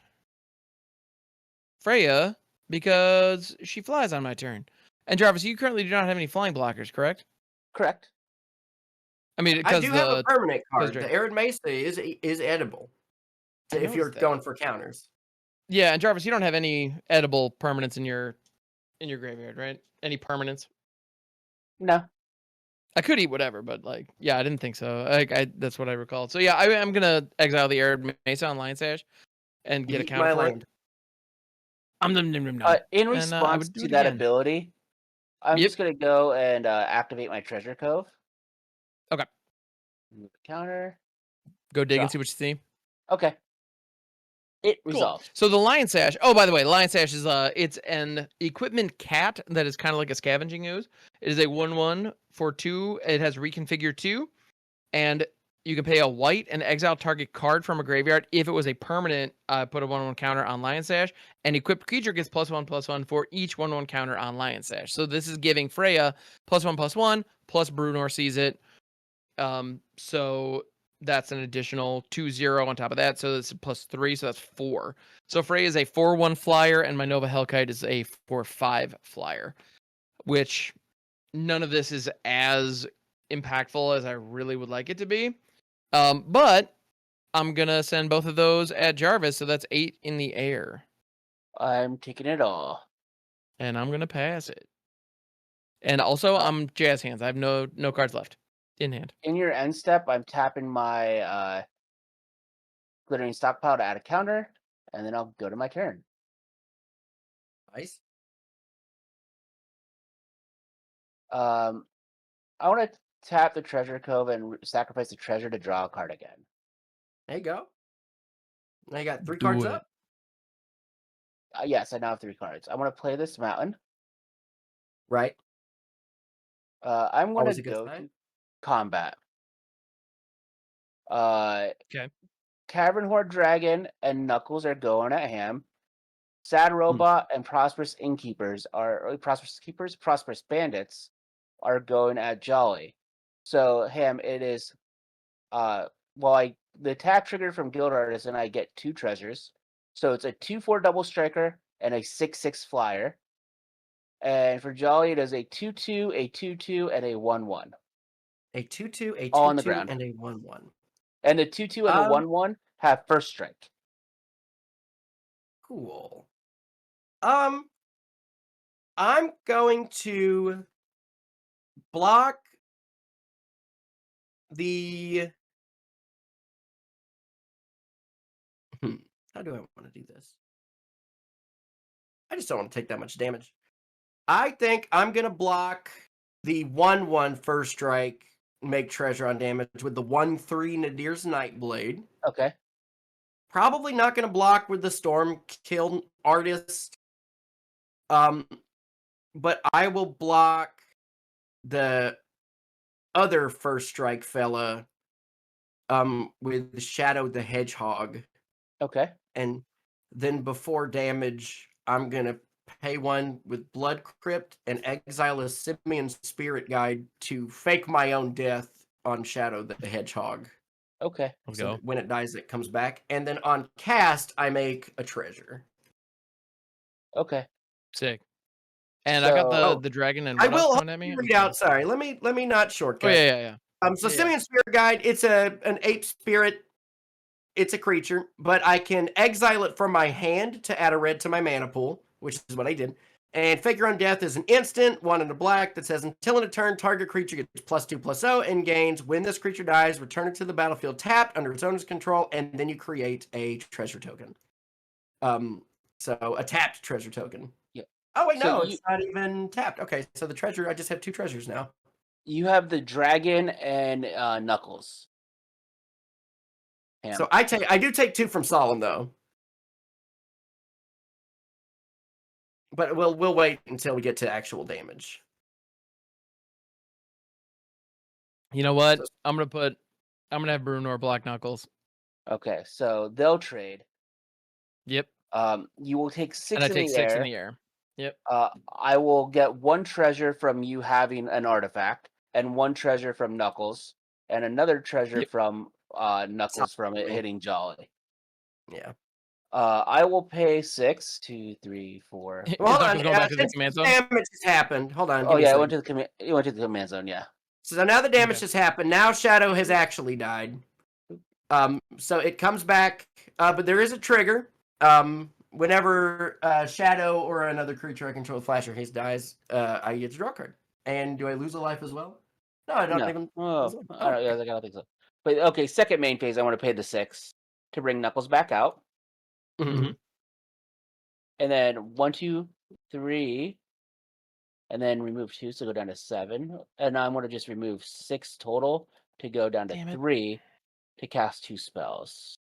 S1: Freya because she flies on my turn. And Jarvis, you currently do not have any flying blockers, correct?
S2: Correct.
S1: I mean,
S4: I
S1: because
S4: do have a
S1: the
S4: permanent card.
S1: Drake.
S4: The Arid Mesa is edible.
S1: I
S4: If you're
S1: noticed that.
S4: going for counters.
S1: Yeah, and Jarvis, you don't have any edible permanents in your graveyard, right? Any permanents?
S2: No.
S1: I could eat whatever, but like, yeah, I didn't think so. That's what I recalled. So yeah, I'm gonna exile the Arid Mesa on Lion Sash and get a
S4: Eat
S1: counter
S4: my
S1: for
S4: land.
S1: it. In
S2: In
S1: and I
S2: response
S1: would do
S2: to
S1: it
S2: that
S1: again.
S2: ability, I'm
S1: Yep.
S2: just gonna go and activate my treasure cove.
S1: Okay.
S2: Move the counter.
S1: Go dig
S2: Draw.
S1: and see what you see.
S2: Okay. It
S1: Cool.
S2: resolved.
S1: So the Lion Sash. Oh, by the way, Lion Sash is it's an equipment cat that is kind of like a scavenging ooze. It is a 1/1 for 2. It has reconfigure 2, and you can pay a white and exile target card from a graveyard. If it was a permanent, put a 1/1 counter on Lion Sash, and equipped creature gets +1/+1 for each 1/1 counter on Lion Sash. So this is giving Freya +1/+1 plus Brunor sees it. So that's an additional 2/0 on top of that. So that's +3, so that's 4. So Frey is a 4/1 flyer, and my Nova Hellkite is a 4/5 flyer, which none of this is as impactful as I really would like it to be. But I'm gonna send both of those at Jarvis, so that's 8 in the air,
S2: I'm taking it all.
S1: and I'm gonna pass it. And also, I'm jazz hands. I have no cards left in hand.
S2: In your end step, I'm tapping my glittering stockpile to add a counter, and then I'll go to my turn.
S4: Nice.
S2: I want to tap the treasure cove and sacrifice the treasure to draw a card again.
S4: There you go. Now you got 3
S1: Do
S4: cards
S1: it.
S4: up.
S2: Yes, I now have 3 cards. I want to play this mountain.
S4: Right.
S2: I'm going
S4: Always
S2: to
S4: a good
S2: go
S4: sign.
S2: to combat.
S1: Okay.
S2: Cavern Horde Dragon and Knuckles are going at Ham. Sad Robot and Prosperous Innkeepers Prosperous Bandits are going at Jolly. So Ham, it is the attack trigger from Guild Artisan, I get 2 treasures. So it's a 2/4 double striker and a 6/6 flyer. And for Jolly, it is a 2/2, a 2/2, and a 1/1.
S4: A 2/2, a
S2: All on the
S4: 2/2,
S2: ground.
S4: and a 1/1.
S2: And the 2/2 and the 1/1 have first strike.
S4: Cool. I'm going to block the. How do I want to do this? I just don't want to take that much damage. I think I'm going to block the 1/1 first strike, make treasure on damage with the 1/3 Nadir's Nightblade.
S2: Okay.
S4: Probably not going to block with the Storm Kill Artist. But I will block the other first strike fella with Shadow the Hedgehog.
S2: Okay.
S4: And then before damage, I'm going to pay 1 with Blood Crypt and exile a Simian Spirit Guide to fake my own death on Shadow the Hedgehog.
S2: Okay.
S1: Let's
S4: So
S1: go.
S4: that when it dies, it comes back. And then on cast, I make a treasure.
S2: Okay.
S1: Sick. And I got
S2: So-
S1: the dragon and
S4: I
S1: what else
S4: will
S1: coming at me?
S4: read out. Sorry, let me not
S1: Oh
S4: shortcut.
S1: yeah.
S4: So
S1: Yeah.
S4: Simian Spirit Guide, it's an ape spirit. It's a creature, but I can exile it from my hand to add a red to my mana pool, which is what I did. And Fake Your Own Death is an instant, 1 in a black, that says until in a turn, target creature gets +2/+0 and gains. When this creature dies, return it to the battlefield tapped under its owner's control, and then you create a treasure token. So a tapped treasure token.
S2: Yeah.
S4: Oh wait,
S2: So
S4: no, it's not even tapped. Okay, so the treasure, I just have 2 treasures now.
S2: You have the dragon and Knuckles. Ham.
S4: So I do take 2 from Solemn though. But we'll wait until we get to actual damage.
S1: You know what? I'm gonna have Brunor block Knuckles.
S2: Okay, so they'll trade.
S1: Yep.
S2: You will take 6
S1: And I
S2: in
S1: take
S2: the
S1: 6
S2: air.
S1: in the air. Yep.
S2: I will get 1 treasure from you having an artifact, and 1 treasure from Knuckles, and another treasure
S1: Yep.
S2: from Knuckles from it
S4: Something.
S2: hitting Jolly.
S4: Yeah.
S2: I will pay 6, 2, 3, 4.
S1: Is
S4: Well, hold on.
S1: Knuckles going back to the
S4: Since
S1: command zone?
S4: damage has happened, hold on.
S2: Oh
S4: give me a
S2: yeah, it
S4: second.
S2: went to the command. It went to the command zone. Yeah.
S4: So now the damage
S1: Okay.
S4: has happened. Now Shadow has actually died. So it comes back, but there is a trigger. Whenever Shadow or another creature I control with Flash or Haste dies, I get to draw a card. And do I lose a life as well? No, I don't
S2: No.
S4: even.
S2: Oh,
S4: lose a life.
S2: I don't think so. But okay, second main phase, I want to pay the 6 to bring Knuckles back out,
S4: Mhm.
S2: and then 1, 2, 3, and then remove 2, so go down to 7, and I want to just remove 6 total to go down to
S1: Damn it.
S2: 3 to cast 2 spells.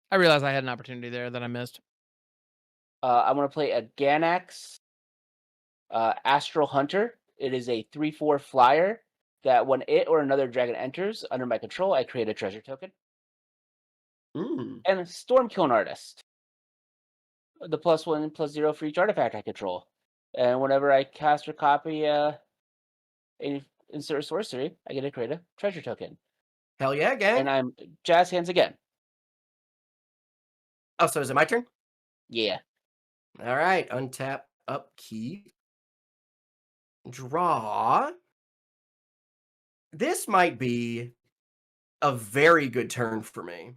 S1: I realized I had an opportunity there that I missed.
S2: I want to play a Ganax Astral Hunter. It is a 3/4 flyer that when it or another dragon enters under my control, I create a treasure token.
S4: Mm.
S2: And Stormkiln Artist. The +1/+0 for each artifact I control. And whenever I cast or copy insert sorcery, I get to create a treasure token.
S4: Hell yeah, gang.
S2: And I'm Jazz Hands again.
S4: Oh, so is it my turn?
S2: Yeah.
S4: All right. Untap, upkeep, draw. This might be a very good turn for me.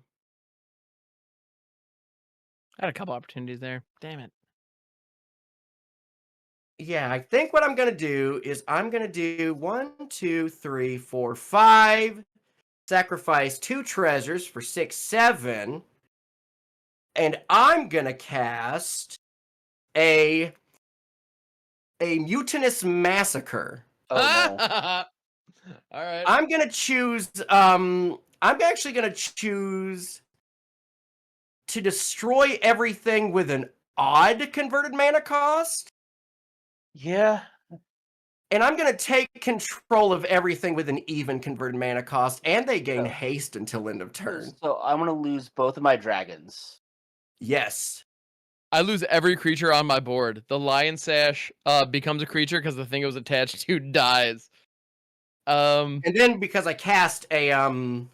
S1: I had a couple opportunities there. Damn it.
S4: Yeah, I think what I'm going to do is I'm going to do 1, 2, 3, 4, 5, sacrifice 2 treasures for 6, 7, and I'm going to cast a mutinous massacre.
S2: Oh no.
S1: All right.
S4: I'm going to choose I'm actually going to choose to destroy everything with an odd converted mana cost.
S2: Yeah.
S4: And I'm going to take control of everything with an even converted mana cost, and they gain
S2: Oh.
S4: haste until end of turn.
S2: So I'm gonna lose both of my dragons.
S4: Yes.
S1: I lose every creature on my board. The Lion Sash becomes a creature because the thing it was attached to dies.
S4: And then because I cast a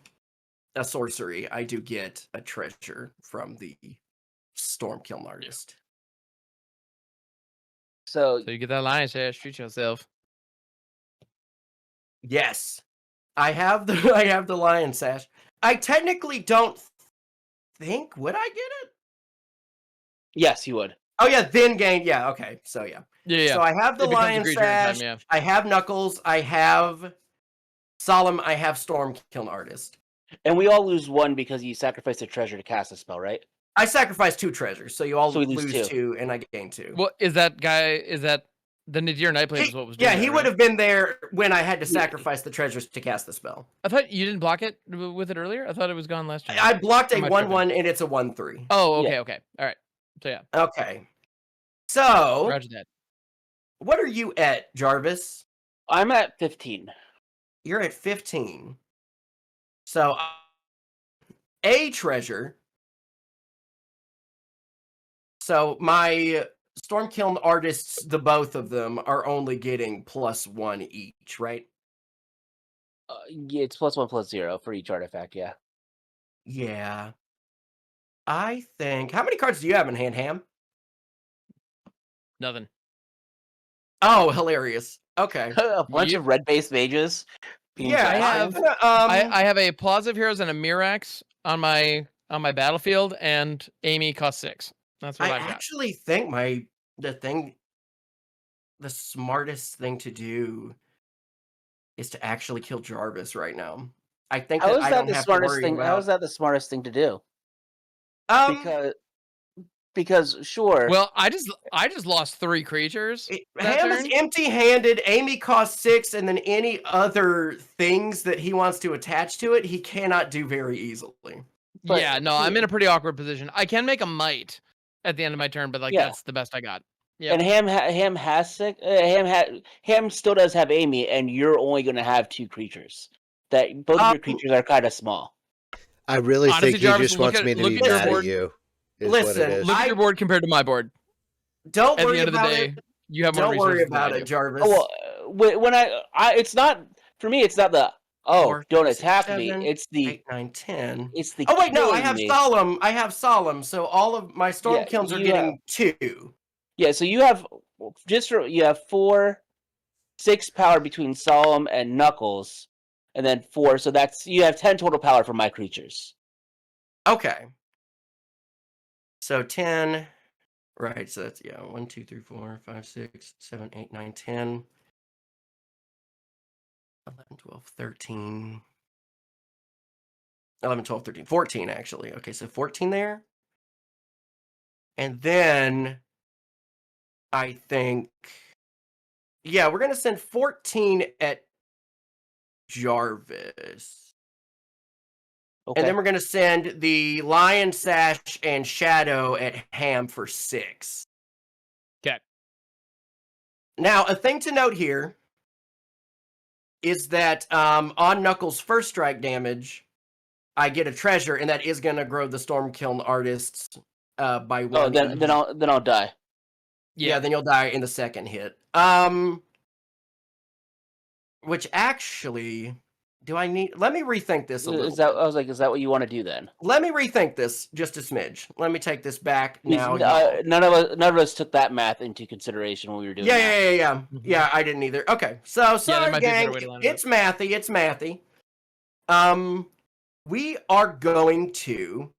S4: sorcery, I do get a treasure from the Stormkiln Artist.
S2: So
S1: So you get that Lion Sash, shoot yourself.
S4: Yes. I have the Lion Sash. I technically don't think would I get it?
S2: yes, you would.
S4: Oh yeah, then gain. Yeah, okay. So yeah.
S1: Yeah.
S4: So I have the
S1: It becomes a
S4: Lion
S1: creature in time,
S4: Sash.
S1: yeah.
S4: I have Knuckles. I have Solemn. I have Stormkiln Artist.
S2: And we all lose 1 because you sacrificed a treasure to cast a spell, right?
S4: I sacrificed 2 treasures, so you all
S2: So we
S4: lose
S2: lose
S4: 2, and I gain 2.
S1: Well, is that the Nadir Nightblade is what was doing
S4: Yeah, he
S1: that,
S4: would
S1: right?
S4: have been there when I had to sacrifice the treasures to cast the spell.
S1: I thought you didn't block it with it earlier. I thought it was gone last time.
S4: I blocked a
S1: Am I
S4: 1/1, and it's a 1/3.
S1: Oh,
S2: Yeah.
S1: okay, okay. All right. So yeah,
S4: Okay. So,
S1: roger that.
S4: what are you at, Jarvis?
S2: I'm at 15.
S4: You're at 15. So, a treasure. So, my Stormkiln Artists, the both of them, are only getting +1 each, right?
S2: Yeah, it's +1/+0 for each artifact. Yeah.
S4: Yeah. I think. How many cards do you have in hand, Ham?
S1: Nothing.
S4: Oh, hilarious. Okay.
S2: A bunch of red-based mages. being
S4: Yeah,
S1: I
S2: giant.
S1: have- I have a Plaza of Heroes and a Mirax on my battlefield, and Amy costs 6. That's what
S4: I
S1: I've got.
S4: actually think the smartest thing to do is to actually kill Jarvis right now. I think
S2: How
S4: that
S2: is
S4: I
S2: that
S4: don't
S2: the
S4: have to
S2: smartest
S4: worry
S2: thing? How is
S4: about.
S2: that the smartest thing to do?
S4: Um,
S2: Because sure.
S1: Well, I just lost 3 creatures. that
S4: Ham is
S1: turn.
S4: empty-handed. Amy costs 6, and then any other things that he wants to attach to it, he cannot do very easily.
S2: But
S1: Yeah, no, I'm in a pretty awkward position. I can make a might at the end of my turn, but
S2: Yeah.
S1: that's the best I got. Yep.
S2: And Ham has 6. Ham still does have Amy, and you're only going to have 2 creatures. That both of your creatures are kind of small.
S3: I really
S1: Honestly,
S3: think
S1: Jarvis,
S3: he just
S1: look
S3: wants
S1: at-
S3: me to
S1: look
S3: be
S1: at your
S3: mad
S1: board.
S3: at you. Is
S4: Listen,
S3: what it is.
S1: Look at your board compared to my board.
S4: Don't
S1: At
S4: worry
S1: the end of the
S4: about
S1: day,
S4: it.
S1: You have more
S4: Don't worry
S1: resources than I
S4: about it,
S1: do.
S4: Jarvis.
S2: Oh, well, when it's not for me. It's not the
S4: 4,
S2: don't
S4: 5, 6,
S2: attack
S4: 7,
S2: me. It's the
S4: 8, 9, 10.
S2: it's the
S4: Oh wait, no, I
S2: killing
S4: have
S2: me.
S4: solemn. I have solemn. So all of my storm
S2: Yeah,
S4: kilns are
S2: you
S4: getting 2.
S2: Yeah, so you have you have 6 power between Solemn and Knuckles, and then 4. So you have 10 total power for my creatures.
S4: Okay. So 10. Right. So that's 1, 2, 3, 4, 5, 6, 7, 8, 9, 10. 11, 12, 13. 11, 12, 13. 14 actually. Okay, so 14 there. And then I think we're gonna send 14 at Jarvis.
S2: Okay.
S4: And then we're going to send the Lion Sash and Shadow at Ham for 6.
S1: Okay.
S4: Now, a thing to note here is that on Knuckles' first strike damage, I get a treasure, and that is going to grow the Storm Kiln artists by 1.
S2: Oh, then I'll die.
S4: Yeah, then you'll die in the second hit. Which actually... Let me rethink this a little bit.
S2: I was like, is that what you want to do then?
S4: Let me rethink this just a smidge. Let me take this back now.
S2: None of us took that math into consideration when we were doing that.
S4: Yeah.
S1: Mhm.
S4: Yeah, I didn't either. Okay, so sorry,
S1: might be a better
S4: gang.
S1: way to line it
S4: It's mathy. It's mathy. We are going to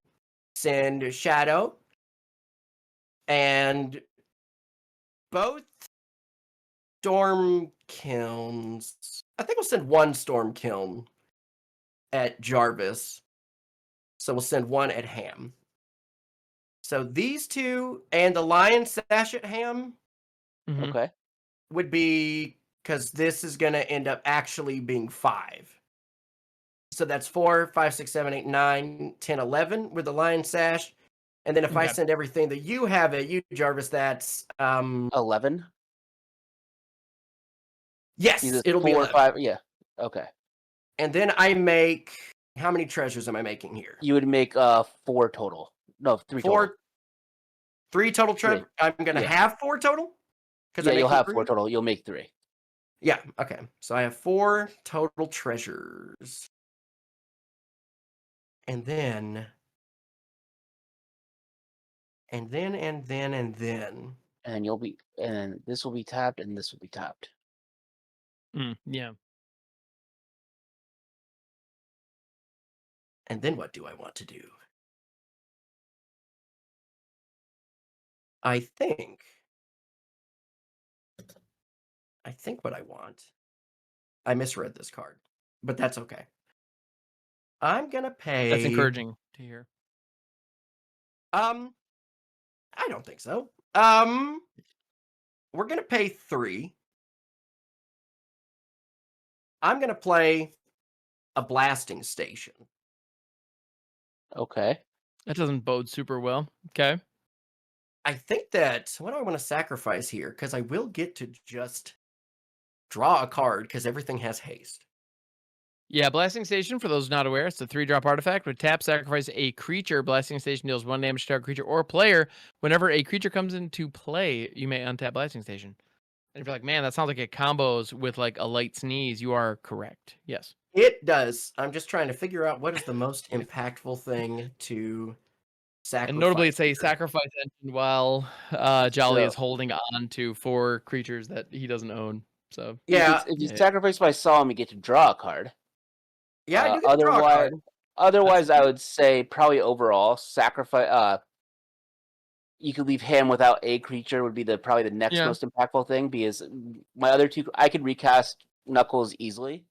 S4: send Shadow and both Storm Kilns. I think we'll send 1 Storm Kiln at Jarvis. So we'll send 1 at Ham. So these 2 and the Lion Sash at Ham
S1: Mhm.
S2: Okay.
S4: would be, because this is going to end up actually being 5. So that's 4, 5, 6, 7, 8, 9, 10, 11 with the Lion Sash. And then if I
S1: Okay.
S4: send everything that you have at you, Jarvis, that's
S2: 11.
S4: yes,
S2: Either
S4: it'll be
S2: 4 or
S4: 11.
S2: 5. Yeah. Okay.
S4: And then I make, how many treasures am I making here?
S2: You would make 4 total. No, 3 total.
S4: 3 total
S2: 3.
S4: treasures. I'm going to
S2: Yeah.
S4: have 4 total?
S2: Yeah, you'll have
S4: 3?
S2: 4 total. You'll make 3.
S4: Yeah, okay. So I have 4 total treasures. And then... And then...
S2: And this will be tapped, and this will be tapped.
S1: Yeah.
S4: And then what do I want to do? I think what I want... I misread this card, but that's okay. I'm gonna pay...
S1: That's encouraging to hear.
S4: I don't think so. We're gonna pay 3. I'm gonna play a blasting station.
S2: Okay.
S1: That doesn't bode super well. Okay.
S4: I think that... What do I want to sacrifice here? Because I will get to just draw a card, because everything has haste.
S1: Yeah, Blasting Station, for those not aware, it's a 3-drop artifact. With tap, sacrifice a creature. Blasting Station deals 1 damage to a creature or player. Whenever a creature comes into play, you may untap Blasting Station. And if you're like, man, that sounds like it combos with like a light sneeze, you are correct. Yes.
S4: It does. I'm just trying to figure out what is the most impactful thing to sacrifice.
S1: And notably, it's a
S4: here.
S1: sacrifice engine while Jolly
S2: So-
S1: is holding on to 4 creatures that he doesn't own. So
S4: Yeah,
S2: If you
S1: Yeah.
S2: sacrifice by Solemn, you get to draw a card.
S4: yeah, I do get to draw a card.
S2: Otherwise, I would say probably overall sacrifice. You could leave him without a creature would be probably the next
S1: Yeah.
S2: most impactful thing, because my other 2 I could recast Knuckles easily.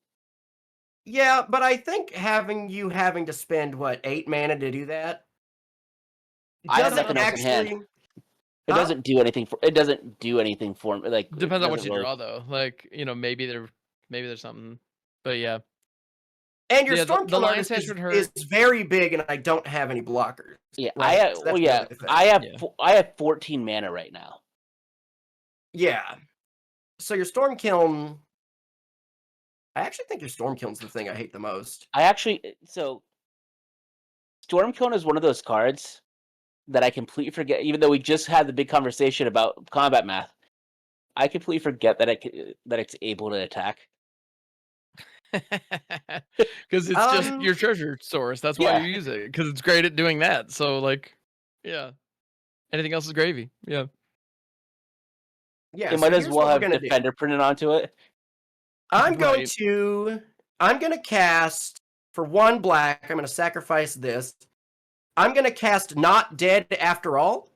S4: Yeah, but I think having to spend 8 mana to do that
S2: I have
S4: doesn't
S2: nothing else in hand.
S4: actually.
S2: It
S4: Huh?
S2: doesn't do anything for. It doesn't do anything for me. Like
S1: depends
S2: it
S1: on what
S2: doesn't
S1: you
S2: really-
S1: draw, though. Like, maybe there's something. But yeah.
S4: And your
S1: Yeah,
S4: Storm
S1: the
S4: Kiln
S1: Lion
S4: Artist
S1: Sash would hurt.
S4: is very big, and I don't have any blockers.
S2: Yeah,
S4: Right, so that's the other thing.
S2: I have
S1: Yeah.
S2: I have 14 mana right now.
S4: Yeah. So your Storm Kiln... I actually think your Storm Kiln's the thing I hate the most.
S2: Stormcone is one of those cards that I completely forget, even though we just had the big conversation about combat math. I completely forget that it's able to attack.
S1: Because it's just your treasure source. That's why
S2: Yeah.
S1: you use it. Because it's great at doing that. So like, yeah. Anything else is gravy. Yeah.
S4: Yeah,
S2: It
S4: so
S2: might as
S4: here's
S2: well
S4: what we're
S2: have
S4: gonna do.
S2: Defender printed onto it.
S4: I'm
S1: Right.
S4: gonna cast for 1 black. I'm gonna sacrifice this. I'm gonna cast Not Dead After All.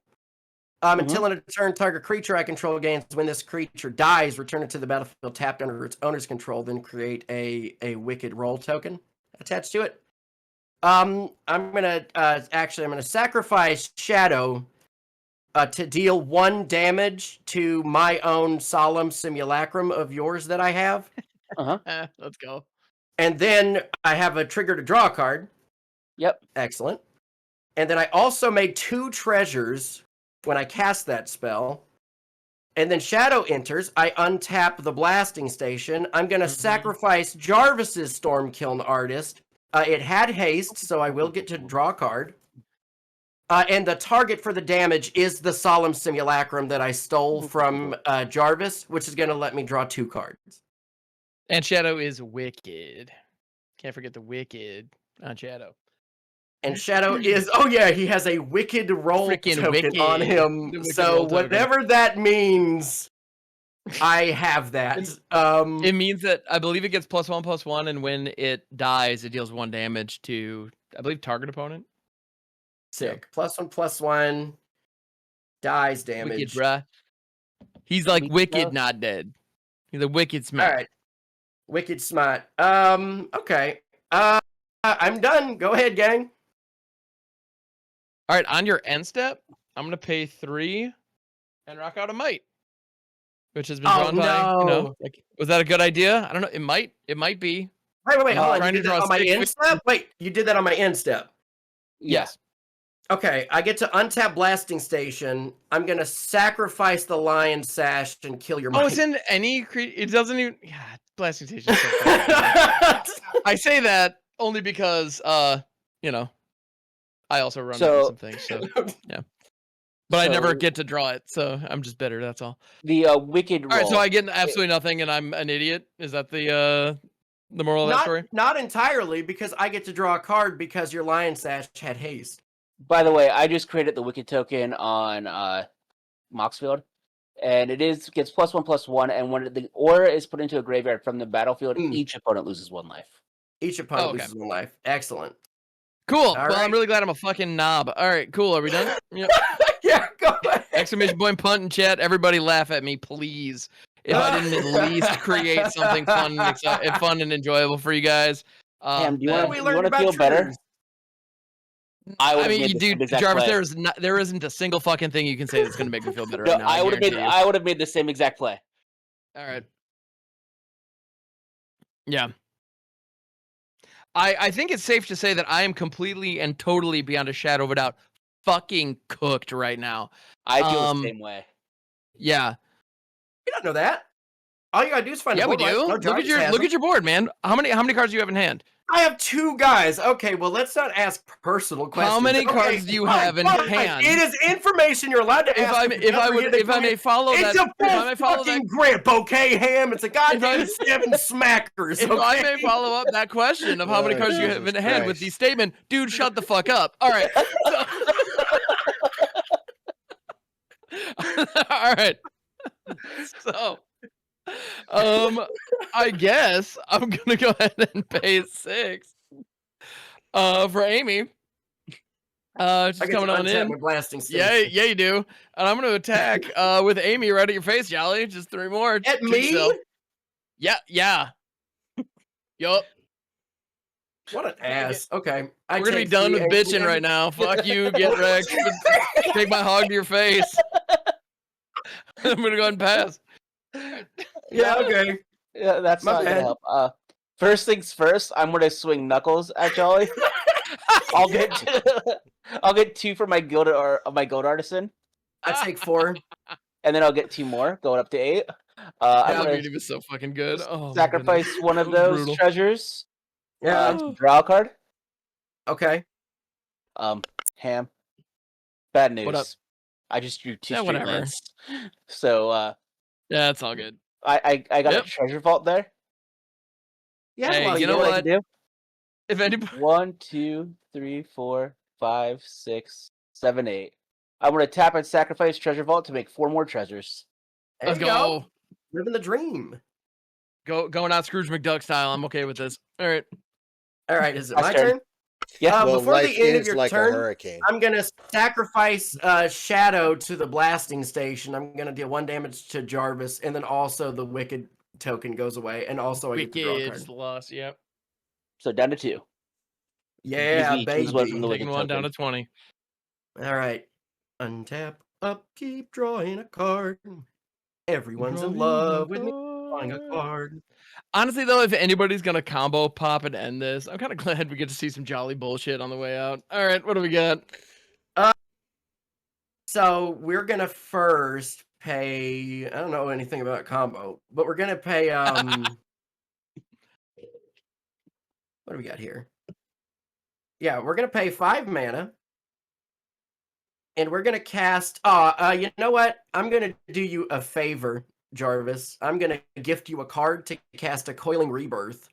S4: Until in a turn, target creature I control gains. When this creature dies, return it to the battlefield tapped under its owner's control. Then create a Wicked Roll token attached to it. I'm gonna sacrifice Shadow to deal 1 damage to my own Solemn Simulacrum of yours that I have.
S1: Let's go.
S4: And then I have a trigger to draw a card.
S2: Yep.
S4: Excellent. And then I also made 2 treasures when I cast that spell. And then Shadow enters. I untap the Blasting Station. I'm going to sacrifice Jarvis's Stormkiln Artist. It had haste, so I will get to draw a card. And the target for the damage is the Solemn Simulacrum that I stole from Jarvis, which is going to let me draw 2 cards.
S1: And Shadow is wicked. Can't forget the wicked on Shadow.
S4: And Shadow is, oh yeah, he has a Wicked Roll
S1: Freaking
S4: token
S1: wicked.
S4: on
S1: The
S4: him.
S1: Wicked
S4: So
S1: Roll token.
S4: whatever that means, I have that.
S1: It means that I believe it gets +1/+1, and when it dies, it deals 1 damage to, I believe, target opponent.
S4: Sick. +1/+1. Dies damage.
S1: Wicked, bruh. He's like
S2: Weak
S1: wicked,
S2: enough.
S1: not dead. He's a wicked smart.
S4: All right. Wicked smart. Okay. I'm done. Go ahead, gang.
S1: All right, on your end step, I'm gonna pay 3 and rock out a might, which has been drawn by. Like, was that a good idea? I don't know. It might be.
S4: Wait. Hold on.
S1: trying
S4: You
S1: to
S4: did that
S1: draw
S4: on my
S1: 6
S4: end step? Wait, you did that on my end step.
S1: Yes.
S4: Okay, I get to untap Blasting Station. I'm gonna sacrifice the Lion Sash and kill your might.
S1: Oh, it's in any it doesn't even. Yeah, Blasting Station. So I say that only because you know, I also run into some things. So yeah, but I never get to draw it, so I'm just bitter. That's all.
S2: The Wicked Roll.
S1: All right, so I get absolutely nothing, and I'm an idiot. Is that the moral of that story?
S4: Not entirely, because I get to draw a card because your Lion Sash had haste.
S2: By the way, I just created the Wicked token on Moxfield, and it gets +1/+1, and when the aura is put into a graveyard from the battlefield, each opponent loses 1 life.
S4: Each opponent loses 1 life. Excellent.
S1: Cool. Well, I'm really glad I'm a fucking knob. All right, cool. Are we done? Yep.
S4: Yeah, go ahead.
S1: Exclamation point punt in chat. Everybody laugh at me, please. If I didn't at least create something fun and enjoyable for you guys.
S2: Damn, do you want to
S4: about
S2: feel better?
S4: triggers?
S1: I mean, you do, Jarvis. There isn't a single fucking thing you can say that's going to make me feel better right now.
S2: I would have made the same exact play.
S1: All right. Yeah. I think it's safe to say that I am completely and totally beyond a shadow of a doubt fucking cooked right now.
S2: I feel the same way.
S1: Yeah.
S4: You don't know that. All you gotta do is find.
S1: Yeah, we do. Look at your board, man. How many cards do you have in hand?
S4: I have 2 guys. Okay, well, let's not ask personal questions.
S1: How many cards do you have in hand?
S4: It is information you're allowed to ask.
S1: If I may follow that,
S4: it's a fucking grip, okay, Ham? It's a goddamn 7 smackers.
S1: If I may follow up that question of how many cards you have in hand with the statement, dude, shut the fuck up. All right. All right. So, I guess I'm gonna go ahead and pay 6 for Amy. Just coming on in.
S4: Blasting
S1: yeah, you do. And I'm gonna attack with Amy right at your face, Jolly. Just 3 more.
S4: At me?
S1: Yeah. Yup.
S4: What an ass. Okay.
S1: We're gonna be done with bitching right now. Fuck you, get wrecked. Take my hog to your face. I'm gonna go ahead and pass.
S4: Yeah, okay.
S2: Yeah, that's not gonna help. First things first, I'm gonna swing Knuckles at Jolly. I'll get 2 for my guild artisan.
S4: I take 4.
S2: And then I'll get 2 more, going up to 8.
S1: I'm gonna be so fucking good. Oh,
S2: sacrifice one of those treasures.
S4: Yeah.
S2: Draw a card.
S4: Okay.
S2: Ham. Bad news.
S1: What up?
S2: I just drew 2
S1: Yeah,
S2: straight
S1: whatever.
S2: lands. So
S1: Yeah, that's all good.
S2: I got
S1: Yep.
S2: a treasure vault there.
S4: Yeah,
S1: Hey,
S4: well,
S1: you
S2: You
S1: know
S2: know what I
S1: what?
S2: can do?
S1: If anybody,
S2: 1, 2, 3, 4, 5, 6, 7, 8. I'm gonna tap and sacrifice treasure vault to make 4 more treasures.
S4: there
S1: let's
S4: you go.
S1: go.
S4: Living the dream.
S1: Going out Scrooge McDuck style. I'm okay with this. All right.
S4: All right, is it
S2: Last
S4: my
S2: turn.
S4: turn?
S2: Yeah.
S3: Well,
S4: Before
S3: life
S4: the end of
S3: is
S4: your
S3: like a
S4: turn,
S3: hurricane.
S4: I'm gonna sacrifice Shadow to the blasting station. I'm gonna deal 1 damage to Jarvis, and then also the Wicked token goes away, and also I get to draw a
S1: Wicked's
S4: card.
S1: loss. Yep.
S2: So down to 2.
S4: Yeah,
S2: Easy, choose one from
S4: baby.
S2: the
S1: Taking
S2: wicked
S1: one down
S2: token.
S1: to 20.
S4: All right, untap, keep drawing a card. Everyone's in love with me drawing a card.
S1: Honestly, though, if anybody's gonna combo pop and end this, I'm kind of glad we get to see some jolly bullshit on the way out. All right, what do we got?
S4: So we're gonna first pay. I don't know anything about combo, but we're gonna pay. What do we got here? Yeah, we're gonna pay 5 mana, and we're gonna cast. You know what? I'm gonna do you a favor, Jarvis. I'm gonna gift you a card to cast a Coiling Rebirth.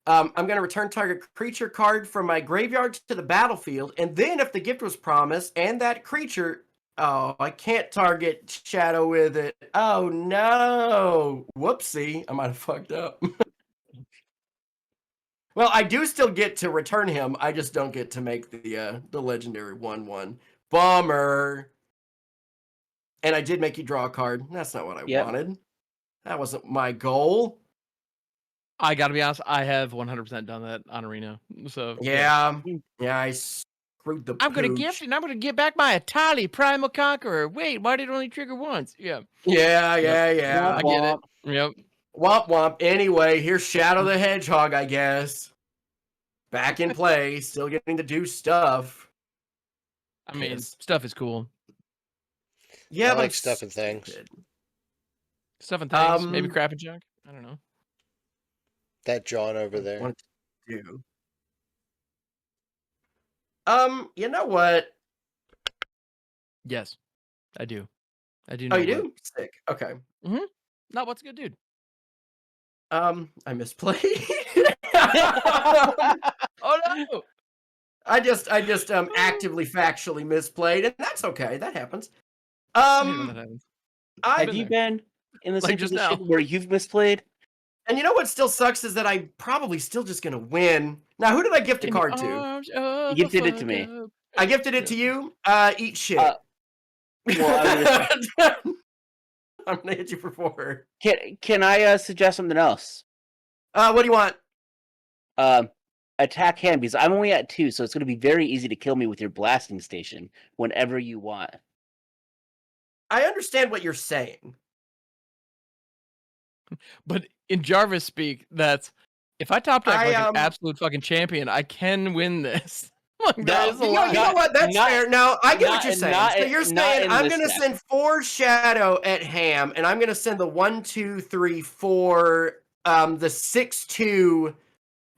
S4: I'm going to return target creature card from my graveyard to the battlefield, and then if the gift was promised and that creature, oh, I can't target Shadow with it. Oh no! Whoopsie! I might have fucked up. Well, I do still get to return him. I just don't get to make the legendary 1/1. Bummer. And I did make you draw a card. That's not what I
S2: Yep.
S4: wanted. That wasn't my goal.
S1: I gotta be honest, I have 100% done that on Arena. So
S4: Yeah, I screwed the
S1: I'm gonna
S4: pooch.
S1: gift and I'm gonna get back my Atali Primal Conqueror. Wait, why did it only trigger once? Yeah.
S4: Yeah.
S1: I get it. Yep.
S4: Womp womp. Anyway, here's Shadow the Hedgehog, I guess. Back in play, still getting to do stuff.
S1: I mean,
S4: Yes.
S1: stuff is cool.
S4: Yeah,
S3: I
S4: but
S3: like
S4: I'm
S3: stuff and things.
S4: stupid.
S1: Stuff and things. Maybe crap and junk. I don't know.
S3: That John over there.
S4: What to do? You know what?
S1: Yes, I do. I do
S4: Oh,
S1: know.
S4: you
S1: what.
S4: do? Sick. Okay.
S1: Not what's good, dude.
S4: I misplayed.
S1: Oh no!
S4: I just actively factually misplayed, and that's okay. That happens.
S1: I hate when that happens.
S2: Have you been in the
S1: Like
S2: same
S1: just
S2: position
S1: now.
S2: where you've misplayed?
S4: And you know what still sucks is that I'm probably still just gonna win. Now, who did I gift a
S1: In the
S4: card to?
S1: arms of
S2: You
S1: a
S2: gifted it to me.
S1: fuck up.
S4: I gifted it to you. Eat shit.
S2: Well,
S4: I'm gonna hit you for 4.
S2: can I suggest something else?
S4: What do you want?
S2: Attack him because I'm only at 2, so it's going to be very easy to kill me with your blasting station whenever you want.
S4: I understand what you're saying.
S1: But in Jarvis speak, that's if I top deck like an absolute fucking champion, I can win this. Like, that is a
S4: You
S1: lot.
S4: know what? That's fair. Now I get what you're saying. So you're saying I'm
S2: this
S4: gonna
S2: deck.
S4: send 4 Shadow at Ham, and I'm gonna send the 1, 2, 3, 4, the 6/2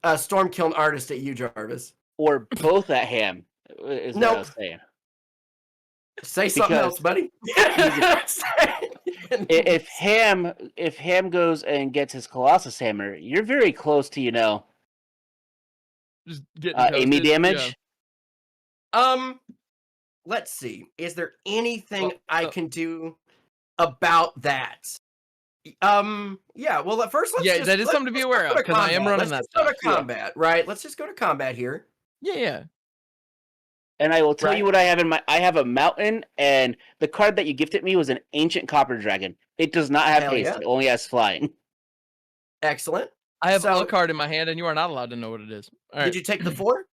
S4: Stormkiln Artist at you, Jarvis.
S2: Or both at ham, is what I was saying.
S4: Say something else, buddy.
S2: If Ham goes and gets his Colossus Hammer, you're very close to,
S1: Just getting
S2: Amy
S1: toasted.
S2: damage.
S1: Yeah.
S4: Let's see. Is there anything I can do about that? Yeah. Well, at first,
S1: that is something to be aware of because I am running that stuff.
S4: Let's go to combat, right? Let's just go to combat here.
S1: Yeah.
S2: And I will tell you what I have in I have a mountain, and the card that you gifted me was an ancient copper dragon. It does not have haste; it only has flying.
S4: Excellent.
S1: I have a card in my hand, and you are not allowed to know what it is. All right.
S4: Did you take the 4?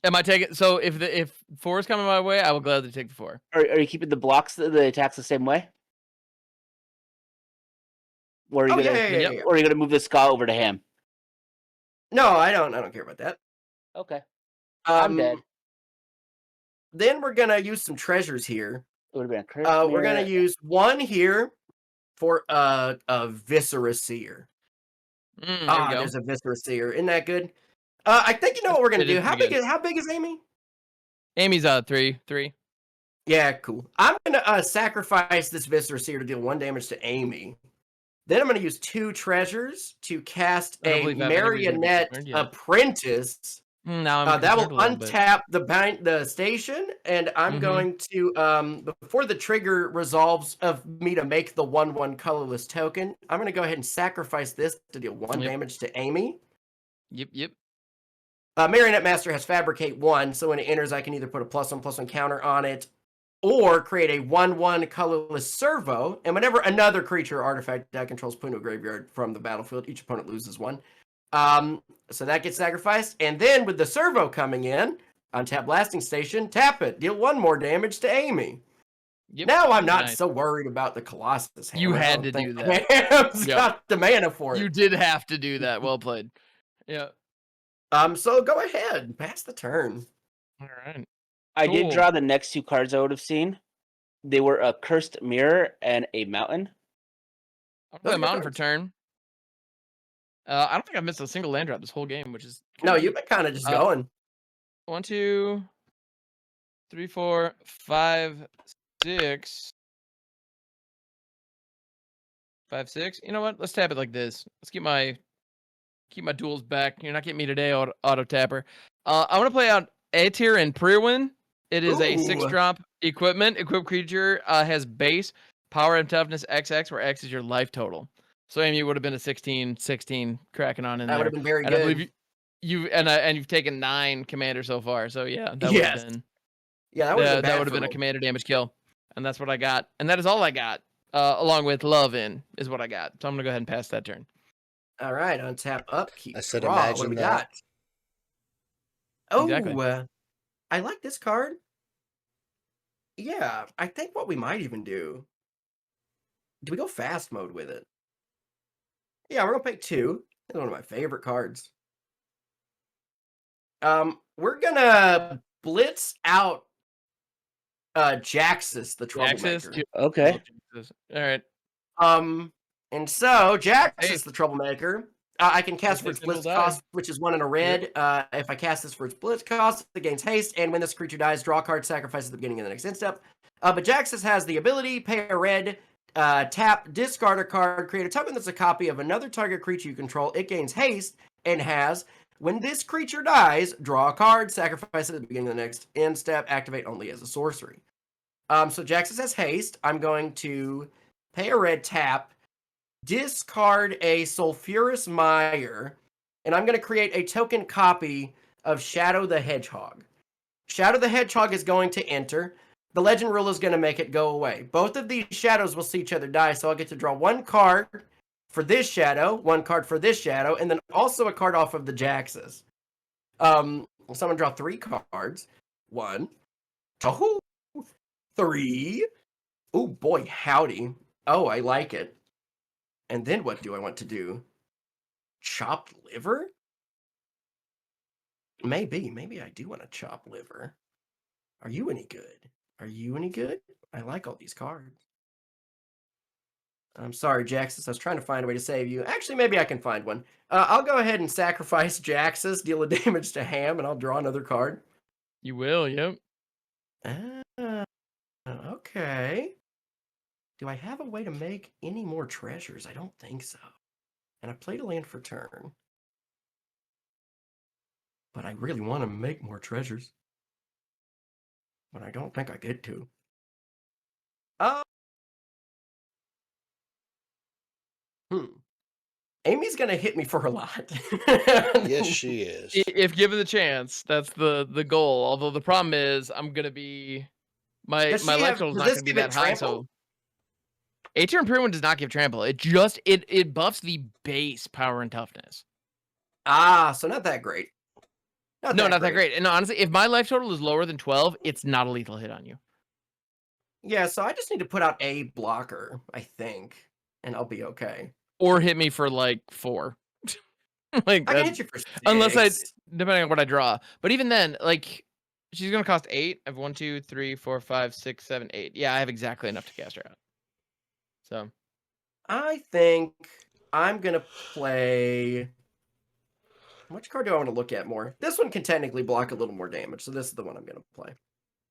S1: Am I taking? So if 4 is coming my way, I will gladly take the 4.
S2: Are you keeping the blocks, the attacks the same way? Or are you gonna, Or are you gonna move the Ska over to Ham?
S4: No, I don't care about that.
S2: Okay. I'm dead.
S4: Then we're gonna use some treasures here.
S2: It would have been a
S4: we're gonna use 1 here for a Viscera Seer. There's a Viscera Seer. Isn't that good? I think you know what we're gonna do. How big is Amy?
S1: Amy's 3.
S4: Yeah, cool. I'm gonna sacrifice this Viscera Seer to deal 1 damage to Amy. Then I'm gonna use 2 treasures to cast
S1: I don't
S4: a
S1: believe that many of you are gonna be
S4: Marionette
S1: concerned yet.
S4: Apprentice.
S1: Now I'm
S4: That
S1: concerned
S4: will
S1: a little bit.
S4: untap the station, and I'm
S1: Mhm.
S4: going to before the trigger resolves of me to make the 1/1 colorless token, I'm gonna go ahead and sacrifice this to deal 1
S1: Yep.
S4: damage to Amy.
S1: Yep.
S4: Marionette Master has Fabricate 1, so when it enters, I can either put a +1/+1 counter on it, or create a 1/1 colorless servo. And whenever another creature or artifact that controls put into a graveyard from the battlefield, each opponent loses 1. So that gets sacrificed. And then with the servo coming in, untap Blasting Station, tap it, deal 1 more damage to Amy.
S1: Yep.
S4: Now I'm not
S1: Nice.
S4: so worried about the Colossus Hammer.
S1: You
S4: I
S1: had
S4: don't
S1: to
S4: think
S1: do that.
S4: Ham's
S1: Yep.
S4: got the mana for it.
S1: You did have to do that. Well played. Yeah.
S4: So go ahead, pass the turn.
S1: All right.
S2: I did
S1: Cool.
S2: draw the next 2 cards I would have seen. They were a Cursed Mirror and a Mountain.
S1: I'll
S4: Those
S1: play
S4: are
S1: a
S4: good
S1: mountain for
S4: cards.
S1: turn. I don't think I've missed a single land drop this whole game, which is
S4: No,
S1: kinda
S4: you've
S1: neat.
S4: been kind of just going.
S1: 1, 2, 3, 4, 5, 6. 5, 6. You know what? Let's tap it like this. Let's keep my duels back. You're not getting me today, auto tapper. I want to play out Aetir and Prirwin. It is a
S4: Ooh.
S1: 6-drop equipment. Equipped creature has base, power and toughness XX, where X is your life total. So Amy would have been a 16 cracking on in
S4: That would
S1: there.
S4: have been very
S1: And I
S4: good.
S1: believe you've taken 9 commander so far. So yeah, that would
S4: Yes.
S1: have been
S4: Yeah, that would have been
S1: that
S4: bad
S1: would have
S4: for
S1: been a
S4: me.
S1: commander damage kill. And that's what I got. And that is all I got. Along with love in is what I got. So I'm gonna go ahead and pass that turn.
S4: All right, untap, upkeep,
S3: I said
S4: draw. What do
S3: imagine
S4: we
S3: that.
S4: got? Oh,
S1: Exactly.
S4: I like this card. Yeah, I think what we might even do we go fast mode with it? Yeah, we're gonna pick 2. It's one of my favorite cards. We're gonna blitz out Jaxus, the troublemaker.
S1: Jaxus.
S2: Okay.
S1: All right.
S4: And so Jaxus,
S1: Hey.
S4: the troublemaker, I can cast for its
S1: Haste and
S4: blitz
S1: it'll die.
S4: cost, which is 1 and a red. If I cast this for its blitz cost, it gains haste, and when this creature dies, draw a card, sacrifice at the beginning of the next end step. But Jaxus has the ability, pay a red, tap, discard a card, create a token that's a copy of another target creature you control. It gains haste, and has, when this creature dies, draw a card, sacrifice it at the beginning of the next end step, activate only as a sorcery. So Jaxus has haste. I'm going to pay a red, tap, discard a Sulfurous Mire, and I'm going to create a token copy of Shadow the Hedgehog. Shadow the Hedgehog is going to enter. The Legend Rule is going to make it go away. Both of these shadows will see each other die, so I'll get to draw 1 card for this shadow, 1 card for this shadow, and then also a card off of the Jaxus. So I'm going to draw 3 cards. 1, 2, 3. Oh boy, howdy. Oh, I like it. And then what do I want to do? Chopped liver? Maybe I do want to chop liver. Are you any good? Are you any good? I like all these cards. I'm sorry, Jaxus. I was trying to find a way to save you. Actually, maybe I can find one. I'll go ahead and sacrifice Jaxus, deal a damage to Ham, and I'll draw another card.
S1: You will. Yep.
S4: Okay. Do I have a way to make any more treasures? I don't think so. And I played a land for turn. But I really want to make more treasures. But I don't think I get to. Amy's gonna hit me for a lot.
S3: Yes, she is.
S1: If given the chance, that's the goal. Although the problem is, I'm gonna be my
S4: Does
S1: life
S4: she have-
S1: total is
S4: does
S1: not
S4: this
S1: gonna be
S4: give it
S1: that high.
S4: trample?
S1: So, Aetir and Prirwin does not give trample. It just it buffs the base power and toughness.
S4: So not that great.
S1: Not that great. And honestly, if my life total is lower than 12, it's not a lethal hit on you.
S4: Yeah, so I just need to put out a blocker, I think, and I'll be okay.
S1: Or hit me for like 4. Like
S4: I
S1: that,
S4: can hit you for 6.
S1: unless depending on what I draw. But even then, like she's gonna cost 8. I have 1, 2, 3, 4, 5, 6, 7, 8. Yeah, I have exactly enough to cast her out. So
S4: I think I'm gonna play. Which card do I want to look at more? This one can technically block a little more damage, so this is the one I'm gonna play.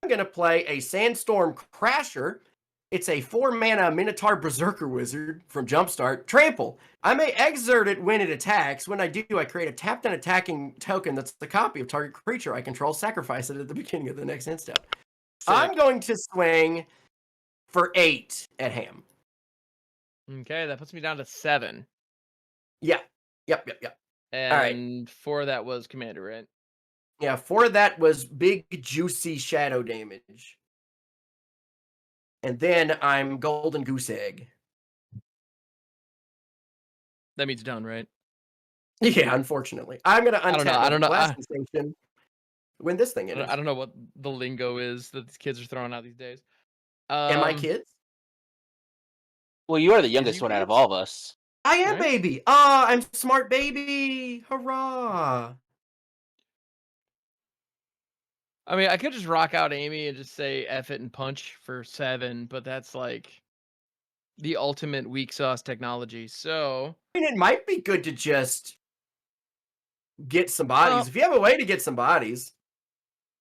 S4: going to play a Sandstorm Crasher. It's a 4-mana Minotaur Berserker Wizard from Jumpstart. Trample. I may exert it when it attacks. When I do, I create a tapped and attacking token that's the copy of target creature I control. Sacrifice it at the beginning of the next end step.
S1: Sick.
S4: I'm going to swing for 8 at Ham.
S1: Okay, that puts me down to 7.
S4: Yeah. Yep.
S1: And
S4: right.
S1: 4 that was Commander, right?
S4: Yeah, 4 that was big, juicy shadow damage. And then I'm Golden Goose Egg.
S1: That means done, right?
S4: Yeah, unfortunately. I'm going to untap
S1: I don't know.
S4: Blasting Station when this thing is.
S1: I don't know what the lingo is that these kids are throwing out these days.
S4: Am I kids?
S2: Well, you are the youngest one out of all of us.
S4: I am,
S1: Right?
S4: baby. Ah, I'm smart, baby. Hurrah.
S1: I mean, I could just rock out Amy and just say F it and punch for 7, but that's like the ultimate weak sauce technology. So
S4: I mean, it might be good to just get some bodies. If you have a way to get some bodies.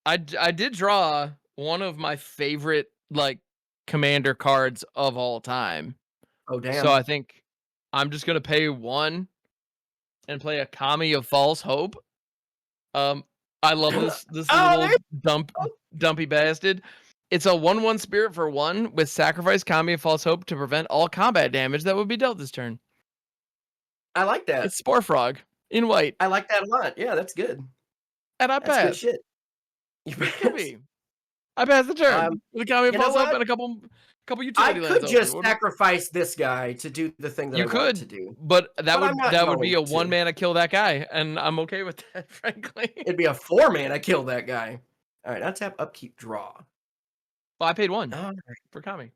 S1: I did draw one of my favorite like commander cards of all time.
S4: Oh, damn.
S1: So I think I'm just gonna pay 1 and play a Kami of False Hope. I love this little dumpy bastard. It's a 1/1 spirit for 1 with sacrifice Kami of False Hope to prevent all combat damage that would be dealt this turn.
S4: I like that.
S1: It's Spore Frog in white.
S4: I like that a lot. Yeah, that's good.
S1: And I
S4: That's good
S1: pass.
S4: shit.
S1: Could be. I pass the turn with a Kami of
S4: you know
S1: False Hope
S4: what?
S1: and a couple
S4: I
S1: utility lands.
S4: could just sacrifice this guy to do the thing that
S1: You
S4: I
S1: could
S4: want to do.
S1: but that
S4: I'm not
S1: would be a
S4: going to.
S1: 1-mana kill that guy, and I'm okay with that, frankly.
S4: It'd be a 4-mana kill that guy. All right, untap, upkeep, draw.
S1: Well, I paid 1
S4: All right.
S1: for Kami.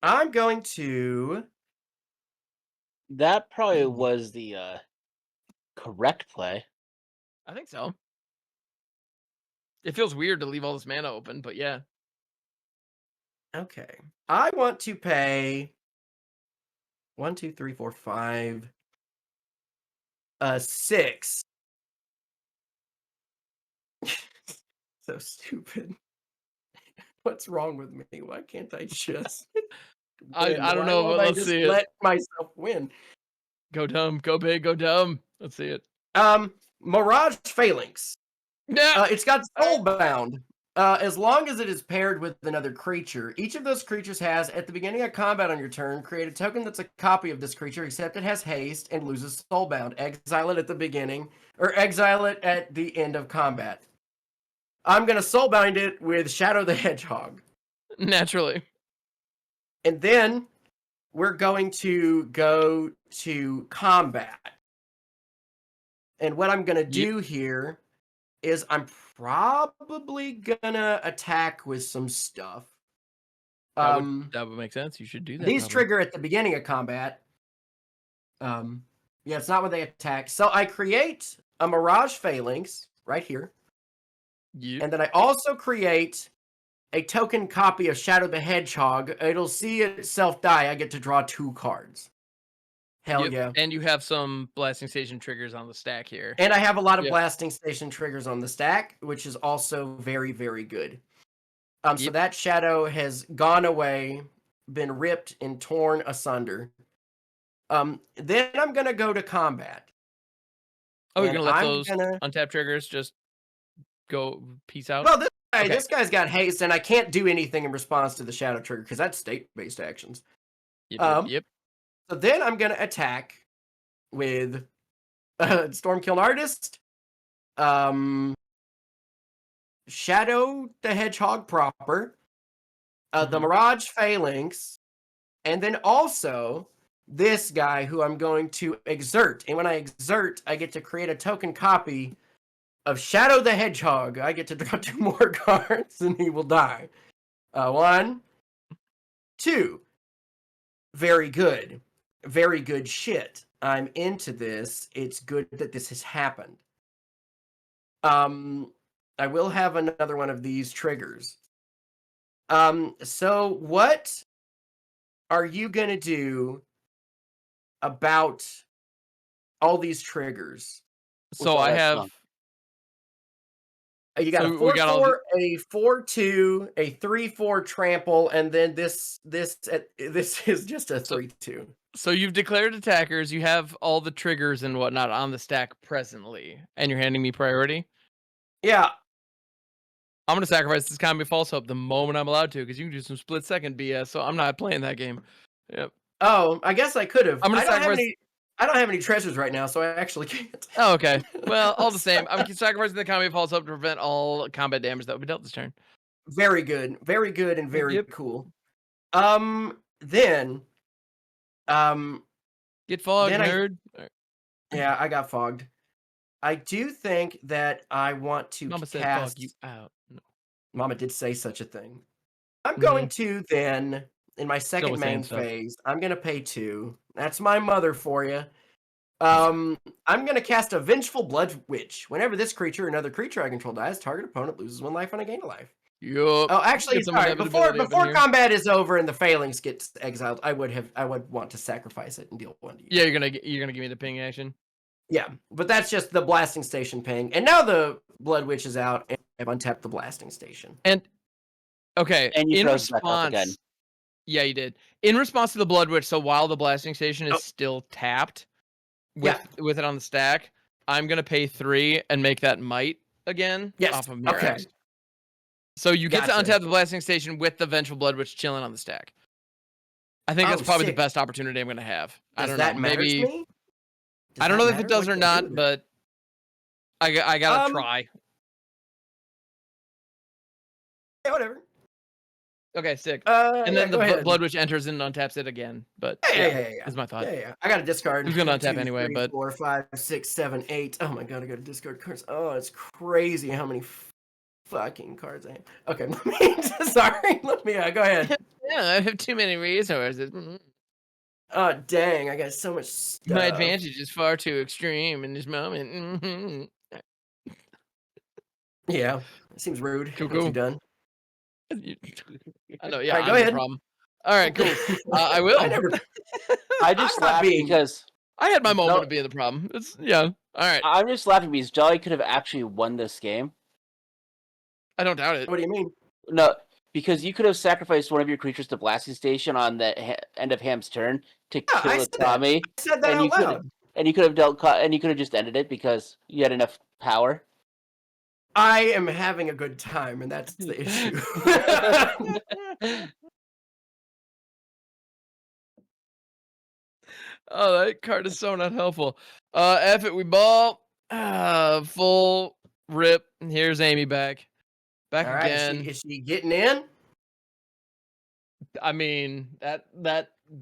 S4: I'm going to.
S2: That probably was the correct play.
S1: I think so. It feels weird to leave all this mana open, but yeah.
S4: Okay. I want to pay 1, 2, 3, 4, 5. 6. So stupid. What's wrong with me? Why can't I just win?
S1: I don't
S4: Why
S1: know,
S4: won't
S1: but
S4: I
S1: let's
S4: just
S1: see it.
S4: let myself win?
S1: Go dumb, go big, go dumb. Let's see it.
S4: Mirage Phalanx.
S1: Yeah.
S4: It's got Soulbound. As long as it is paired with another creature, each of those creatures has, at the beginning of combat on your turn, create a token that's a copy of this creature, except it has haste and loses Soulbound. Exile it at the beginning, or exile it at the end of combat. I'm going to Soulbind it with Shadow the Hedgehog.
S1: Naturally.
S4: And then we're going to go to combat. And what I'm going to do here is I'm probably gonna attack with some stuff.
S1: That would make sense. You should do that.
S4: These
S1: probably.
S4: trigger at the beginning of combat. Yeah, it's not when they attack. So I create a Mirage Phalanx right here. And then I also create a token copy of Shadow the Hedgehog. It'll see itself die. I get to draw 2 cards. Hell yeah.
S1: And you have some Blasting Station triggers on the stack here.
S4: And I have a lot of Blasting Station triggers on the stack, which is also very, very good. So that shadow has gone away, been ripped and torn asunder. Then I'm going to go to combat.
S1: Oh, you're going to let those untap triggers just go peace out?
S4: Well, this guy's got haste, and I can't do anything in response to the shadow trigger, because that's state-based actions.
S1: Yep.
S4: So then I'm going to attack with Stormkiln Artist, Shadow the Hedgehog proper, the Mirage Phalanx, and then also this guy who I'm going to exert. And when I exert, I get to create a token copy of Shadow the Hedgehog. I get to draw 2 more cards, and he will die. 1, 2. Very good. Very good shit. I'm into this. It's good that this has happened. I will have another one of these triggers. So what are you going to do about all these triggers?
S1: So I have
S4: You got
S1: So
S4: a
S1: we got all
S4: 4/4, a 4/2, a 3/4 trample, and then this is just a
S1: So-
S4: 3/2.
S1: So you've declared attackers. You have all the triggers and whatnot on the stack presently, and you're handing me priority.
S4: Yeah.
S1: I'm gonna sacrifice this combat false hope the moment I'm allowed to, because you can do some split second BS. So I'm not playing that game. Yep.
S4: Oh, I guess I could have.
S1: I'm gonna
S4: I don't have
S1: sacrifice.
S4: any. I don't have any treasures right now, so I actually can't.
S1: Oh, okay. Well, all the same, I'm sacrificing the combat false hope to prevent all combat damage that would be dealt this turn.
S4: Very good, and very
S1: Yep.
S4: cool. Then,
S1: Get fogged,
S4: Then I-
S1: nerd.
S4: yeah, I got fogged. I do think that I want to
S1: Mama said
S4: cast.
S1: fog you out. No.
S4: Mama did say such a thing. I'm
S1: Mhm.
S4: going to then, in my second
S1: was saying
S4: main
S1: stuff.
S4: phase, I'm going to pay 2. That's my mother for you. I'm going to cast a Vengeful Blood Witch. Whenever this creature or another creature I control dies, target opponent loses 1 life and I gain a life.
S1: Yup.
S4: Oh, actually,
S1: Get some
S4: sorry.
S1: inevitability up in
S4: Before
S1: here.
S4: combat is over and the phalanx gets exiled, I would want to sacrifice it and deal 1 to you.
S1: Yeah, you're gonna give me the ping action.
S4: Yeah, but that's just the blasting station ping. And now the Blood Witch is out, and I've untapped the blasting station.
S1: And okay,
S2: And you
S1: in
S2: froze back up again.
S1: response, yeah, you did. In response to the Blood Witch, so while the blasting station is
S4: Oh.
S1: still tapped with it on the stack, I'm gonna pay 3 and make that might again
S4: Yes.
S1: off of Mirax.
S4: Okay.
S1: So you get to
S4: Gotcha.
S1: untap the blasting station with the Vengeful Blood Witch chilling on the stack. I think that's
S4: Oh,
S1: probably
S4: sick.
S1: the best opportunity I'm gonna have. I
S4: Does
S1: don't
S4: that
S1: know.
S4: matter
S1: Maybe
S4: to me?
S1: I don't know if it does or
S4: What can I do
S1: not,
S4: with it?
S1: but I gotta try.
S4: Yeah, whatever.
S1: Okay, sick.
S4: And
S1: And then
S4: go
S1: the
S4: ahead.
S1: Blood Witch enters in and untaps it again. But
S4: Yeah.
S1: is my thought.
S4: Yeah. I got to discard.
S1: Who's gonna
S4: 1,
S1: untap
S4: 2,
S1: anyway,
S4: 3,
S1: but-
S4: 4, 5, 6, 7, 8. Oh my god, I got to discard cards. Oh, it's crazy how many fucking cards I have. Okay, sorry. Go ahead.
S1: Yeah, I have too many resources.
S4: Oh, dang, I got so much stuff.
S1: My advantage is far too extreme in this moment. Mhm.
S4: Yeah, it seems rude.
S1: Cool,
S4: Once
S1: cool.
S4: you're done.
S1: I know, yeah,
S4: Alright, go
S1: I'm the
S4: ahead.
S1: problem. All right, cool. I will.
S4: I never.
S2: I just
S4: I'm not
S2: laughed
S4: being-
S2: because
S1: I had my moment
S2: No.
S1: of being the problem. It's yeah. All right,
S2: I'm just laughing because Jolly could have actually won this game.
S1: I don't doubt it.
S4: What do you mean?
S2: No, because you could have sacrificed one of your creatures to blasting station on the end of Ham's turn to
S4: Yeah,
S2: kill
S4: I
S2: a
S4: said that.
S2: Tommy,
S4: I said that
S2: and you
S4: out
S2: could
S4: loud.
S2: and you could have and you could have just ended it because you had enough power.
S4: I am having a good time, and that's the issue.
S1: Oh, that card is so not helpful. F it, we ball. Full rip. Here's Amy back. Back
S4: All right,
S1: again.
S4: is she getting in?
S1: I mean, that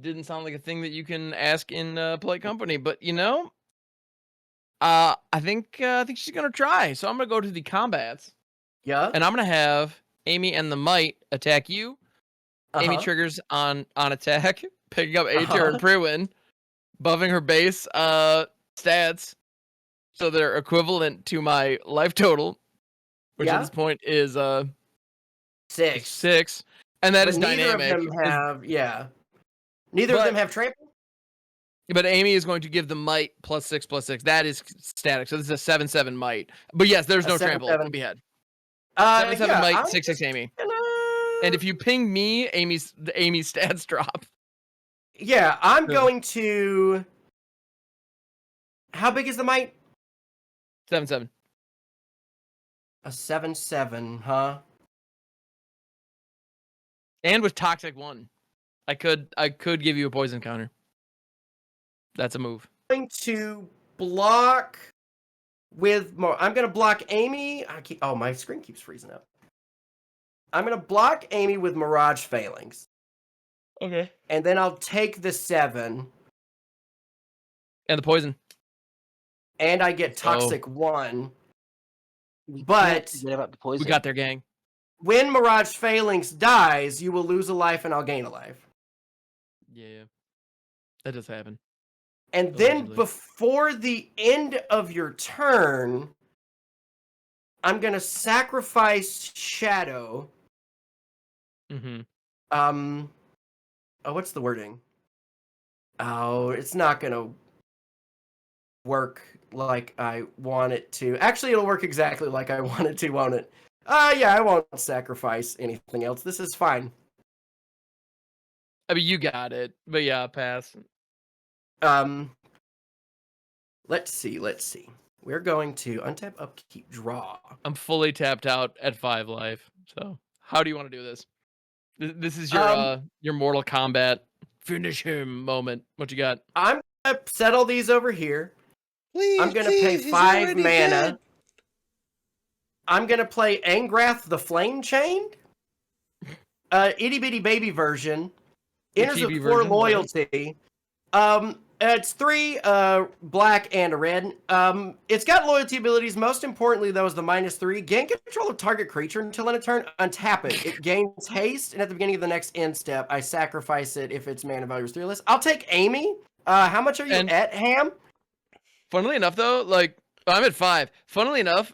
S1: didn't sound like a thing that you can ask in Polite Company, but you know, I think she's gonna try. So I'm gonna go to the combats,
S4: Yeah.
S1: and I'm gonna have Amy and the Might attack you. Amy
S4: Uh-huh.
S1: triggers on attack, picking up A
S4: Uh-huh.
S1: and pre-win, buffing her base stats, so they're equivalent to my life total, which
S4: Yeah.
S1: at this point is
S4: 6.
S1: 6, and that
S4: But
S1: is
S4: neither
S1: dynamic.
S4: of them have. Yeah. Neither of
S1: But-
S4: them have trample.
S1: But Amy is going to give the might +6/+6. That is static. So this is a 7/7 might. But yes, there's
S4: A
S1: no
S4: 7/7.
S1: trample to be had. 7/7
S4: yeah,
S1: might,
S4: I'm
S1: 6/6 Amy.
S4: gonna-
S1: And if you ping me, Amy's stats drop.
S4: Yeah, I'm
S1: So-
S4: going to. How big is the might?
S1: 7/7.
S4: A 7/7, huh?
S1: And with Toxic 1. I could give you a poison counter. That's a move.
S4: I'm going to block with more. I'm going to block Amy. Oh, my screen keeps freezing up. I'm going to block Amy with Mirage Phalanx.
S1: Okay.
S4: And then I'll take the 7.
S1: And the poison.
S4: And I get Toxic 1. But
S2: Forget about the poison.
S1: We got their gang.
S4: when Mirage Phalanx dies, you will lose a life and I'll gain a life.
S1: Yeah. That does happen.
S4: And then
S1: Allegedly.
S4: before the end of your turn, I'm going to sacrifice Shadow.
S1: Mm-hmm.
S4: Oh, what's the wording? Oh, it's not going to. work like I want it to. Actually, it'll work exactly like I want it to, won't it? Yeah, I won't sacrifice anything else. This is fine.
S1: I mean, you got it, but yeah, pass.
S4: Let's see. We're going to untap, upkeep, draw.
S1: I'm fully tapped out at 5 life. So, how do you want to do this? This is your Mortal Kombat finish him moment. What you got?
S4: I'm gonna settle these over here.
S3: Please,
S4: I'm gonna pay
S3: he's
S4: 5
S3: already
S4: mana.
S3: dead.
S4: I'm gonna play Angrath the Flame Chained. Itty bitty baby version.
S1: The
S4: Enters
S1: chibi
S4: with 4
S1: version,
S4: loyalty. It's 3 black and a red. It's got loyalty abilities. Most importantly, though, is the -3. Gain control of target creature until end of turn. Untap it. It gains haste, and at the beginning of the next end step, I sacrifice it if its mana value is 3 or less. I'll take Amy. How much are you at, Ham?
S1: Funnily enough, though, like I'm at 5. Funnily enough,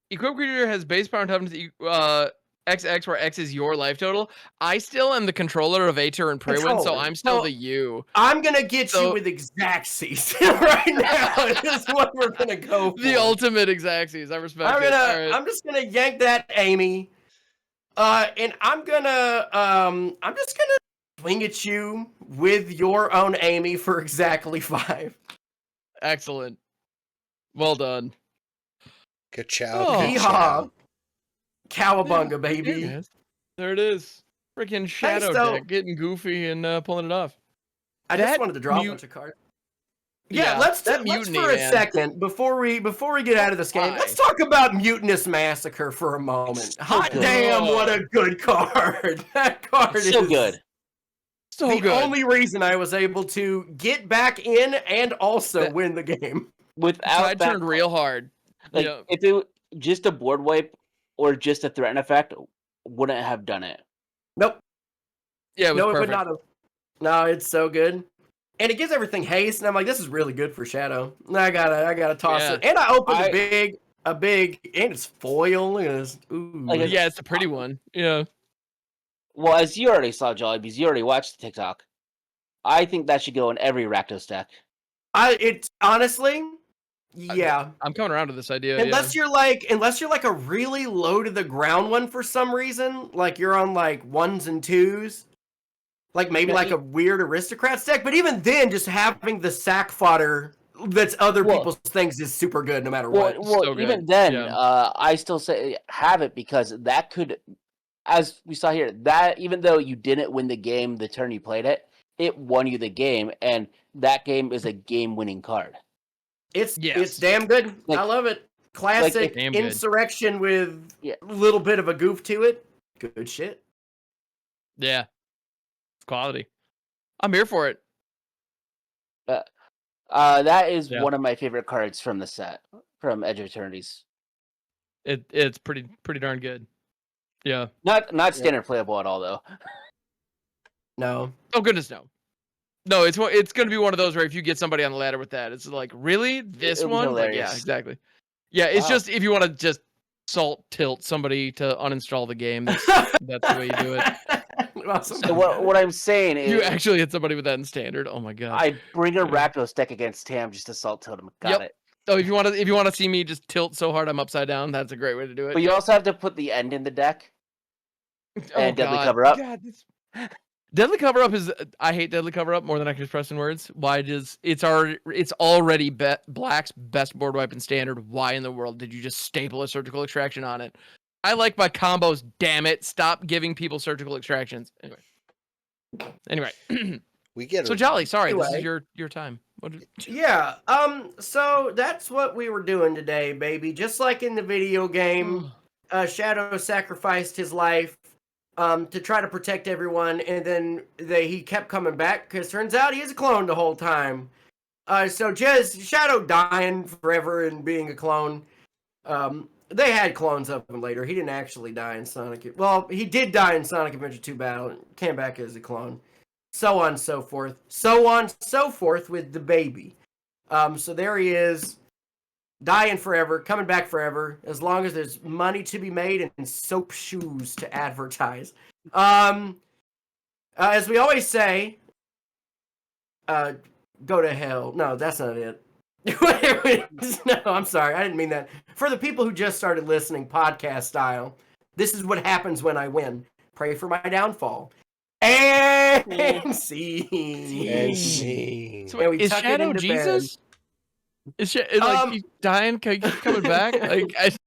S1: equip creature has base power and toughness XX, where X is your life total. I still am the controller of Aether and Prewind, so I'm still the you.
S4: I'm gonna get you with Exacxes right now. Is what we're gonna go for.
S1: The ultimate Exacxes. I respect it.
S4: I'm just gonna yank that Amy. And I'm just gonna swing at you with your own Amy for exactly 5.
S1: Excellent. Well done.
S3: Ka-chow,
S1: Oh.
S3: ka-chow.
S4: Cowabunga, baby.
S1: There it is. Freaking Shadow deck getting goofy and pulling it off.
S4: I just wanted to draw a bunch of cards. Yeah, let's
S1: mutiny,
S4: for a
S1: man.
S4: second before we get out of this game. Let's talk about Mutinous Massacre for a moment. Hot damn, what a good card! That card is
S2: so good.
S1: So
S4: the
S1: good.
S4: only reason I was able to get back in and also win the game.
S2: Without
S1: I turned real hard.
S2: Like if it just a board wipe or just a threaten effect, wouldn't have done it.
S4: Nope.
S1: Yeah, it was
S4: no,
S1: perfect.
S4: it would not have. No, it's so good. And it gives everything haste, and I'm like, this is really good for Shadow. I gotta toss it. And I opened a big, and it's foil. Look at this. Ooh.
S1: Yeah, it's a pretty one. Yeah.
S2: Well, as you already saw, Jolly, because you already watched the TikTok, I think that should go in every Rakdos deck.
S4: It's honestly, yeah.
S1: I'm coming around to this idea.
S4: Unless you're like a really low to the ground one for some reason, like you're on like 1s and 2s. Like maybe like a weird aristocrats deck, but even then, just having the sack fodder that's other people's things is super good no matter what.
S2: Well,
S1: So
S2: even then, I still say have it because that could, as we saw here, that even though you didn't win the game the turn you played it, it won you the game, and that game is a game-winning card.
S4: It's damn good. I love it. Classic insurrection with a little bit of a goof to it. Good shit.
S1: Yeah. Quality. I'm here for it.
S2: That is one of my favorite cards from the set, from Edge of Eternities.
S1: It's pretty darn good. Yeah.
S2: Not standard playable at all, though.
S4: No.
S1: Oh goodness, no. No, it's going to be one of those where if you get somebody on the ladder with that, it's like, really? This one? Like, yeah, exactly. Yeah, it's just if you want to just salt tilt somebody to uninstall the game, that's the way you do it.
S4: Awesome.
S2: So what I'm saying is,
S1: you actually hit somebody with that in standard. Oh my god!
S2: I bring a Rakdos deck against Tam just to salt tilt him. Got it.
S1: Oh, if you want to see me just tilt so hard I'm upside down, that's a great way to do it.
S2: But you also have to put the end in the deck. And Deadly Cover Up.
S1: God, Deadly Cover Up is. I hate Deadly Cover Up more than I can express in words. Why does it's already Black's best board wipe in standard? Why in the world did you just staple a surgical extraction on it? I like my combos, damn it. Stop giving people surgical extractions. Anyway.
S3: We get it.
S1: So Jolly, sorry, this is your time.
S4: Yeah. So that's what we were doing today, baby. Just like in the video game, Shadow sacrificed his life to try to protect everyone, and then he kept coming back because turns out he is a clone the whole time. So just Shadow dying forever and being a clone. They had clones of him later. He didn't actually die in Sonic. Well, he did die in Sonic Adventure 2 Battle and came back as a clone. So on, so forth. So on, so forth with the baby. So there he is, dying forever, coming back forever, as long as there's money to be made and soap shoes to advertise. As we always say, go to hell. No, that's not it. No, I'm sorry. I didn't mean that. For the people who just started listening podcast style, this is what happens when I win. Pray for my downfall. And scene.
S3: And scene.
S1: So
S4: And we
S1: is
S4: tuck it
S1: Shadow
S4: into
S1: Jesus? Is like he's dying? Keep coming back? Like